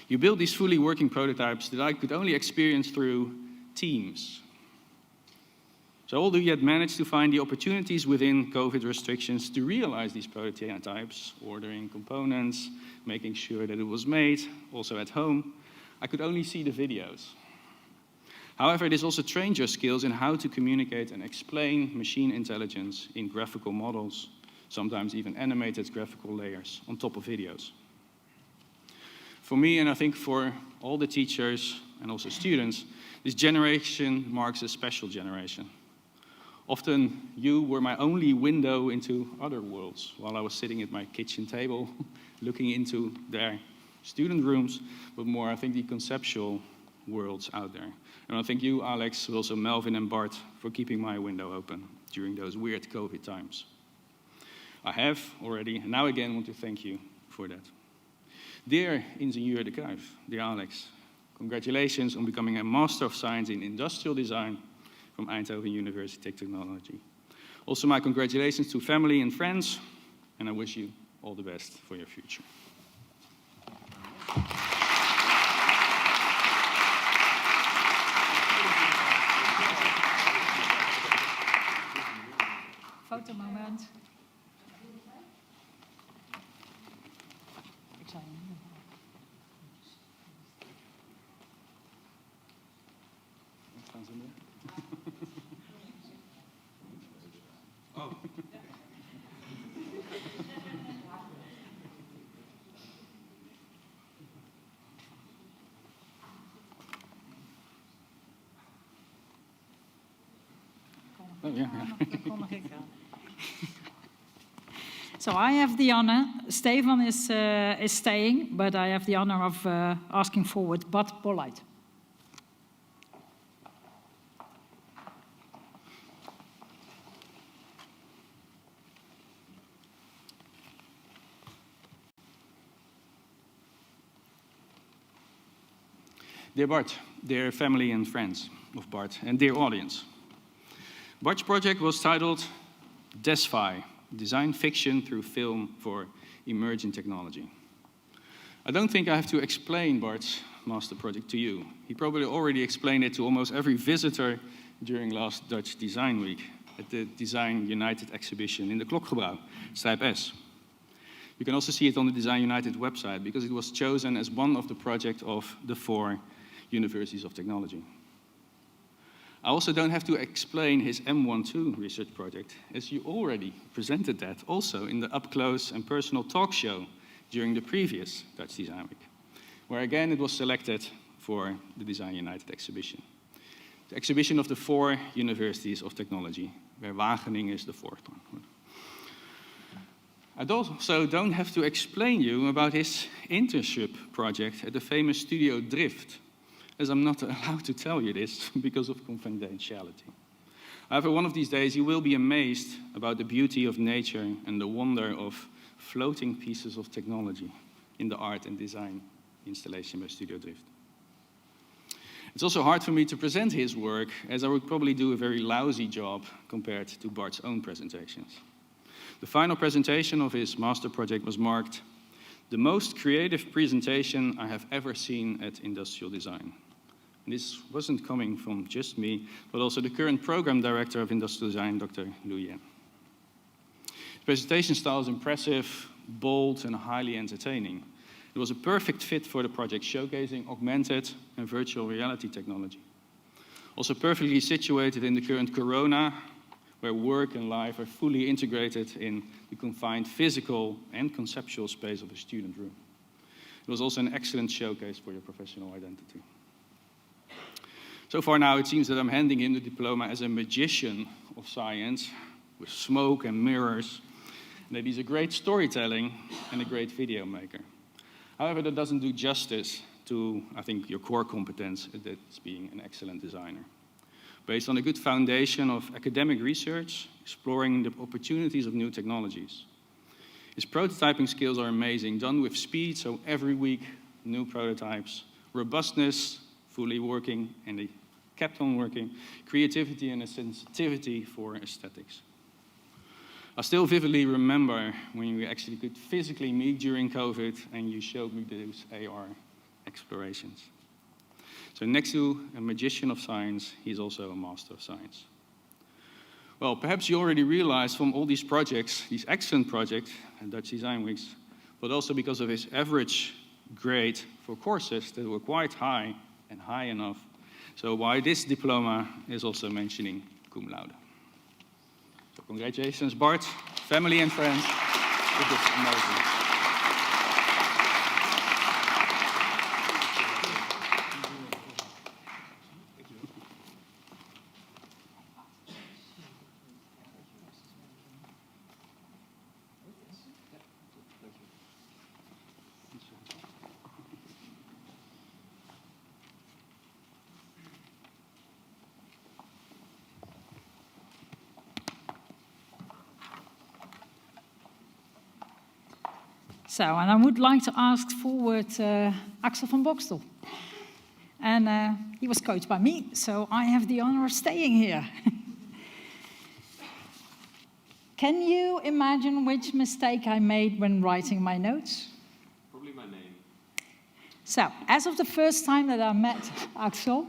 You built these fully working prototypes that I could only experience through teams. So although you had managed to find the opportunities within COVID restrictions to realize these prototypes, ordering components, making sure that it was made, also at home, I could only see the videos. However, this also trained your skills in how to communicate and explain machine intelligence in graphical models, sometimes even animated graphical layers on top of videos. For me, and I think for all the teachers and also students, this generation marks a special generation. Often, you were my only window into other worlds while I was sitting at my kitchen table, looking into their student rooms, but more, I think, the conceptual worlds out there. And I thank you, Alex, but also Melvin and Bart, for keeping my window open during those weird COVID times. I have already, and now again, want to thank you for that. Dear Ingenieur de Kruijf, dear Alex, congratulations on becoming a Master of Science in Industrial Design from Eindhoven University of Technology. Also, my congratulations to family and friends, and I wish you all the best for your future. Photo moment. Oh. Oh, yeah. So I have the honor, Stefan is staying, but I have the honor of asking forward Bart Bollight. Dear Bart, dear family and friends of Bart, and dear audience. Bart's project was titled DESFI, Design Fiction Through Film for Emerging Technology. I don't think I have to explain Bart's master project to you. He probably already explained it to almost every visitor during last Dutch Design Week at the Design United exhibition in the Klokgebouw, Stijp S. You can also see it on the Design United website because it was chosen as one of the projects of the 4 universities of technology. I also don't have to explain his M12 research project, as you already presented that also in the up-close and personal talk show during the previous Dutch Design Week, where again it was selected for the Design United exhibition. The exhibition of the 4 universities of technology, where Wageningen is the 4th one. I also don't have to explain you about his internship project at the famous Studio Drift, as I'm not allowed to tell you this because of confidentiality. However, one of these days you will be amazed about the beauty of nature and the wonder of floating pieces of technology in the art and design installation by Studio Drift. It's also hard for me to present his work, as I would probably do a very lousy job compared to Bart's own presentations. The final presentation of his master project was marked the most creative presentation I have ever seen at Industrial Design. And this wasn't coming from just me, but also the current program director of Industrial Design, Dr. Liu Yan. The presentation style is impressive, bold, and highly entertaining. It was a perfect fit for the project, showcasing augmented and virtual reality technology. Also perfectly situated in the current corona, where work and life are fully integrated in the confined physical and conceptual space of a student room. It was also an excellent showcase for your professional identity. So far now, it seems that I'm handing in the diploma as a magician of science, with smoke and mirrors, and that he's a great storytelling and a great video maker. However, that doesn't do justice to, I think, your core competence, that's being an excellent designer. Based on a good foundation of academic research, exploring the opportunities of new technologies. His prototyping skills are amazing, done with speed, so every week, new prototypes. Robustness, fully working, and they kept on working. Creativity and a sensitivity for aesthetics. I still vividly remember when we actually could physically meet during COVID and you showed me those AR explorations. So next to a magician of science, he's also a master of science. Well, perhaps you already realized from all these projects, these excellent projects at Dutch Design Weeks, but also because of his average grade for courses that were quite high and high enough. So why this diploma is also mentioning cum laude. So congratulations, Bart, family and friends, with this amazing. So, and I would like to ask forward Axel van Bokstel. And he was coached by me, so I have the honor of staying here. Can you imagine which mistake I made when writing my notes? Probably my name. So, as of the first time that I met Axel,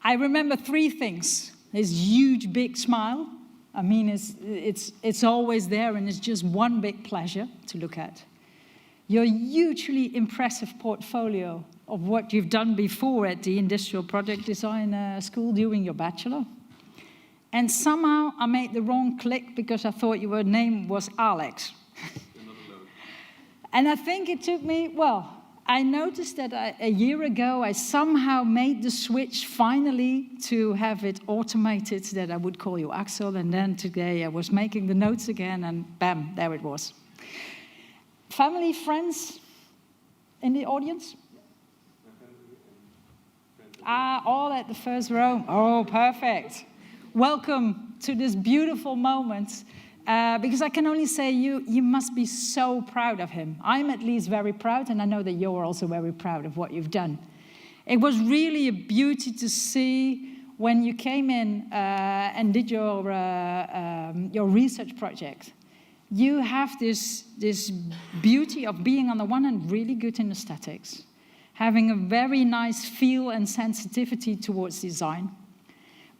I remember 3 things. His huge, big smile. I mean, it's always there, and it's just one big pleasure to look at. Your hugely impressive portfolio of what you've done before at the Industrial Project Design School during your bachelor. And somehow I made the wrong click because I thought your name was Alex. And I think it took me, well, I noticed that a year ago, I somehow made the switch finally to have it automated, that I would call you Axel, and then today I was making the notes again, and bam, there it was. Family, friends in the audience? All at the first row. Oh, perfect. Welcome to this beautiful moment. Because I can only say you must be so proud of him. I'm at least very proud, and I know that you're also very proud of what you've done. It was really a beauty to see when you came in and did your research project. You have this beauty of being, on the one hand, really good in aesthetics, having a very nice feel and sensitivity towards design.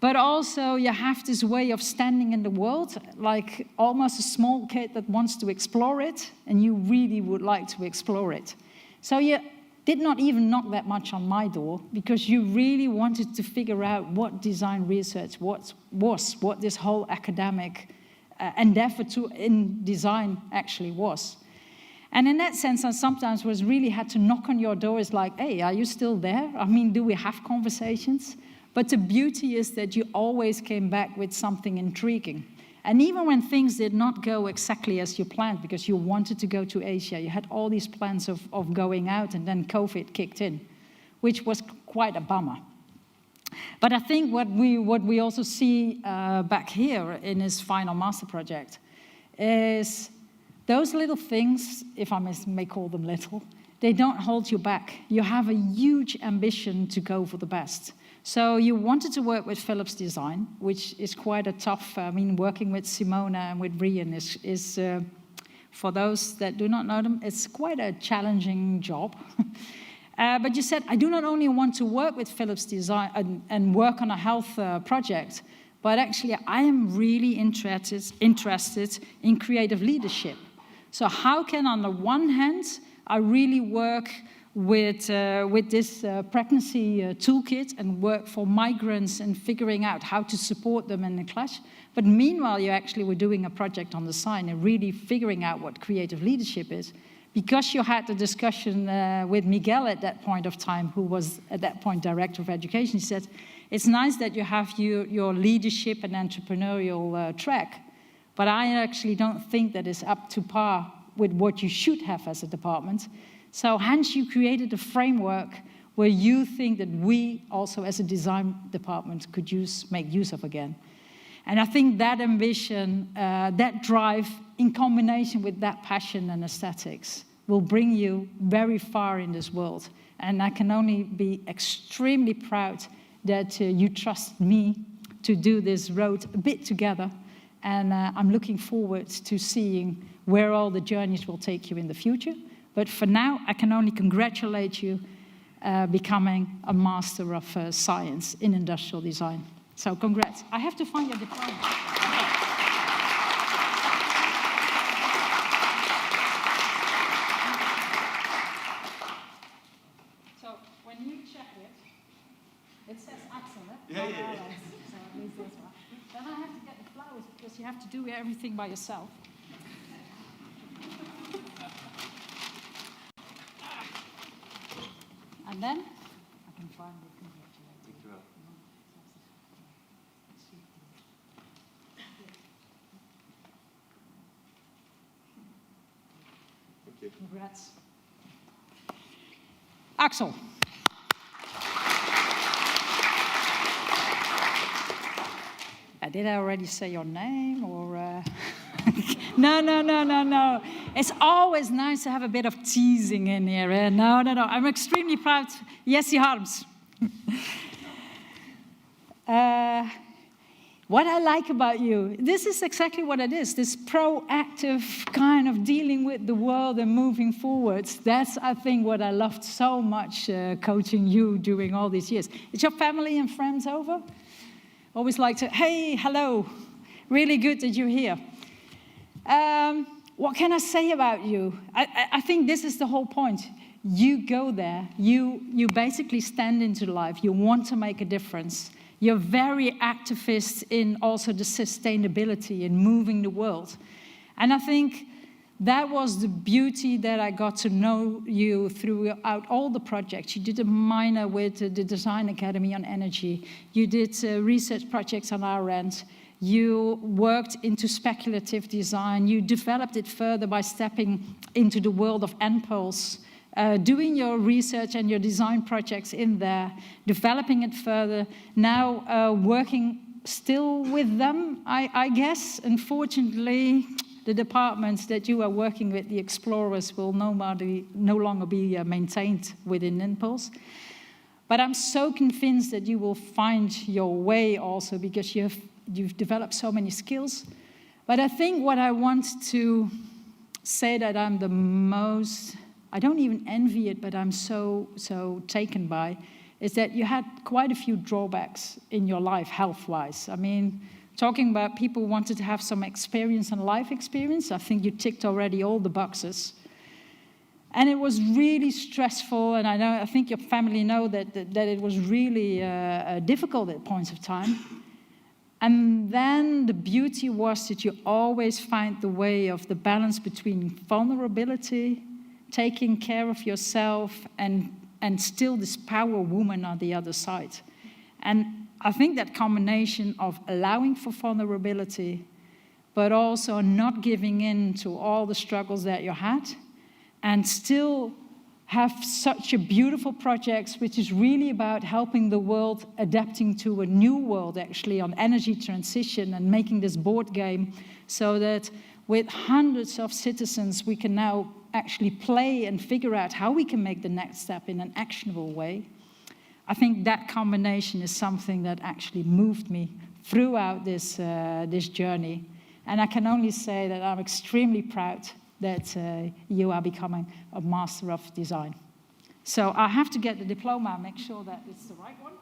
But also you have this way of standing in the world, like almost a small kid that wants to explore it, and you really would like to explore it. So you did not even knock that much on my door, because you really wanted to figure out what design research what this whole academic endeavor in design actually was. And in that sense, I sometimes really had to knock on your door. It's like, hey, are you still there? I mean, do we have conversations? But the beauty is that you always came back with something intriguing. And even when things did not go exactly as you planned, because you wanted to go to Asia, you had all these plans of going out, and then COVID kicked in, which was quite a bummer. But I think what we also see back here in his final master project is those little things, if I may call them little, they don't hold you back. You have a huge ambition to go for the best. So you wanted to work with Philips Design, which is quite a tough, working with Simona and with Brian is for those that do not know them, it's quite a challenging job. But you said, I do not only want to work with Philips Design and work on a health project, but actually I am really interested in creative leadership. So how can, on the one hand, I really work with this pregnancy toolkit and work for migrants and figuring out how to support them in the clash. But meanwhile, you actually were doing a project on the sign and really figuring out what creative leadership is. Because you had the discussion with Miguel at that point of time, who was at that point Director of Education, he said, it's nice that you have your leadership and entrepreneurial track, but I actually don't think that is up to par with what you should have as a department. So hence you created a framework where you think that we also as a design department could make use of again. And I think that ambition, that drive, in combination with that passion and aesthetics, will bring you very far in this world. And I can only be extremely proud that you trust me to do this road a bit together. And I'm looking forward to seeing where all the journeys will take you in the future. But for now, I can only congratulate you becoming a Master of Science in Industrial Design. So congrats. I have to find your diploma. So when you check it, it says Axel, eh? Yeah. So at least that's right. Then I have to get the flowers because you have to do everything by yourself. And then I can finally congratulate you. Thank you. Congrats. Axel. Did I already say your name or? No. It's always nice to have a bit of teasing in here. Eh? No. I'm extremely proud. Jessie Harms. What I like about you, this is exactly what it is, this proactive kind of dealing with the world and moving forwards. That's, I think, what I loved so much coaching you during all these years. Is your family and friends over? Always like to, hey, hello, really good that you're here. What can I say about you? I think this is the whole point. You go there, you basically stand into life, you want to make a difference. You're very activist in also the sustainability and moving the world. And I think that was the beauty that I got to know you throughout all the projects. You did a minor with the Design Academy on energy. You did research projects on our end. You worked into speculative design. You developed it further by stepping into the world of NPulse, doing your research and your design projects in there, developing it further, now working still with them, I guess. Unfortunately, the departments that you are working with, the explorers, will no longer be maintained within NPulse. But I'm so convinced that you will find your way also, because you've developed so many skills. But I think what I want to say that I'm the most, I don't even envy it, but I'm so taken by, is that you had quite a few drawbacks in your life, health-wise. I mean, talking about people who wanted to have some experience and life experience, I think you ticked already all the boxes. And it was really stressful, and I think your family know that it was really difficult at points of time. And then the beauty was that you always find the way of the balance between vulnerability, taking care of yourself, and still this power woman on the other side. And I think that combination of allowing for vulnerability, but also not giving in to all the struggles that you had, and still have such a beautiful project, which is really about helping the world adapting to a new world, actually, on energy transition, and making this board game so that with hundreds of citizens, we can now actually play and figure out how we can make the next step in an actionable way. I think that combination is something that actually moved me throughout this journey. And I can only say that I'm extremely proud that you are becoming a Master of Design. So I have to get the diploma and make sure that it's the right one.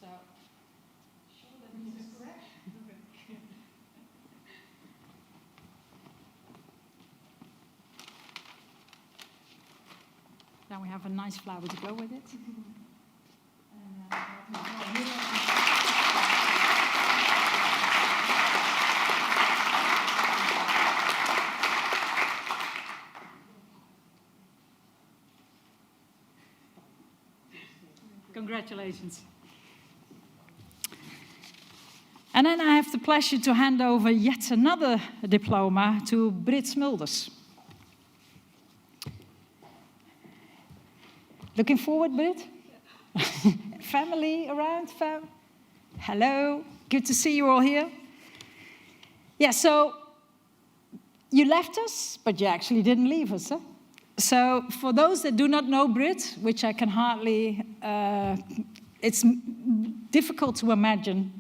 So, sure that this is correct. Then we have a nice flower to go with it. Congratulations. And then I have the pleasure to hand over yet another diploma to Brit Smulders. Looking forward, Brit? Family around? Hello, good to see you all here. Yeah, so you left us, but you actually didn't leave us, huh? So for those that do not know Brit, which I can hardly, it's difficult to imagine,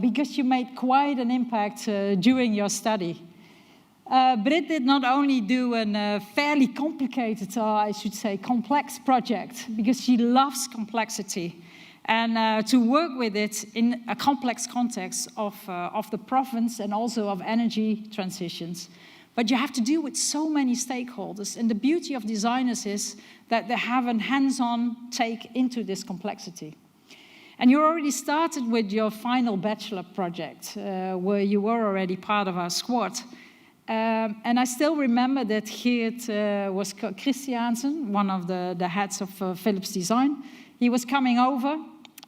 because you made quite an impact during your study. Brit did not only do a fairly complicated, or I should say complex project, because she loves complexity, and to work with it in a complex context of the province and also of energy transitions. But you have to deal with so many stakeholders, and the beauty of designers is that they have a hands-on take into this complexity. And you already started with your final bachelor project, where you were already part of our squad. And I still remember that Geert was Christiansen, one of the heads of Philips Design. He was coming over,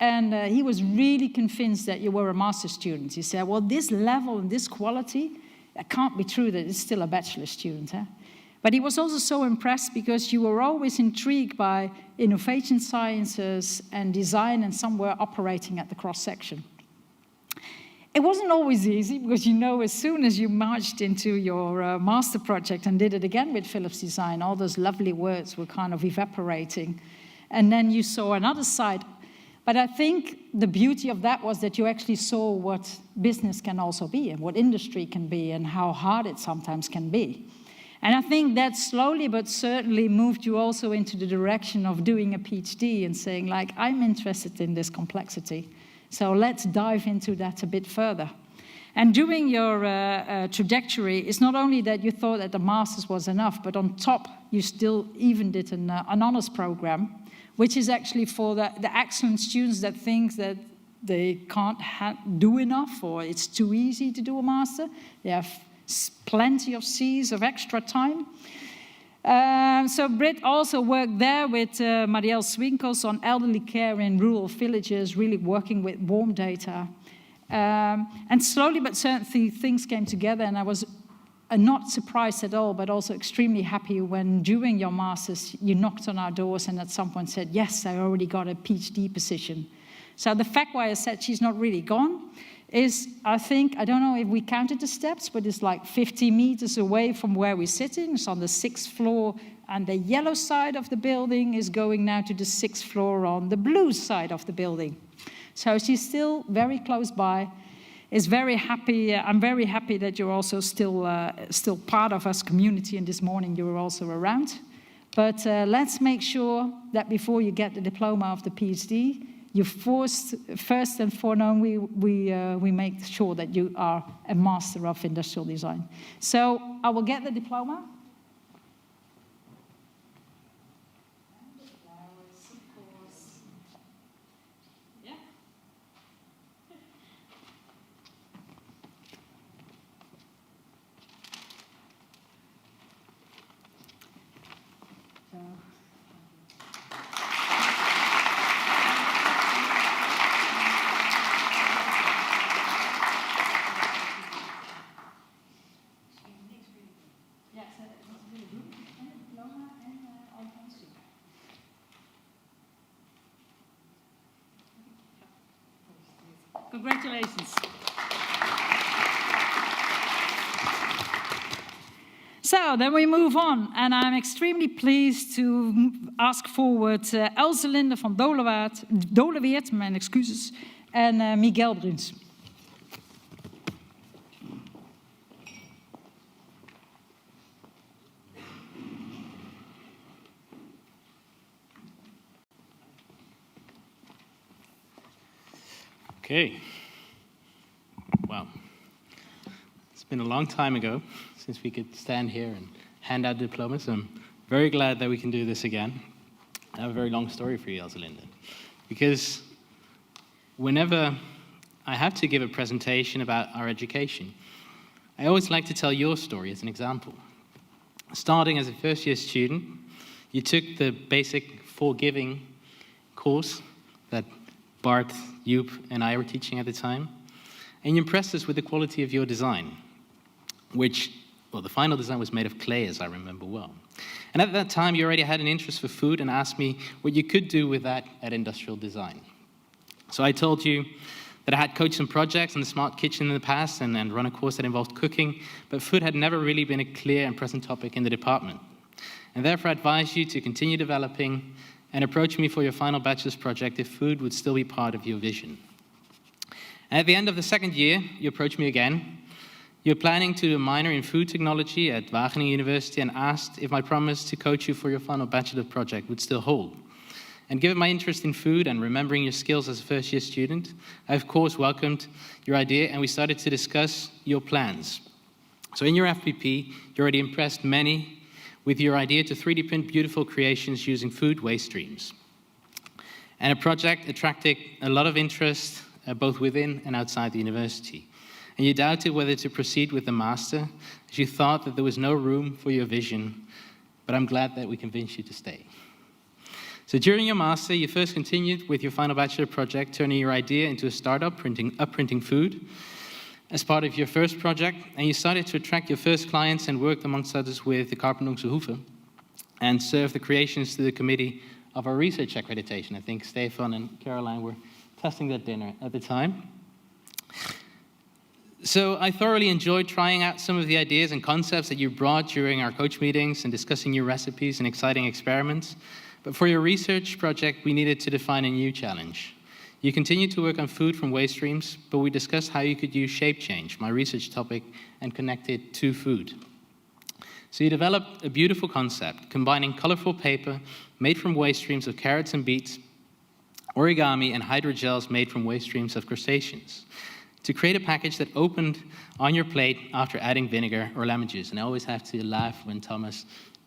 and he was really convinced that you were a master's student. He said, well, this level and this quality, it can't be true that it's still a bachelor student. Huh? But he was also so impressed because you were always intrigued by innovation sciences and design, and somewhere operating at the cross-section. It wasn't always easy, because as soon as you marched into your master project and did it again with Philips Design, all those lovely words were kind of evaporating. And then you saw another side. But I think the beauty of that was that you actually saw what business can also be, and what industry can be, and how hard it sometimes can be. And I think that slowly but certainly moved you also into the direction of doing a PhD and saying, like, I'm interested in this complexity. So let's dive into that a bit further. And during your trajectory, it's not only that you thought that the master's was enough, but on top, you still even did an honors program, which is actually for the excellent students that think that they can't do enough, or it's too easy to do a master. They have plenty of C's of extra time. So Britt also worked there with Marielle Swinkels on elderly care in rural villages, really working with warm data. And slowly but certainly things came together, and I was not surprised at all, but also extremely happy when during your masters you knocked on our doors and at some point said, yes, I already got a PhD position. So the fact why I said she's not really gone is, I think, I don't know if we counted the steps, but it's like 50 meters away from where we're sitting. It's on the 6th floor, and the yellow side of the building is going now to the 6th floor on the blue side of the building. So she's still very close by. Is very happy. I'm very happy that you're also still part of us community, and this morning you were also around. But let's make sure that before you get the diploma of the PhD, you first and foremost, we make sure that you are a master of industrial design. So I will get the diploma. Congratulations. So then we move on, and I'm extremely pleased to ask forward Elselinde van Doleweert, mijn excuses, en Miguel Bruns. Okay. Wow. It's been a long time ago since we could stand here and hand out diplomas. I'm very glad that we can do this again. I have a very long story for you, Elselinde. Because whenever I have to give a presentation about our education, I always like to tell your story as an example. Starting as a first-year student, you took the basic forgiving course that Bart, Joop, and I were teaching at the time, and you impressed us with the quality of your design, which, well, the final design was made of clay, as I remember well. And at that time, you already had an interest for food and asked me what you could do with that at industrial design. So I told you that I had coached some projects in the smart kitchen in the past and run a course that involved cooking, but food had never really been a clear and present topic in the department. And therefore, I advised you to continue developing and approach me for your final bachelor's project if food would still be part of your vision. And at the end of the second year, you approached me again. You're planning to do a minor in food technology at Wageningen University and asked if my promise to coach you for your final bachelor project would still hold. And given my interest in food and remembering your skills as a first-year student, I of course welcomed your idea and we started to discuss your plans. So in your FPP, you already impressed many with your idea to 3D print beautiful creations using food waste streams. And a project attracted a lot of interest both within and outside the university. And you doubted whether to proceed with the master, as you thought that there was no room for your vision, but I'm glad that we convinced you to stay. So during your master, you first continued with your final bachelor project, turning your idea into a startup, printing food, as part of your first project, and you started to attract your first clients and worked amongst others with the Karpenongse Hoeve and served the creations to the committee of our research accreditation. I think Stefan and Caroline were testing that dinner at the time. So I thoroughly enjoyed trying out some of the ideas and concepts that you brought during our coach meetings and discussing your recipes and exciting experiments. But for your research project, we needed to define a new challenge. You continued to work on food from waste streams, but we discussed how you could use shape change, my research topic, and connect it to food. So you developed a beautiful concept, combining colorful paper made from waste streams of carrots and beets, origami, and hydrogels made from waste streams of crustaceans, to create a package that opened on your plate after adding vinegar or lemon juice. And I always have to laugh when Thomas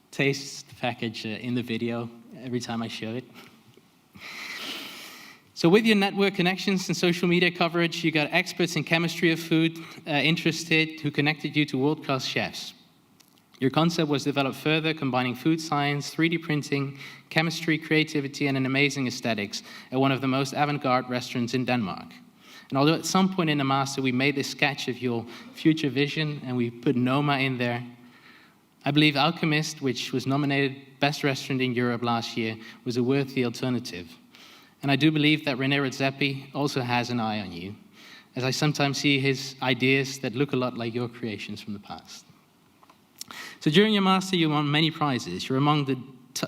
tastes the package in the video every time I show it. So with your network connections and social media coverage, you got experts in chemistry of food interested who connected you to world-class chefs. Your concept was developed further, combining food science, 3D printing, chemistry, creativity, and an amazing aesthetics at one of the most avant-garde restaurants in Denmark. And although at some point in the master we made this sketch of your future vision and we put Noma in there, I believe Alchemist, which was nominated Best Restaurant in Europe last year, was a worthy alternative. And I do believe that René Redzepi also has an eye on you, as I sometimes see his ideas that look a lot like your creations from the past. So during your master, you won many prizes. You're among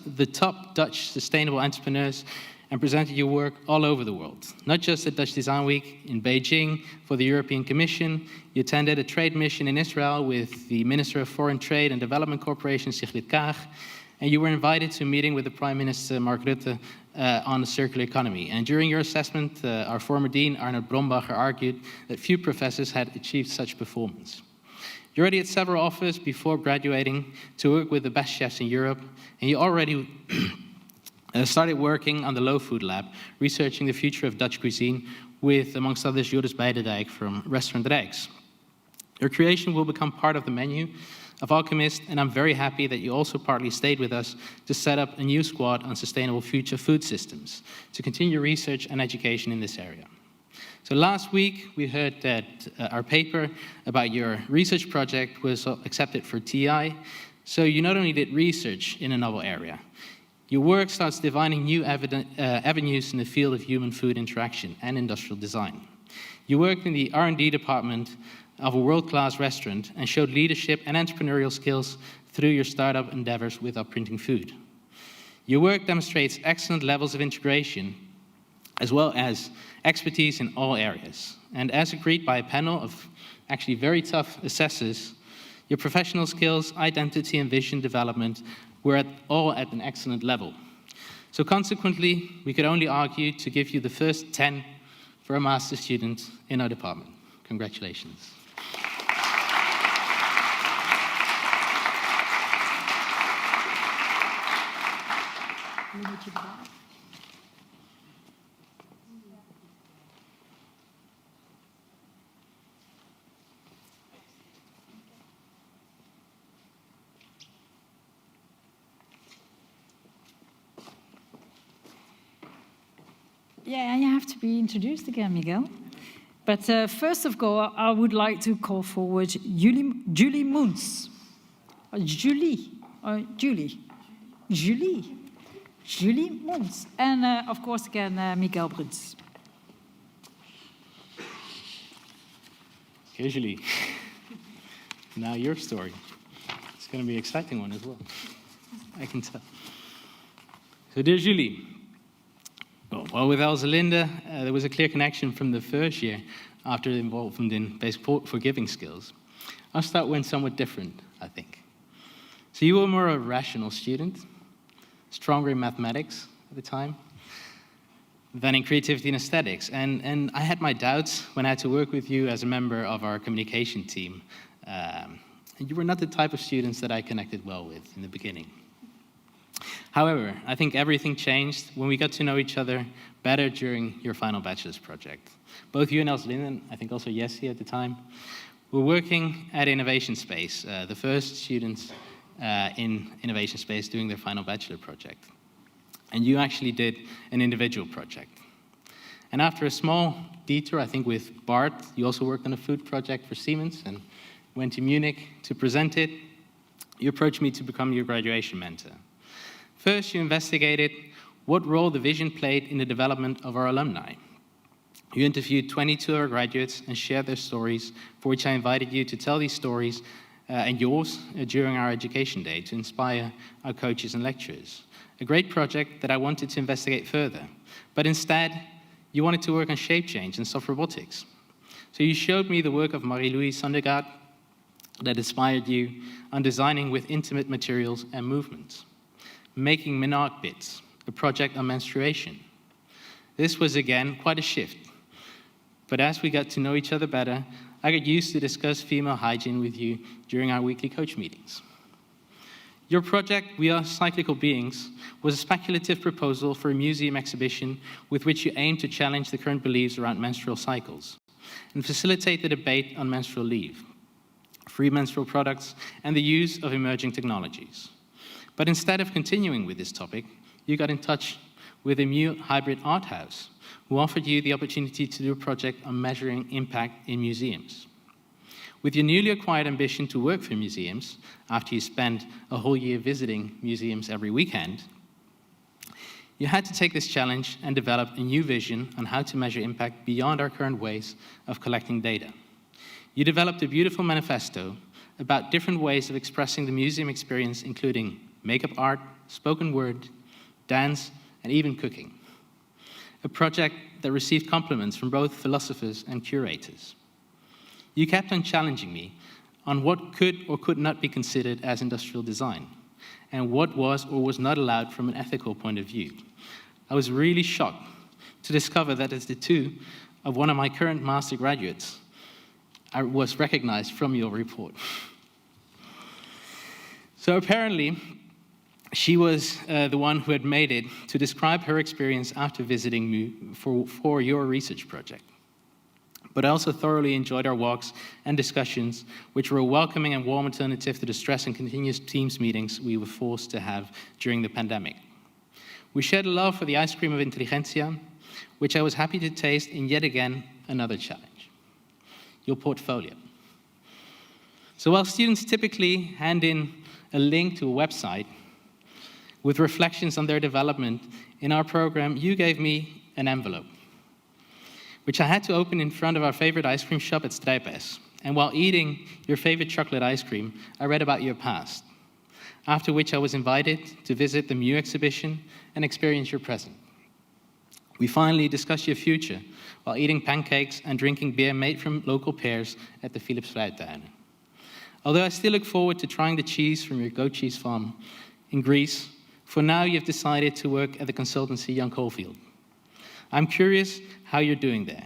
the top Dutch sustainable entrepreneurs and presented your work all over the world. Not just at Dutch Design Week in Beijing for the European Commission, you attended a trade mission in Israel with the Minister of Foreign Trade and Development Corporation, Sigrid Kaag, and you were invited to a meeting with the Prime Minister, Mark Rutte, on the circular economy. And during your assessment, our former Dean, Arnold Brombacher, argued that few professors had achieved such performance. You already had several offers before graduating to work with the best chefs in Europe, and you already started working on the Low Food Lab, researching the future of Dutch cuisine with, amongst others, Joris Beidendijk from Restaurant Rijks. Your creation will become part of the menu of Alchemist, and I'm very happy that you also partly stayed with us to set up a new squad on sustainable future food systems to continue research and education in this area. So last week, we heard that our paper about your research project was accepted for TI. So you not only did research in a novel area, your work starts defining new avenues in the field of human-food interaction and industrial design. You worked in the R&D department of a world-class restaurant and showed leadership and entrepreneurial skills through your startup endeavors with Upprinting Food. Your work demonstrates excellent levels of integration as well as expertise in all areas. And as agreed by a panel of actually very tough assessors, your professional skills, identity, and vision development were all at an excellent level. So consequently, we could only argue to give you the first 10 for a master student in our department. Congratulations. Yeah, you have to be introduced again, Miguel. But first of all, I would like to call forward Julie Moons. Julie Moons. And of course, again, Miguel Bruns. Okay, Julie. Now your story. It's going to be an exciting one as well. I can tell. So dear Julie, well, with Elzelinde, there was a clear connection from the first year after the involvement in basic forgiving skills. Our start went somewhat different, I think. So you were more a rational student, stronger in mathematics at the time than in creativity and aesthetics. And I had my doubts when I had to work with you as a member of our communication team. And you were not the type of students that I connected well with in the beginning. However, I think everything changed when we got to know each other better during your final bachelor's project. Both you and Elzelinde, and I think also Jessie at the time, were working at Innovation Space, the first students in Innovation Space doing their final bachelor project. And you actually did an individual project. And after a small detour, I think with Bart, you also worked on a food project for Siemens and went to Munich to present it. You approached me to become your graduation mentor. First, you investigated what role the vision played in the development of our alumni. You interviewed 22 of our graduates and shared their stories, for which I invited you to tell these stories and yours during our education day to inspire our coaches and lecturers. A great project that I wanted to investigate further. But instead, you wanted to work on shape change and soft robotics. So you showed me the work of Marie-Louise Sondergaard that inspired you on designing with intimate materials and movements. Making Menard Bits, a project on menstruation. This was, again, quite a shift. But as we got to know each other better, I got used to discuss female hygiene with you during our weekly coach meetings. Your project, We Are Cyclical Beings, was a speculative proposal for a museum exhibition with which you aim to challenge the current beliefs around menstrual cycles and facilitate the debate on menstrual leave, free menstrual products, and the use of emerging technologies. But instead of continuing with this topic, you got in touch with a new hybrid art house who offered you the opportunity to do a project on measuring impact in museums. With your newly acquired ambition to work for museums, after you spend a whole year visiting museums every weekend, you had to take this challenge and develop a new vision on how to measure impact beyond our current ways of collecting data. You developed a beautiful manifesto about different ways of expressing the museum experience, including makeup art, spoken word, dance, and even cooking. A project that received compliments from both philosophers and curators. You kept on challenging me on what could or could not be considered as industrial design, and what was or was not allowed from an ethical point of view. I was really shocked to discover that as the two of one of my current master graduates, I was recognized from your report. So apparently, she was the one who had made it to describe her experience after visiting me for your research project. But I also thoroughly enjoyed our walks and discussions, which were a welcoming and warm alternative to the stress and continuous Teams meetings we were forced to have during the pandemic. We shared a love for the ice cream of intelligentsia, which I was happy to taste in yet again another challenge, your portfolio. So while students typically hand in a link to a website with reflections on their development, in our program, you gave me an envelope, which I had to open in front of our favorite ice cream shop at Strijpes. And while eating your favorite chocolate ice cream, I read about your past, after which I was invited to visit the Mew exhibition and experience your present. We finally discussed your future while eating pancakes and drinking beer made from local pears at the Philips Vrijtuinen. Although I still look forward to trying the cheese from your goat cheese farm in Greece, for now you've decided to work at the consultancy Jan Koolfield. I'm curious how you're doing there,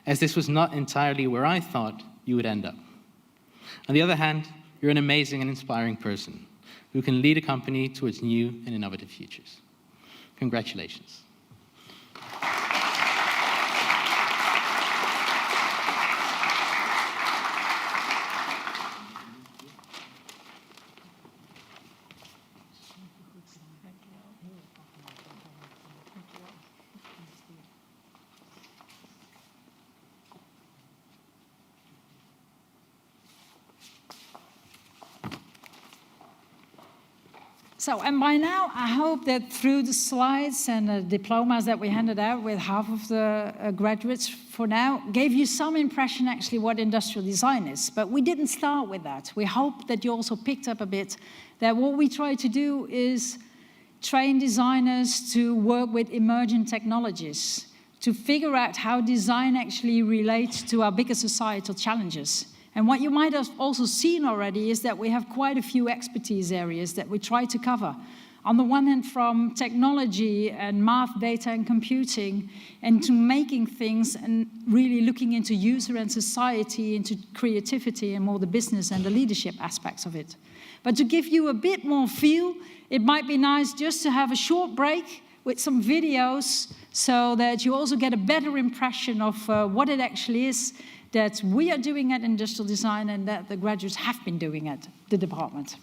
as this was not entirely where I thought you would end up. On the other hand, you're an amazing and inspiring person who can lead a company towards new and innovative futures. Congratulations. So, and by now, I hope that through the slides and the diplomas that we handed out with half of the graduates for now, gave you some impression actually what industrial design is. But we didn't start with that. We hope that you also picked up a bit that what we try to do is train designers to work with emerging technologies, to figure out how design actually relates to our bigger societal challenges. And what you might have also seen already is that we have quite a few expertise areas that we try to cover. On the one hand, from technology and math, data and computing, and to making things and really looking into user and society, into creativity and more the business and the leadership aspects of it. But to give you a bit more feel, it might be nice just to have a short break with some videos so that you also get a better impression of what it actually is that we are doing at industrial design and that the graduates have been doing at the department.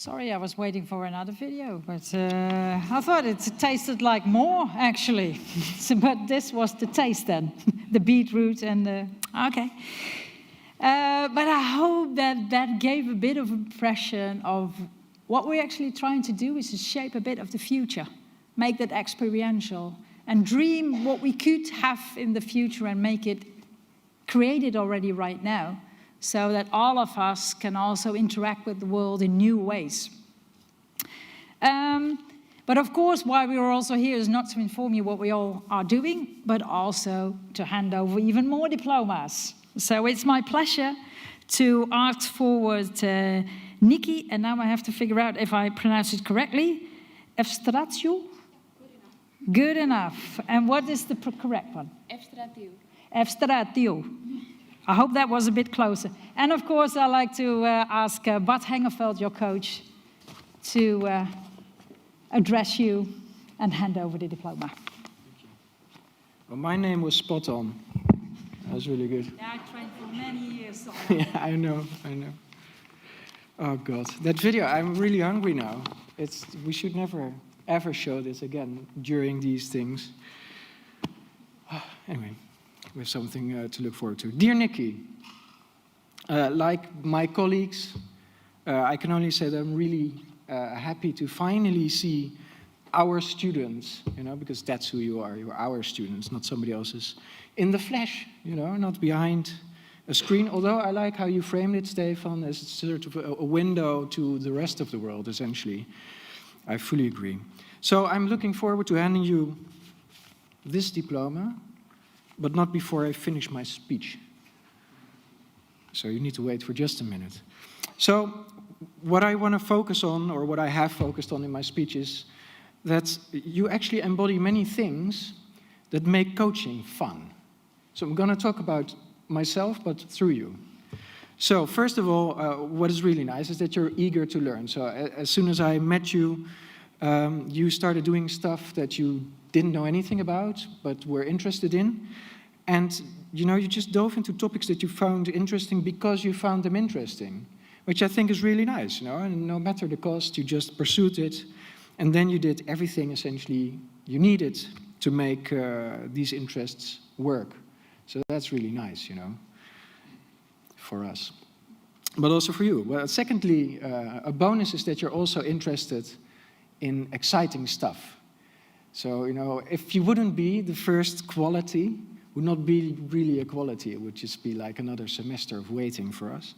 Sorry, I was waiting for another video, but I thought it tasted like more, actually. But this was the taste then, the beetroot and the... Okay. But I hope that gave a bit of impression of what we're actually trying to do is to shape a bit of the future, make that experiential, and dream what we could have in the future and make it created already right now, so that all of us can also interact with the world in new ways. But of course, why we are also here is not to inform you what we all are doing, but also to hand over even more diplomas. So it's my pleasure to ask forward Nikki, and now I have to figure out if I pronounce it correctly. Evstratio? Good enough. And what is the correct one? Evstratio. Evstratio. I hope that was a bit closer. And of course, I'd like to ask Bart Hengeveld, your coach, to address you and hand over the diploma. Well, my name was spot on. That was really good. Yeah, I trained for many years. Yeah, I know. Oh God, that video, I'm really hungry now. We should never, ever show this again during these things. Anyway, we have something to look forward to. Dear Nikki, like my colleagues, I can only say that I'm really happy to finally see our students, because that's who you are. You're our students, not somebody else's, in the flesh, not behind a screen. Although I like how you framed it, Stefan, as sort of a window to the rest of the world, essentially. I fully agree. So I'm looking forward to handing you this diploma, but not before I finish my speech. So you need to wait for just a minute. So what I want to focus on, or what I have focused on in my speech, is that you actually embody many things that make coaching fun. So I'm going to talk about myself, but through you. So first of all, what is really nice is that you're eager to learn. So as soon as I met you, you started doing stuff that you didn't know anything about, but were interested in. And you just dove into topics that you found interesting because you found them interesting, which I think is really nice, and no matter the cost, you just pursued it. And then you did everything, essentially, you needed to make these interests work. So that's really nice, for us. But also for you. Well, secondly, a bonus is that you're also interested in exciting stuff. So, if you wouldn't be, the first quality would not be really a quality. It would just be like another semester of waiting for us.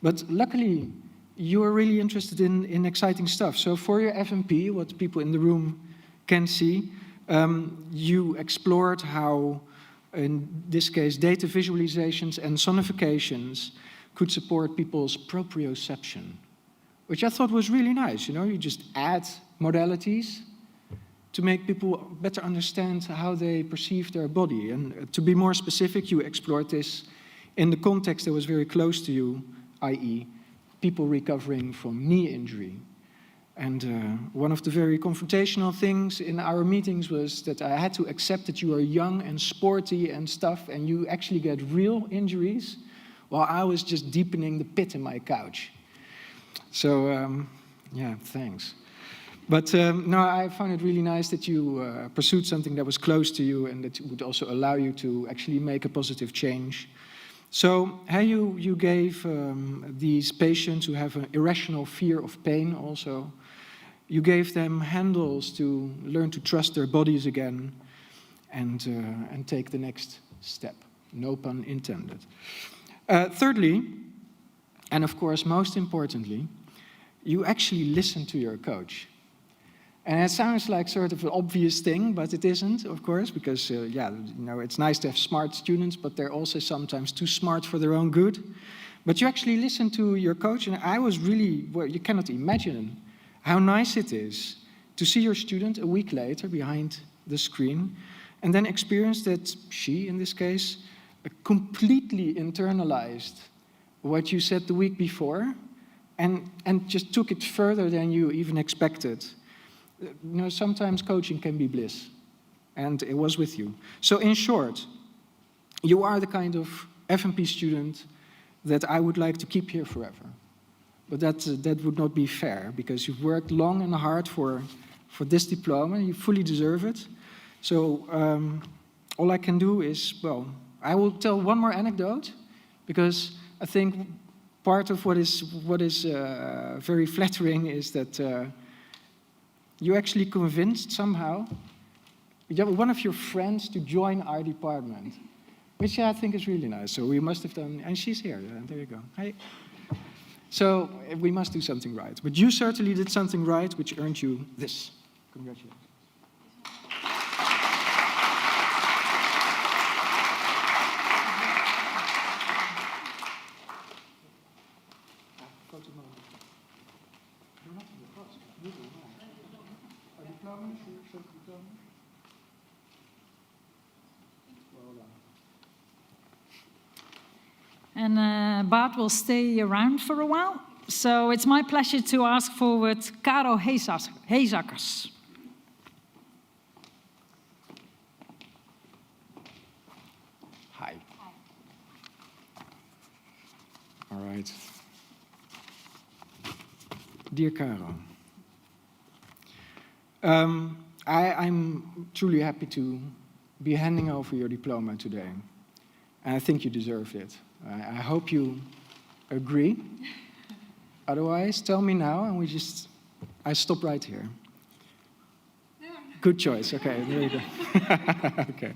But luckily, you are really interested in exciting stuff. So for your FMP, what people in the room can see, you explored how, in this case, data visualizations and sonifications could support people's proprioception, which I thought was really nice. You just add modalities to make people better understand how they perceive their body. And to be more specific, you explored this in the context that was very close to you, i.e., people recovering from knee injury. And one of the very confrontational things in our meetings was that I had to accept that you are young and sporty and stuff, and you actually get real injuries, while I was just deepening the pit in my couch. So, yeah, thanks. But no, I found it really nice that you pursued something that was close to you and that would also allow you to actually make a positive change. So how you gave these patients who have an irrational fear of pain also, you gave them handles to learn to trust their bodies again and take the next step. No pun intended. Thirdly, and of course most importantly, you actually listen to your coach. And it sounds like sort of an obvious thing, but it isn't, of course, because, it's nice to have smart students, but they're also sometimes too smart for their own good. But you actually listen to your coach, and I was really, well, you cannot imagine how nice it is to see your student a week later behind the screen, and then experience that she, in this case, completely internalized what you said the week before, and just took it further than you even expected. Sometimes coaching can be bliss, and it was with you. So in short, you are the kind of FMP student that I would like to keep here forever. but that would not be fair, because you've worked long and hard for this diploma. You fully deserve it. So all I can do is, well, I will tell one more anecdote, because I think part of what is very flattering is that you actually convinced somehow one of your friends to join our department, which I think is really nice. So we must have done, and she's here, there you go. Hi. So we must do something right. But you certainly did something right, which earned you this. Congratulations. And Bart will stay around for a while. So it's my pleasure to ask forward Caro Heezakkers. Hi. All right. Dear Caro, I'm truly happy to be handing over your diploma today. And I think you deserve it. I hope you agree. Otherwise, tell me now, and I stop right here. Good choice. Okay, there you go. Okay,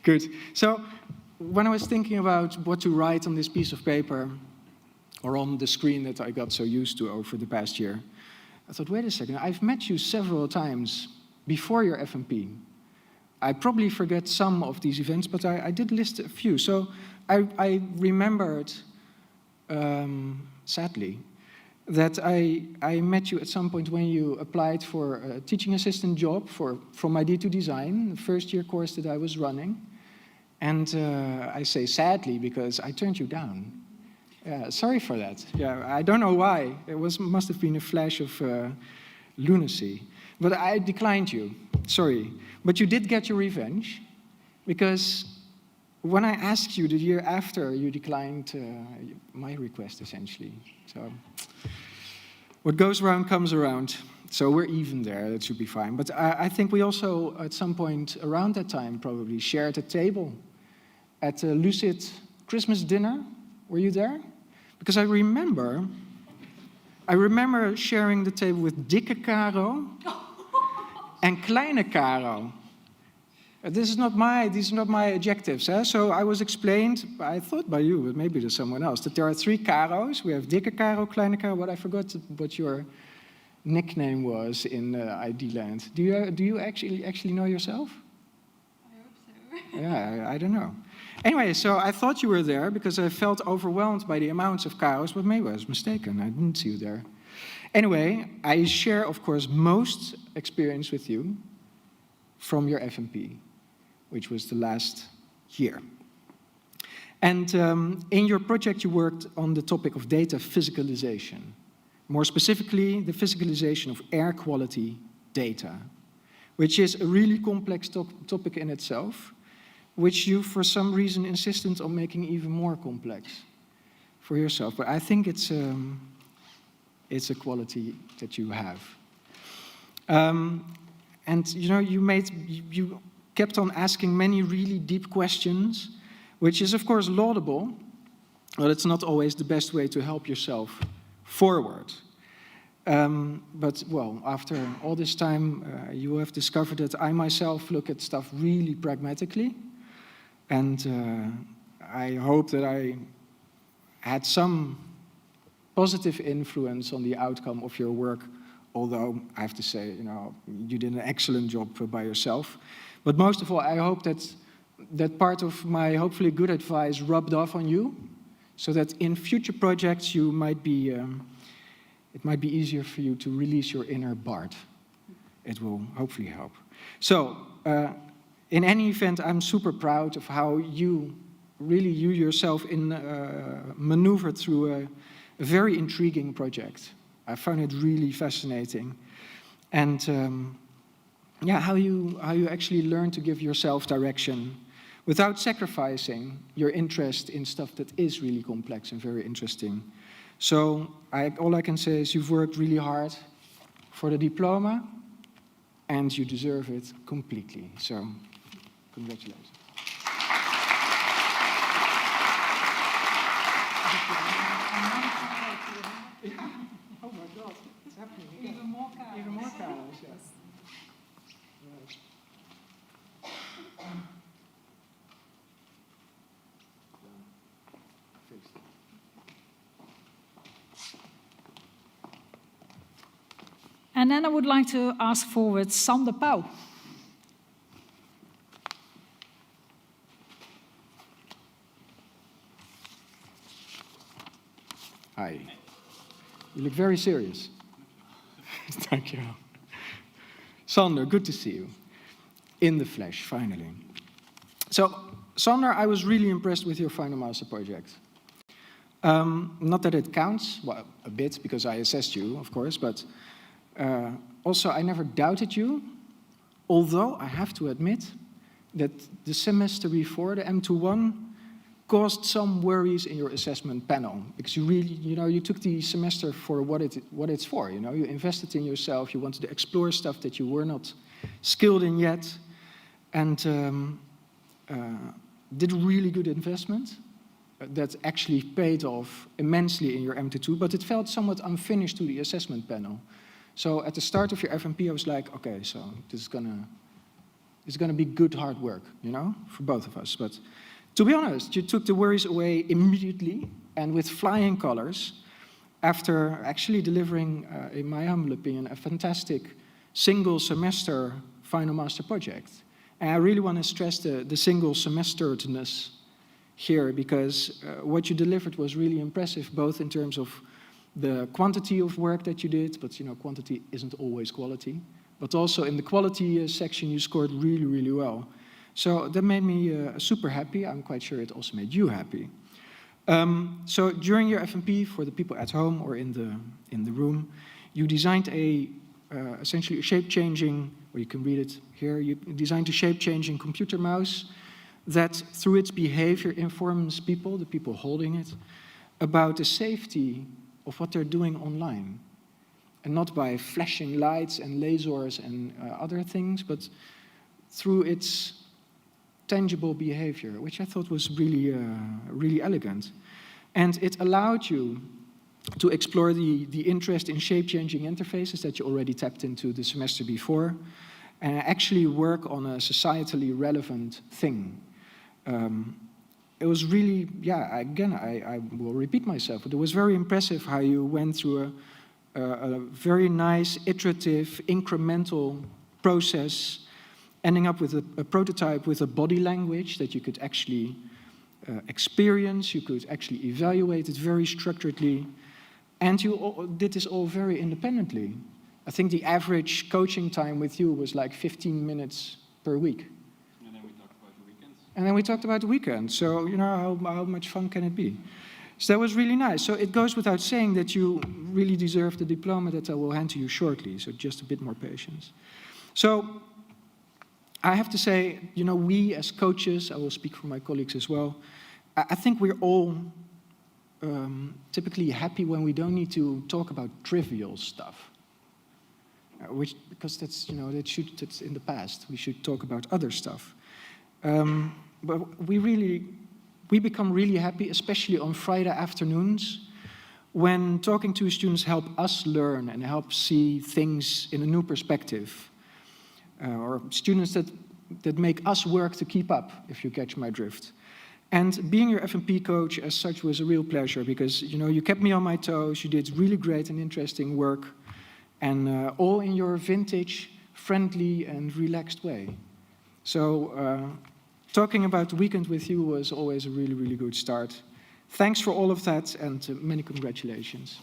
good. So, when I was thinking about what to write on this piece of paper, or on the screen that I got so used to over the past year, I thought, wait a second, I've met you several times before your FMP. I probably forget some of these events, but I did list a few. So I remembered, sadly, that I met you at some point when you applied for a teaching assistant job from Idea to Design, the first year course that I was running. And I say sadly because I turned you down. Sorry for that. Yeah, I don't know why. It must have been a flash of lunacy. But I declined you. Sorry. But you did get your revenge, because when I asked you the year after, you declined my request, essentially. So what goes around comes around. So we're even there. That should be fine. But I think we also, at some point around that time, probably shared a table at a Lucid Christmas dinner. Were you there? Because I remember sharing the table with Dikke Caro and Kleine Caro. These are not my adjectives. So I was explained, I thought by you, but maybe there's someone else, that there are 3 Caros. We have Dikke Caro, Kleine Caro, but I forgot what your nickname was in ID Land. Do you actually know yourself? I hope so. Yeah, I don't know. Anyway, so I thought you were there because I felt overwhelmed by the amounts of Caros, but maybe I was mistaken. I didn't see you there. Anyway, I share, of course, most experience with you from your FMP, which was the last year. And in your project, you worked on the topic of data physicalization. More specifically, the physicalization of air quality data, which is a really complex topic in itself, which you, for some reason, insisted on making even more complex for yourself. But I think it's a quality that you have. And you kept on asking many really deep questions, which is of course laudable, but it's not always the best way to help yourself forward. But well, after all this time, you have discovered that I myself look at stuff really pragmatically, and I hope that I had some positive influence on the outcome of your work, although I have to say, you did an excellent job by yourself. But most of all, I hope that part of my hopefully good advice rubbed off on you, so that in future projects you might be, it might be easier for you to release your inner Bart. It will hopefully help. So, in any event, I'm super proud of how you yourself maneuvered through a very intriguing project. I found it really fascinating. And how you actually learn to give yourself direction without sacrificing your interest in stuff that is really complex and very interesting. So all I can say is you've worked really hard for the diploma, and you deserve it completely. So, congratulations. Oh my God, it's happening again. Even more chaos. Even more chaos, yes. Right. Fixed. And then I would like to ask forward Sander Pauw. Hi. You look very serious. Thank you. Sander, good to see you. In the flesh, finally. So, Sander, I was really impressed with your final master project. Not that it counts, well, a bit, because I assessed you, of course, but also I never doubted you, although I have to admit that the semester before, the M21, caused some worries in your assessment panel, because you really, you took the semester for what it's for, you invested in yourself, you wanted to explore stuff that you were not skilled in yet, and did a really good investment that actually paid off immensely in your M22, but it felt somewhat unfinished to the assessment panel. So at the start of your FMP, I was like, okay, so this is gonna be good hard work, for both of us. But to be honest, you took the worries away immediately and with flying colors after actually delivering, in my humble opinion, a fantastic single semester final master project. And I really want to stress the single semesteredness here, because what you delivered was really impressive, both in terms of the quantity of work that you did, but quantity isn't always quality, but also in the quality section you scored really, really well. So that made me super happy. I'm quite sure it also made you happy. So during your FMP, for the people at home or in the room, you designed essentially a shape-changing, or you can read it here, you designed a shape-changing computer mouse that through its behavior informs people, the people holding it, about the safety of what they're doing online. And not by flashing lights and lasers and other things, but through its tangible behavior, which I thought was really, really elegant. And it allowed you to explore the interest in shape-changing interfaces that you already tapped into the semester before, and actually work on a societally relevant thing. It was really, again, I will repeat myself, but it was very impressive how you went through a very nice, iterative, incremental process, ending up with a prototype with a body language that you could actually experience, you could actually evaluate it very structuredly, and you did this all very independently. I think the average coaching time with you was like 15 minutes per week. And then we talked about the weekends. And then we talked about the weekend, so how much fun can it be? So that was really nice. So it goes without saying that you really deserve the diploma that I will hand to you shortly, so just a bit more patience. So I have to say, we as coaches, I will speak for my colleagues as well, I think we're all typically happy when we don't need to talk about trivial stuff. Because that's in the past. We should talk about other stuff. But we become really happy, especially on Friday afternoons, when talking to students help us learn and help see things in a new perspective. Or students that make us work to keep up, if you catch my drift. And being your FMP coach as such was a real pleasure, because you kept me on my toes, you did really great and interesting work, and all in your vintage, friendly and relaxed way. So talking about the weekend with you was always a really, really good start. Thanks for all of that, and many congratulations.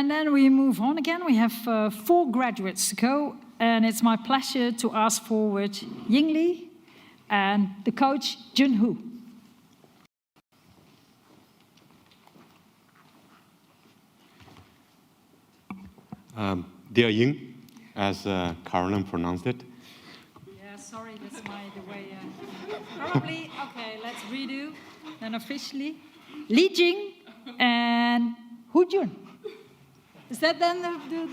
And then we move on again. We have 4 graduates to go, and it's my pleasure to ask forward Ying Li and the coach Jun Hu. Dear Ying, as Caroline pronounced it. Yeah, sorry, that's the way. Probably, okay, let's redo. Then officially, Li Jing and Hu Jun. Is that then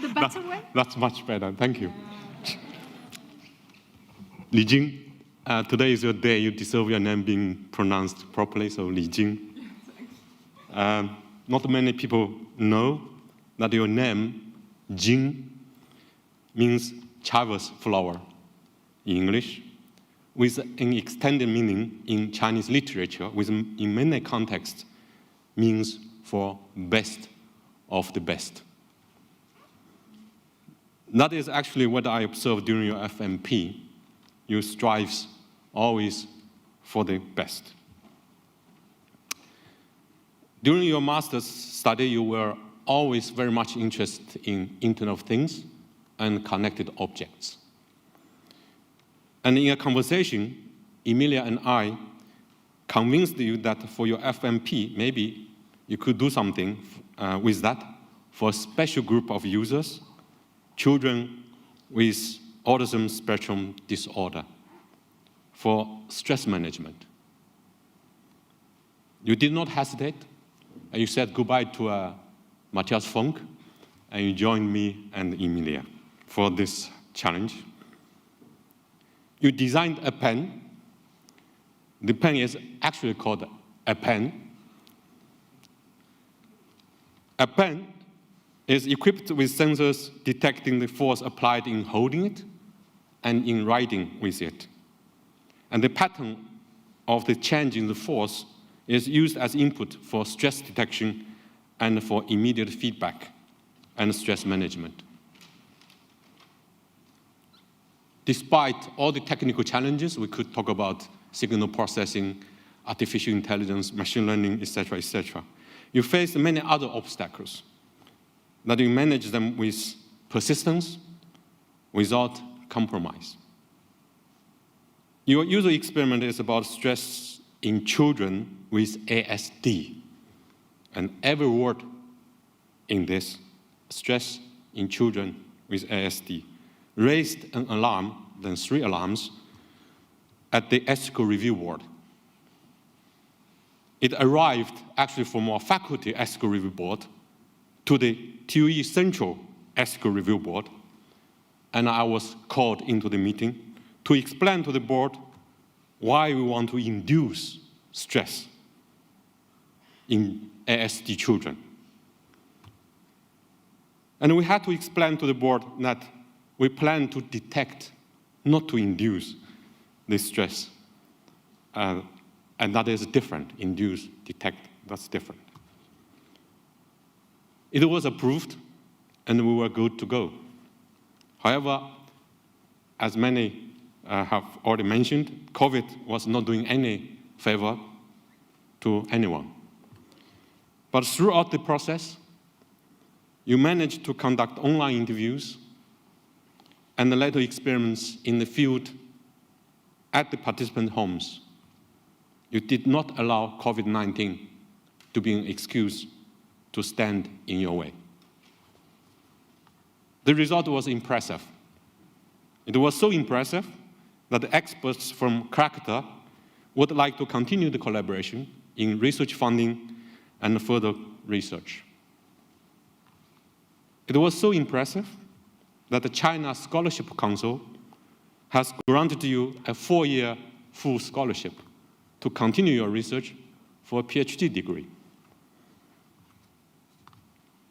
the better way? That's much better, thank you. Li Jing, today is your day. You deserve your name being pronounced properly, so Li Jing. Not many people know that your name, Jing, means Chinese flower in English, with an extended meaning in Chinese literature, which in many contexts means for best of the best. That is actually what I observed during your FMP. You strive always for the best. During your master's study, you were always very much interested in Internet of Things and connected objects. And in a conversation, Emilia and I convinced you that for your FMP, maybe you could do something with that for a special group of users, children with autism spectrum disorder, for stress management. You did not hesitate, and you said goodbye to Matthias Funk, and you joined me and Emilia for this challenge. You designed a pen. The pen is actually called a pen. A pen is equipped with sensors detecting the force applied in holding it and in writing with it. And the pattern of the change in the force is used as input for stress detection and for immediate feedback and stress management. Despite all the technical challenges, we could talk about signal processing, artificial intelligence, machine learning, etc., etc. You face many other obstacles, that you manage them with persistence, without compromise. Your user experiment is about stress in children with ASD. And every word in this, stress in children with ASD, raised an alarm, then 3 alarms, at the ethical review board. It arrived actually from our faculty ethical review board to the TUE Central Ethical Review Board, and I was called into the meeting to explain to the board why we want to induce stress in ASD children. And we had to explain to the board that we plan to detect, not to induce, this stress. And that is different, induce, detect, that's different. It was approved, and we were good to go. However, as many have already mentioned, COVID was not doing any favor to anyone. But throughout the process, you managed to conduct online interviews and later experiments in the field at the participant homes. You did not allow COVID-19 to be an excuse to stand in your way. The result was impressive. It was so impressive that the experts from Krakata would like to continue the collaboration in research funding and further research. It was so impressive that the China Scholarship Council has granted you a 4-year full scholarship to continue your research for a PhD degree.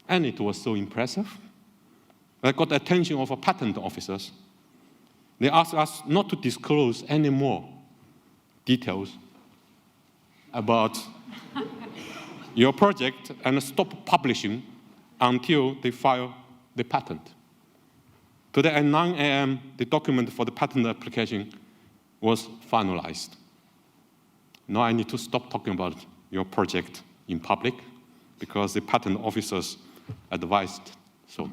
And it was so impressive that got the attention of our patent officers. They asked us not to disclose any more details about your project and stop publishing until they file the patent. Today at 9 a.m., the document for the patent application was finalized. Now I need to stop talking about your project in public because the patent officers advised so.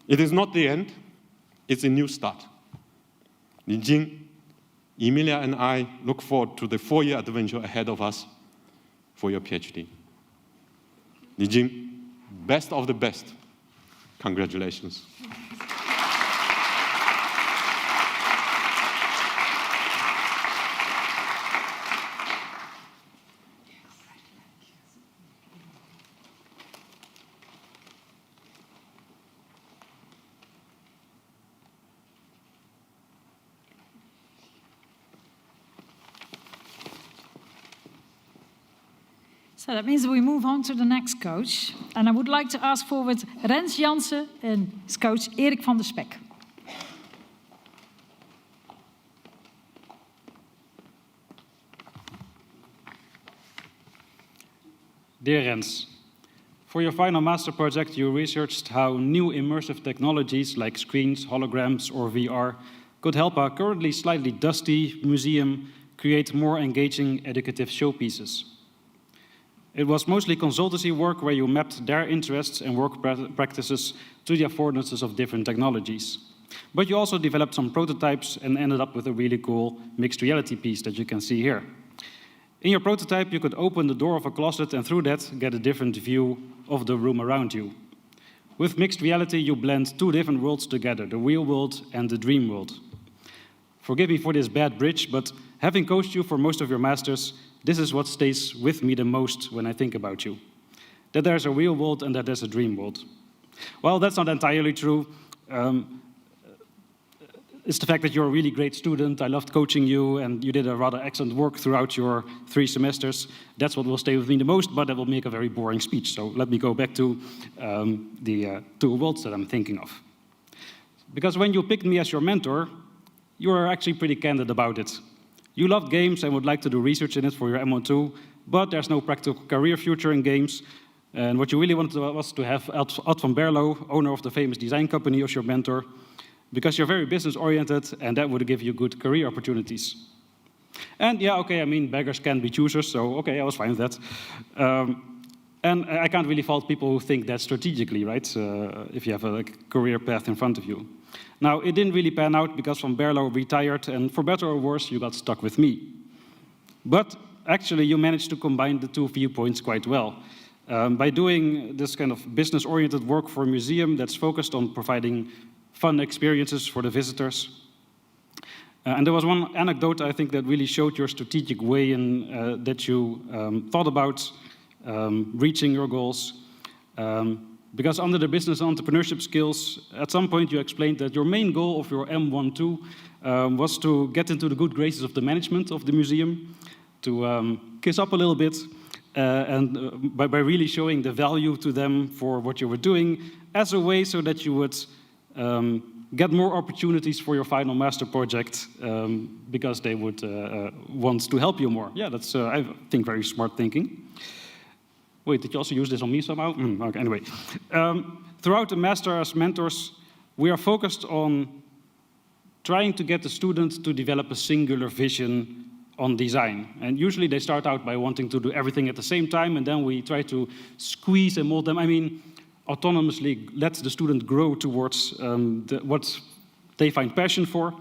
It is not the end, it's a new start. Li Jing, Emilia and I look forward to the 4-year adventure ahead of us for your PhD. Li Jing, best of the best. Congratulations. So that means we move on to the next coach. And I would like to ask forward Rens Jansen and his coach Erik van der Spek. Dear Rens, for your final master project, you researched how new immersive technologies like screens, holograms, or VR could help our currently slightly dusty museum create more engaging educative showpieces. It was mostly consultancy work where you mapped their interests and work practices to the affordances of different technologies. But you also developed some prototypes and ended up with a really cool mixed reality piece that you can see here. In your prototype, you could open the door of a closet and through that get a different view of the room around you. With mixed reality, you blend two different worlds together, the real world and the dream world. Forgive me for this bad bridge, but having coached you for most of your masters, this is what stays with me the most when I think about you. That there's a real world and that there's a dream world. Well, that's not entirely true. It's the fact that you're a really great student. I loved coaching you, and you did a rather excellent work throughout your 3 semesters. That's what will stay with me the most, but that will make a very boring speech. So let me go back to the 2 worlds that I'm thinking of. Because when you picked me as your mentor, you were actually pretty candid about it. You loved games and would like to do research in it for your M12, but there's no practical career future in games. And what you really wanted was to have Ad van Berlo, owner of the famous design company, as your mentor, because you're very business-oriented, and that would give you good career opportunities. And yeah, okay, I mean, beggars can be choosers, so okay, I was fine with that. And I can't really fault people who think that strategically, right? If you have a career path in front of you. Now, it didn't really pan out because Van Berlo retired, and for better or worse, you got stuck with me. But actually, you managed to combine the 2 viewpoints quite well. By doing this kind of business-oriented work for a museum that's focused on providing fun experiences for the visitors. And there was one anecdote, I think, that really showed your strategic way in that you thought about reaching your goals. Because under the business and entrepreneurship skills, at some point you explained that your main goal of your M12 was to get into the good graces of the management of the museum, to kiss up a little bit, and by really showing the value to them for what you were doing as a way so that you would get more opportunities for your final master project because they would want to help you more. Yeah, that's, I think, very smart thinking. Wait, did you also use this on me somehow? Okay, anyway. Throughout the master as mentors, we are focused on trying to get the students to develop a singular vision on design. And usually they start out by wanting to do everything at the same time, and then we try to squeeze and mold them. I mean, autonomously let the student grow towards what they find passion for.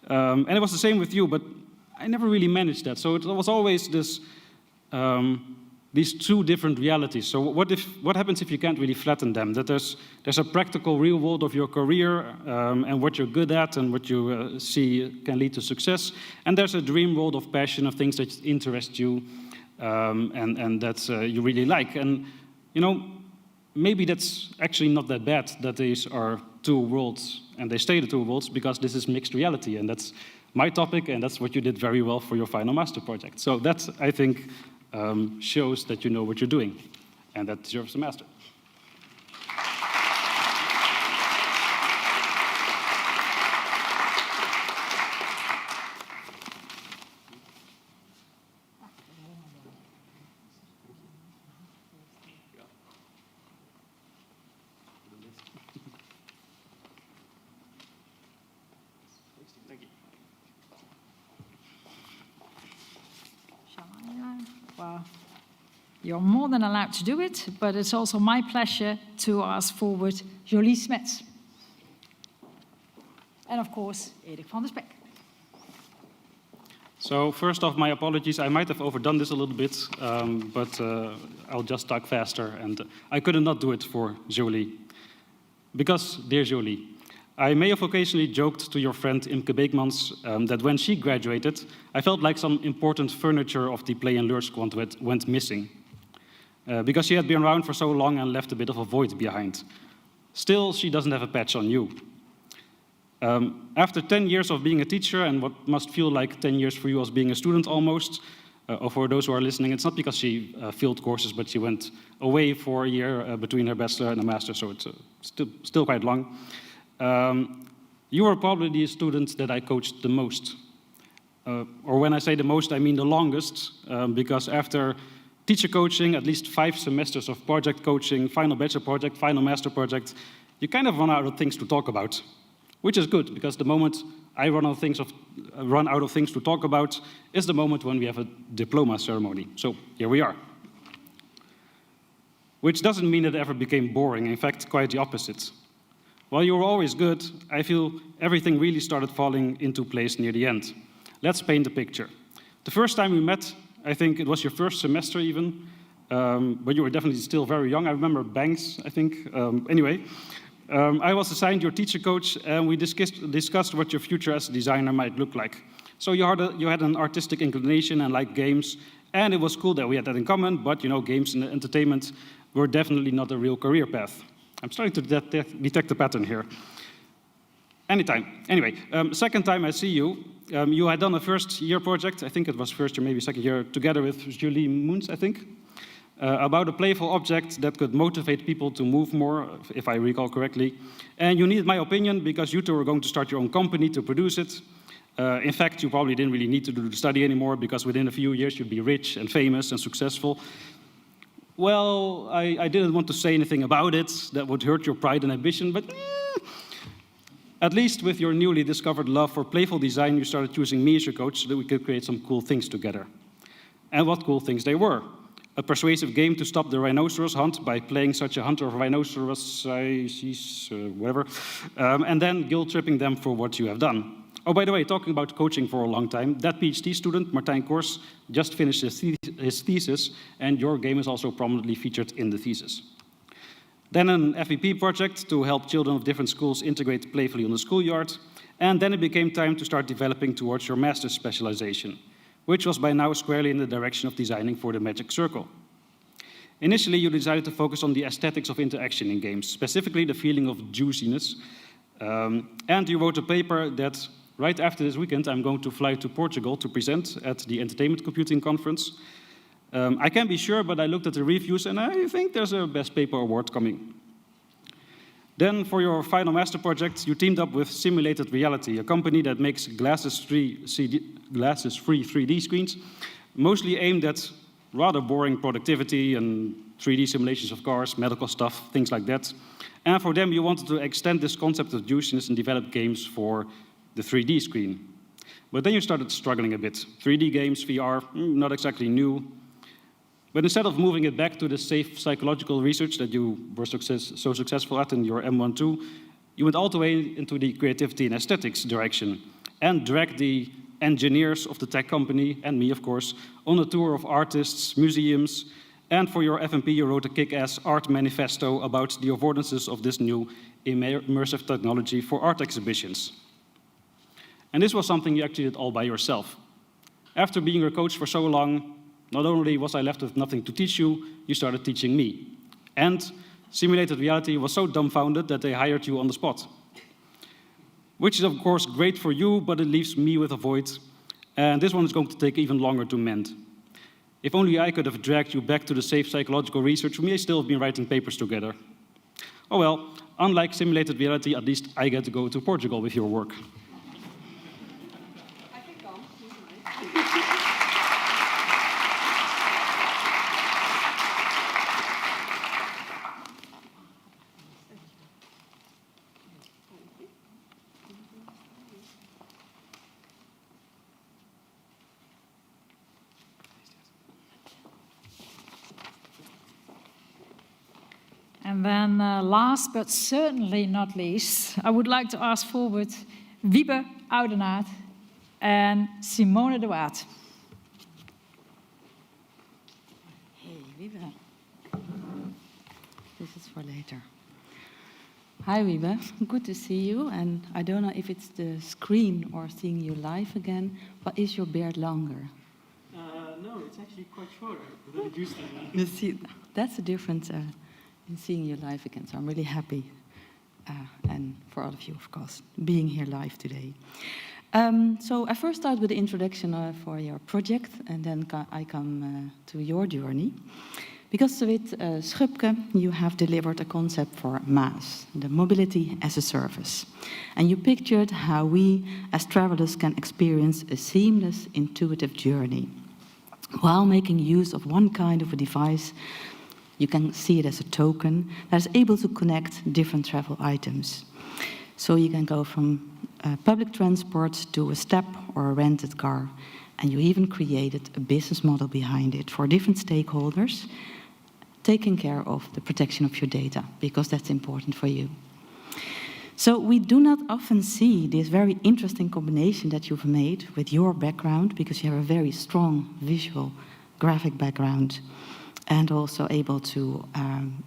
And it was the same with you, but I never really managed that. So it was always this, these 2 different realities. So what happens if you can't really flatten them? That there's a practical real world of your career and what you're good at and what you see can lead to success. And there's a dream world of passion, of things that interest you and that you really like. And, you know, maybe that's actually not that bad that these are 2 worlds and they stay the 2 worlds because this is mixed reality and that's my topic and that's what you did very well for your final master project. So that, I think, shows that you know what you're doing and that deserves a master. Wow. You're more than allowed to do it, but it's also my pleasure to ask forward Jolie Smets. And of course, Erik van der Spek. So first off, my apologies. I might have overdone this a little bit, but I'll just talk faster. And I couldn't not do it for Jolie. Because, dear Jolie, I may have occasionally joked to your friend Imke Beekmans that when she graduated, I felt like some important furniture of the Play and Learn squad went missing. Because she had been around for so long and left a bit of a void behind. Still, she doesn't have a patch on you. After 10 years of being a teacher, and what must feel like 10 years for you as being a student almost, or for those who are listening, it's not because she failed courses, but she went away for a year between her bachelor and a master, so it's still quite long. You were probably the student that I coached the most. Or when I say the most, I mean the longest, because after teacher coaching, at least 5 semesters of project coaching, final bachelor project, final master project, you kind of run out of things to talk about. Which is good, because the moment I run out of things to talk about is the moment when we have a diploma ceremony. So here we are. Which doesn't mean it ever became boring. In fact, quite the opposite. While you were always good, I feel everything really started falling into place near the end. Let's paint the picture. The first time we met, I think it was your first semester even, but you were definitely still very young. I remember Banks, I think. Anyway. I was assigned your teacher coach, and we discussed what your future as a designer might look like. So you had an artistic inclination and liked games, and it was cool that we had that in common, but you know, games and entertainment were definitely not a real career path. I'm starting to detect a pattern here. Anytime. Anyway, second time I see you, you had done a first year project, I think it was first year, maybe second year, together with Julie Moons, I think. About a playful object that could motivate people to move more, if I recall correctly. And you needed my opinion because you two were going to start your own company to produce it. In fact, you probably didn't really need to do the study anymore because within a few years you'd be rich and famous and successful. Well, I didn't want to say anything about it that would hurt your pride and ambition, but at least with your newly discovered love for playful design, you started choosing me as your coach so that we could create some cool things together. And what cool things they were. A persuasive game to stop the rhinoceros hunt by playing such a hunter of rhinoceros, whatever, and then guilt-tripping them for what you have done. Oh, by the way, talking about coaching for a long time, that PhD student, Martijn Kors, just finished his thesis, and your game is also prominently featured in the thesis. Then an FEP project to help children of different schools integrate playfully on the schoolyard, and then it became time to start developing towards your master's specialization, which was by now squarely in the direction of designing for the Magic Circle. Initially, you decided to focus on the aesthetics of interaction in games, specifically the feeling of juiciness. And you wrote a paper that, right after this weekend, I'm going to fly to Portugal to present at the Entertainment Computing Conference. I can't be sure, but I looked at the reviews, and I think there's a Best Paper Award coming. Then, for your final master project, you teamed up with Simulated Reality, a company that makes glasses-free 3D screens, mostly aimed at rather boring productivity and 3D simulations of cars, medical stuff, things like that. And for them, you wanted to extend this concept of juiciness and develop games for the 3D screen. But then you started struggling a bit. 3D games, VR, not exactly new. But instead of moving it back to the safe psychological research that you were so successful at in your M1-2, you went all the way into the creativity and aesthetics direction and dragged the engineers of the tech company, and me, of course, on a tour of artists, museums, and for your FMP, you wrote a kick-ass art manifesto about the affordances of this new immersive technology for art exhibitions. And this was something you actually did all by yourself. After being your coach for so long, not only was I left with nothing to teach you, you started teaching me. And Simulated Reality was so dumbfounded that they hired you on the spot. Which is, of course, great for you, but it leaves me with a void. And this one is going to take even longer to mend. If only I could have dragged you back to the safe psychological research, we may still have been writing papers together. Oh well, unlike Simulated Reality, at least I get to go to Portugal with your work. And then last but certainly not least, I would like to ask forward Wiebe Oudenaard and Simone de Waard. Hey, Wiebe. This is for later. Hi, Wiebe. Good to see you. And I don't know if it's the screen or seeing you live again, but is your beard longer? No, it's actually quite shorter than it used to be. You see, that's the difference in seeing you live again. So I'm really happy, and for all of you, of course, being here live today. So I first start with the introduction for your project, and then I come to your journey. Because with Schupke, you have delivered a concept for MaaS, the Mobility as a Service. And you pictured how we, as travelers, can experience a seamless, intuitive journey. While making use of one kind of a device, you can see it as a token that is able to connect different travel items. So you can go from public transport to a step or a rented car, and you even created a business model behind it for different stakeholders, taking care of the protection of your data, because that's important for you. So we do not often see this very interesting combination that you've made with your background, because you have a very strong visual graphic background and also able to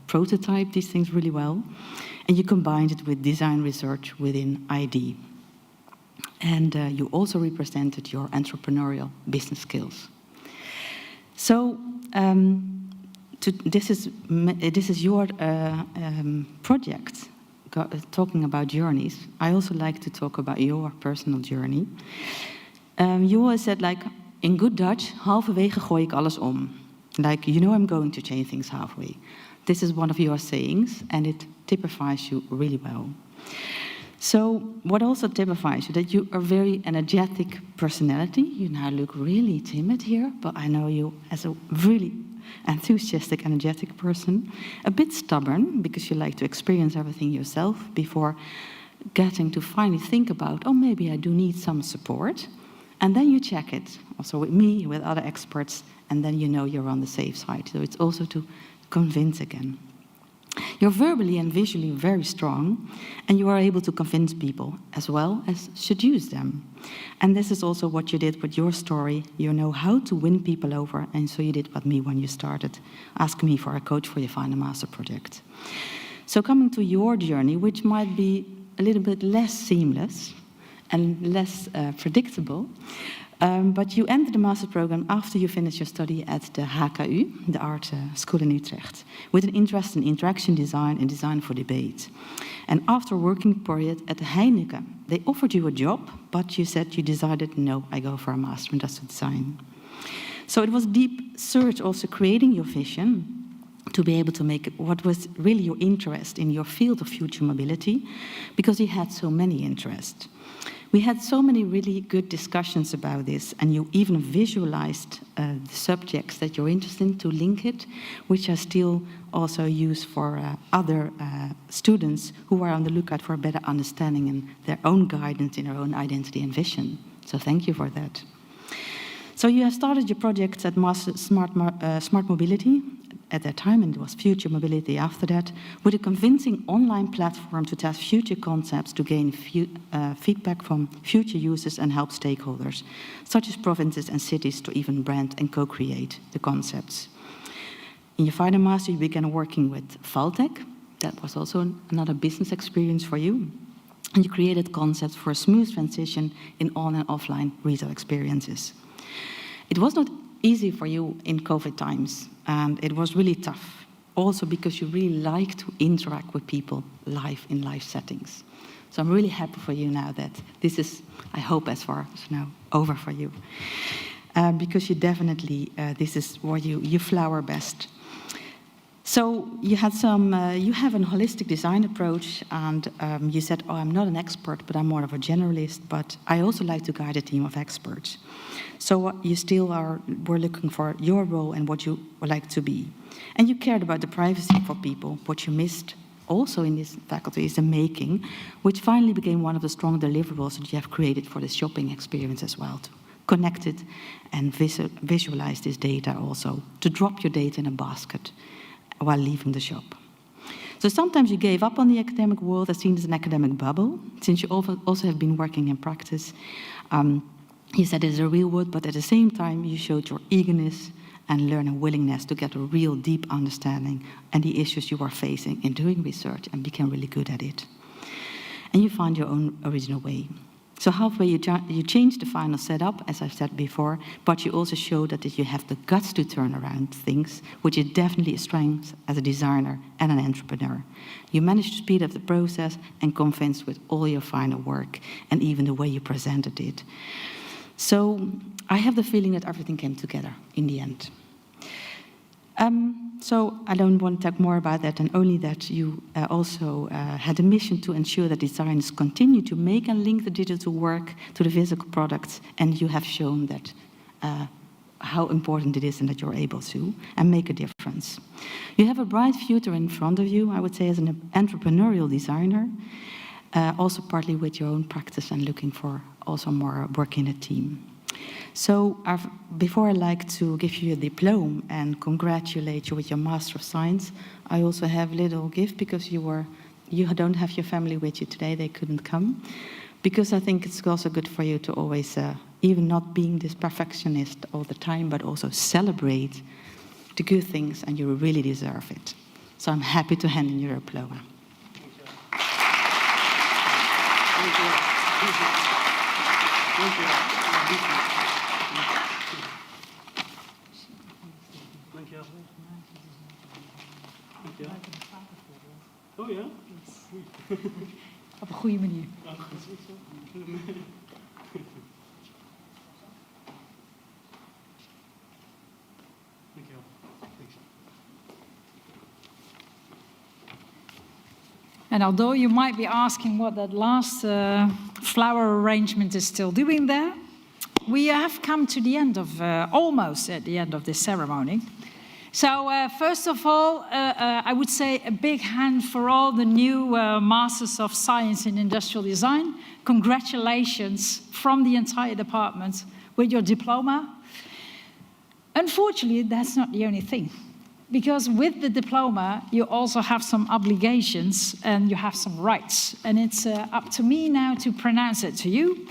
prototype these things really well. And you combined it with design research within ID. And you also represented your entrepreneurial business skills. So this is your project. Talking about journeys, I also like to talk about your personal journey. You always said, like, in good Dutch, halverwege gooi ik alles om. Like, you know I'm going to change things halfway. This is one of your sayings, and it typifies you really well. So what also typifies you, that you are a very energetic personality. You now look really timid here, but I know you as a really enthusiastic, energetic person, a bit stubborn because you like to experience everything yourself before getting to finally think about, oh, maybe I do need some support. And then you check it, also with me, with other experts, and then you know you're on the safe side. So it's also to convince again. You're verbally and visually very strong, and you are able to convince people as well as seduce them. And this is also what you did with your story. You know how to win people over, and so you did with me when you started asking me for a coach for your final master project. So coming to your journey, which might be a little bit less seamless and less predictable, but you entered the master program after you finished your study at the HKU, the art school in Utrecht, with an interest in interaction design and design for debate. And after a working period at the Heineken, they offered you a job, but you said you decided, no, I go for a master in industrial design. So it was deep search, also creating your vision to be able to make what was really your interest in your field of future mobility, because you had so many interests. We had so many really good discussions about this, and you even visualized the subjects that you're interested in to link it, which I still also use for other students who are on the lookout for a better understanding and their own guidance in their own identity and vision. So thank you for that. So you have started your project at Smart Mobility at that time, and it was Future Mobility after that, with a convincing online platform to test future concepts to gain feedback from future users and help stakeholders, such as provinces and cities, to even brand and co-create the concepts. In your final master, you began working with Valtech. That was also another business experience for you. And you created concepts for a smooth transition in on and offline retail experiences. It was not easy for you in COVID times, and it was really tough, also because you really like to interact with people live in live settings. So I'm really happy for you now that this is, I hope, as far as now, over for you. Because you definitely, this is where you flower best. So you had you have a holistic design approach, and you said, oh, I'm not an expert, but I'm more of a generalist, but I also like to guide a team of experts. So you still were looking for your role and what you would like to be. And you cared about the privacy for people. What you missed also in this faculty is the making, which finally became one of the strong deliverables that you have created for the shopping experience as well, to connect it and visualize this data also, to drop your data in a basket while leaving the shop. So sometimes you gave up on the academic world as seen as an academic bubble, since you also have been working in practice. You said it's a real world, but at the same time you showed your eagerness and learning willingness to get a real deep understanding and the issues you are facing in doing research and became really good at it. And you found your own original way. So halfway you changed the final setup, as I've said before, but you also showed that you have the guts to turn around things, which is definitely a strength as a designer and an entrepreneur. You managed to speed up the process and convince with all your final work and even the way you presented it. So I have the feeling that everything came together in the end. So I don't want to talk more about that, and only that you also had a mission to ensure that designers continue to make and link the digital work to the physical products, and you have shown that how important it is and that you're able to, and make a difference. You have a bright future in front of you, I would say, as an entrepreneurial designer, also partly with your own practice and looking for also more work in a team. So before I like to give you a diploma and congratulate you with your Master of Science, I also have a little gift because you don't have your family with you today, they couldn't come. Because I think it's also good for you to always, even not being this perfectionist all the time, but also celebrate the good things, and you really deserve it. So I'm happy to hand in your diploma. Thank you. Thank you. Oh ja? Op een goede manier. And although you might be asking what that last flower arrangement is still doing there, we have come to the end of, almost at the end of this ceremony. So first of all, I would say a big hand for all the new Masters of Science in Industrial Design. Congratulations from the entire department with your diploma. Unfortunately, that's not the only thing. Because with the diploma, you also have some obligations and you have some rights. And it's up to me now to pronounce it to you.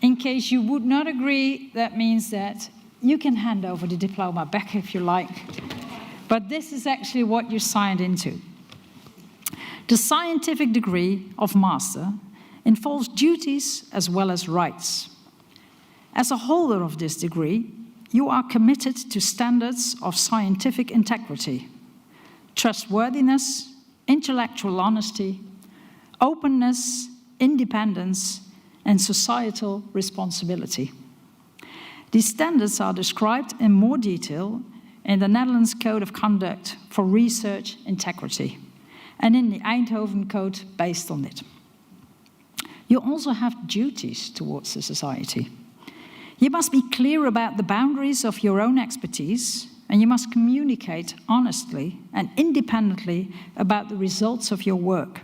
In case you would not agree, that means that you can hand over the diploma back if you like. But this is actually what you signed into. The scientific degree of master involves duties as well as rights. As a holder of this degree, you are committed to standards of scientific integrity, trustworthiness, intellectual honesty, openness, independence, and societal responsibility. These standards are described in more detail in the Netherlands Code of Conduct for Research Integrity and in the Eindhoven Code based on it. You also have duties towards the society. You must be clear about the boundaries of your own expertise, and you must communicate honestly and independently about the results of your work,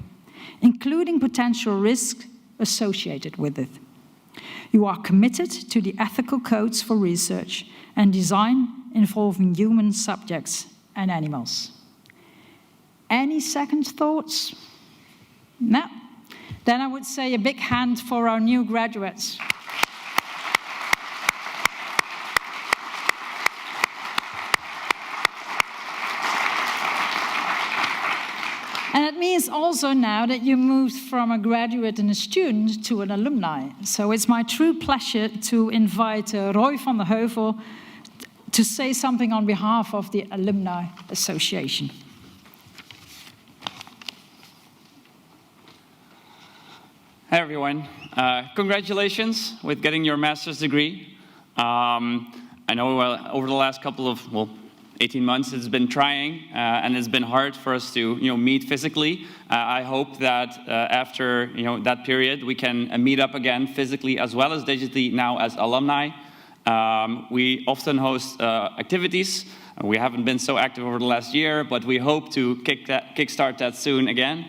including potential risks associated with it. You are committed to the ethical codes for research and design involving human subjects and animals. Any second thoughts? No? Then I would say a big hand for our new graduates. And it means also now that you moved from a graduate and a student to an alumni. So it's my true pleasure to invite Roy van der Heuvel to say something on behalf of the Alumni Association. Hi, everyone. Congratulations with getting your master's degree. I know over the last couple of, 18 months it's been trying and it's been hard for us to meet physically. I hope that after that period we can meet up again physically as well as digitally now as alumni. We often host activities. We haven't been so active over the last year, but we hope to kickstart that soon again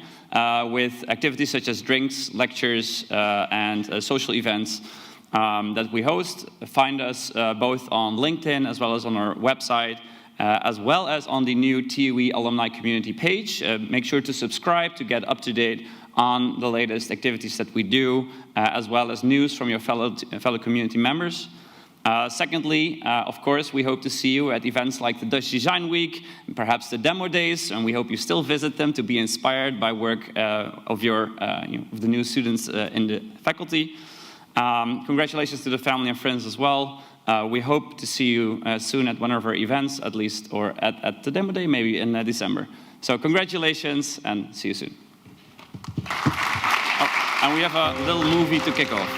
with activities such as drinks, lectures, and social events that we host. Find us both on LinkedIn as well as on our website. as well as on the new TUE alumni community page. Make sure to subscribe to get up to date on the latest activities that we do, as well as news from your fellow community members. Secondly, of course, we hope to see you at events like the Dutch Design Week, and perhaps the demo days, and we hope you still visit them to be inspired by work of the new students in the faculty. Congratulations to the family and friends as well. We hope to see you soon at one of our events, at least, or at the demo day, maybe in December. So congratulations, and see you soon. Oh, and we have a little movie to kick off.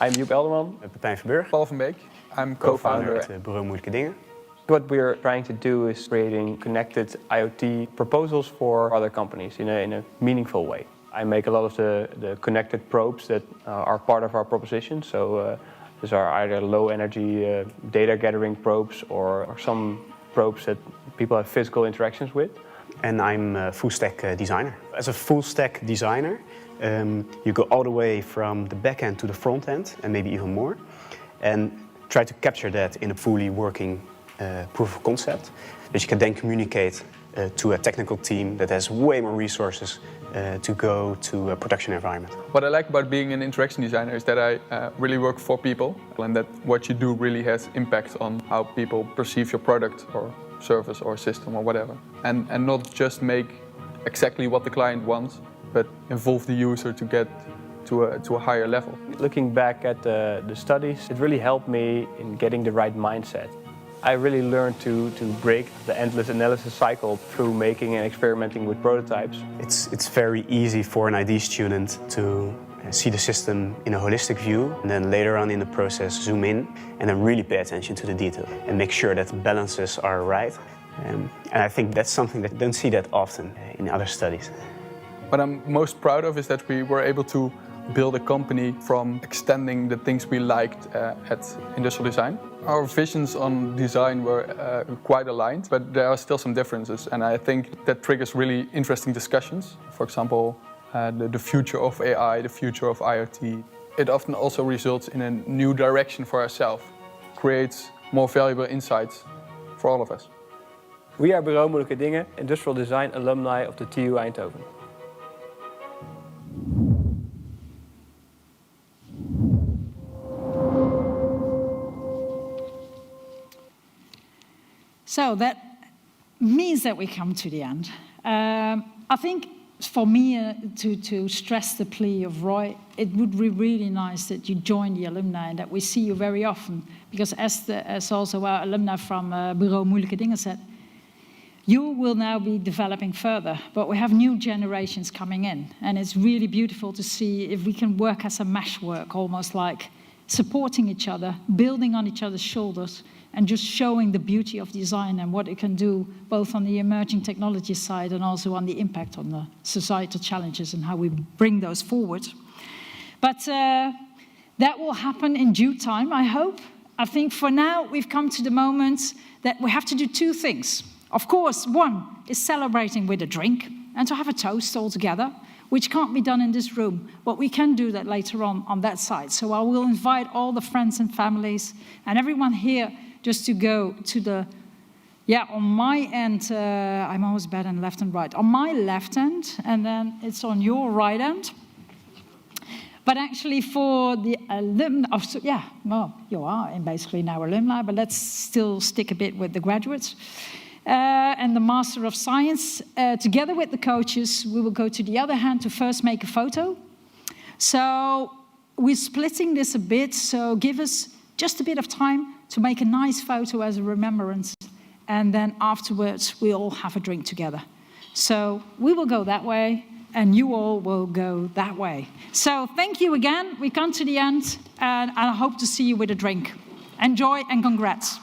I'm Joep Elderman. Pepijn Verburg. Paul van Beek. I'm Co-founder co-founder at Bureau Moeilijke Dingen. What we're trying to do is creating connected IoT proposals for other companies in a meaningful way. I make a lot of the connected probes that are part of our proposition. So these are either low energy data gathering probes or some probes that people have physical interactions with. And I'm a full stack designer. As a full stack designer, you go all the way from the back end to the front end, and maybe even more, and try to capture that in a fully working proof of concept, that you can then communicate to a technical team that has way more resources to go to a production environment. What I like about being an interaction designer is that I really work for people, and that what you do really has impact on how people perceive your product or service or system or whatever. And not just make exactly what the client wants, but involve the user to get to a higher level. Looking back at the studies, it really helped me in getting the right mindset. I really learned to break the endless analysis cycle through making and experimenting with prototypes. It's very easy for an ID student to see the system in a holistic view, and then later on in the process zoom in and then really pay attention to the detail and make sure that the balances are right. And I think that's something that you don't see that often in other studies. What I'm most proud of is that we were able to build a company from extending the things we liked at industrial design. Our visions on design were quite aligned, but there are still some differences, and I think that triggers really interesting discussions. For example, the future of AI, the future of IoT. It often also results in a new direction for ourselves, creates more valuable insights for all of us. We are Bureau Moeilijke Dingen, industrial design alumni of the TU Eindhoven. So that means that we come to the end. I think for me to stress the plea of Roy, it would be really nice that you join the alumni and that we see you very often. Because as also our alumni from Bureau Moeilijke Dingen said, you will now be developing further, but we have new generations coming in. And it's really beautiful to see if we can work as a meshwork, almost like supporting each other, building on each other's shoulders, and just showing the beauty of design and what it can do, both on the emerging technology side and also on the impact on the societal challenges and how we bring those forward. But that will happen in due time, I hope. I think for now, we've come to the moment that we have to do two things. Of course, one is celebrating with a drink and to have a toast all together, which can't be done in this room, but we can do that later on that side. So I will invite all the friends and families and everyone here just to go to the, on my end, I'm always bad on left and right. On my left end, and then it's on your right end. But actually for the alumni, well, you are basically now alumni, but let's still stick a bit with the graduates. And the Master of Science, together with the coaches, we will go to the other hand to first make a photo. So we're splitting this a bit, so give us just a bit of time to make a nice photo as a remembrance, and then afterwards we all have a drink together. So we will go that way, and you all will go that way. So thank you again. We come to the end, and I hope to see you with a drink. Enjoy and congrats.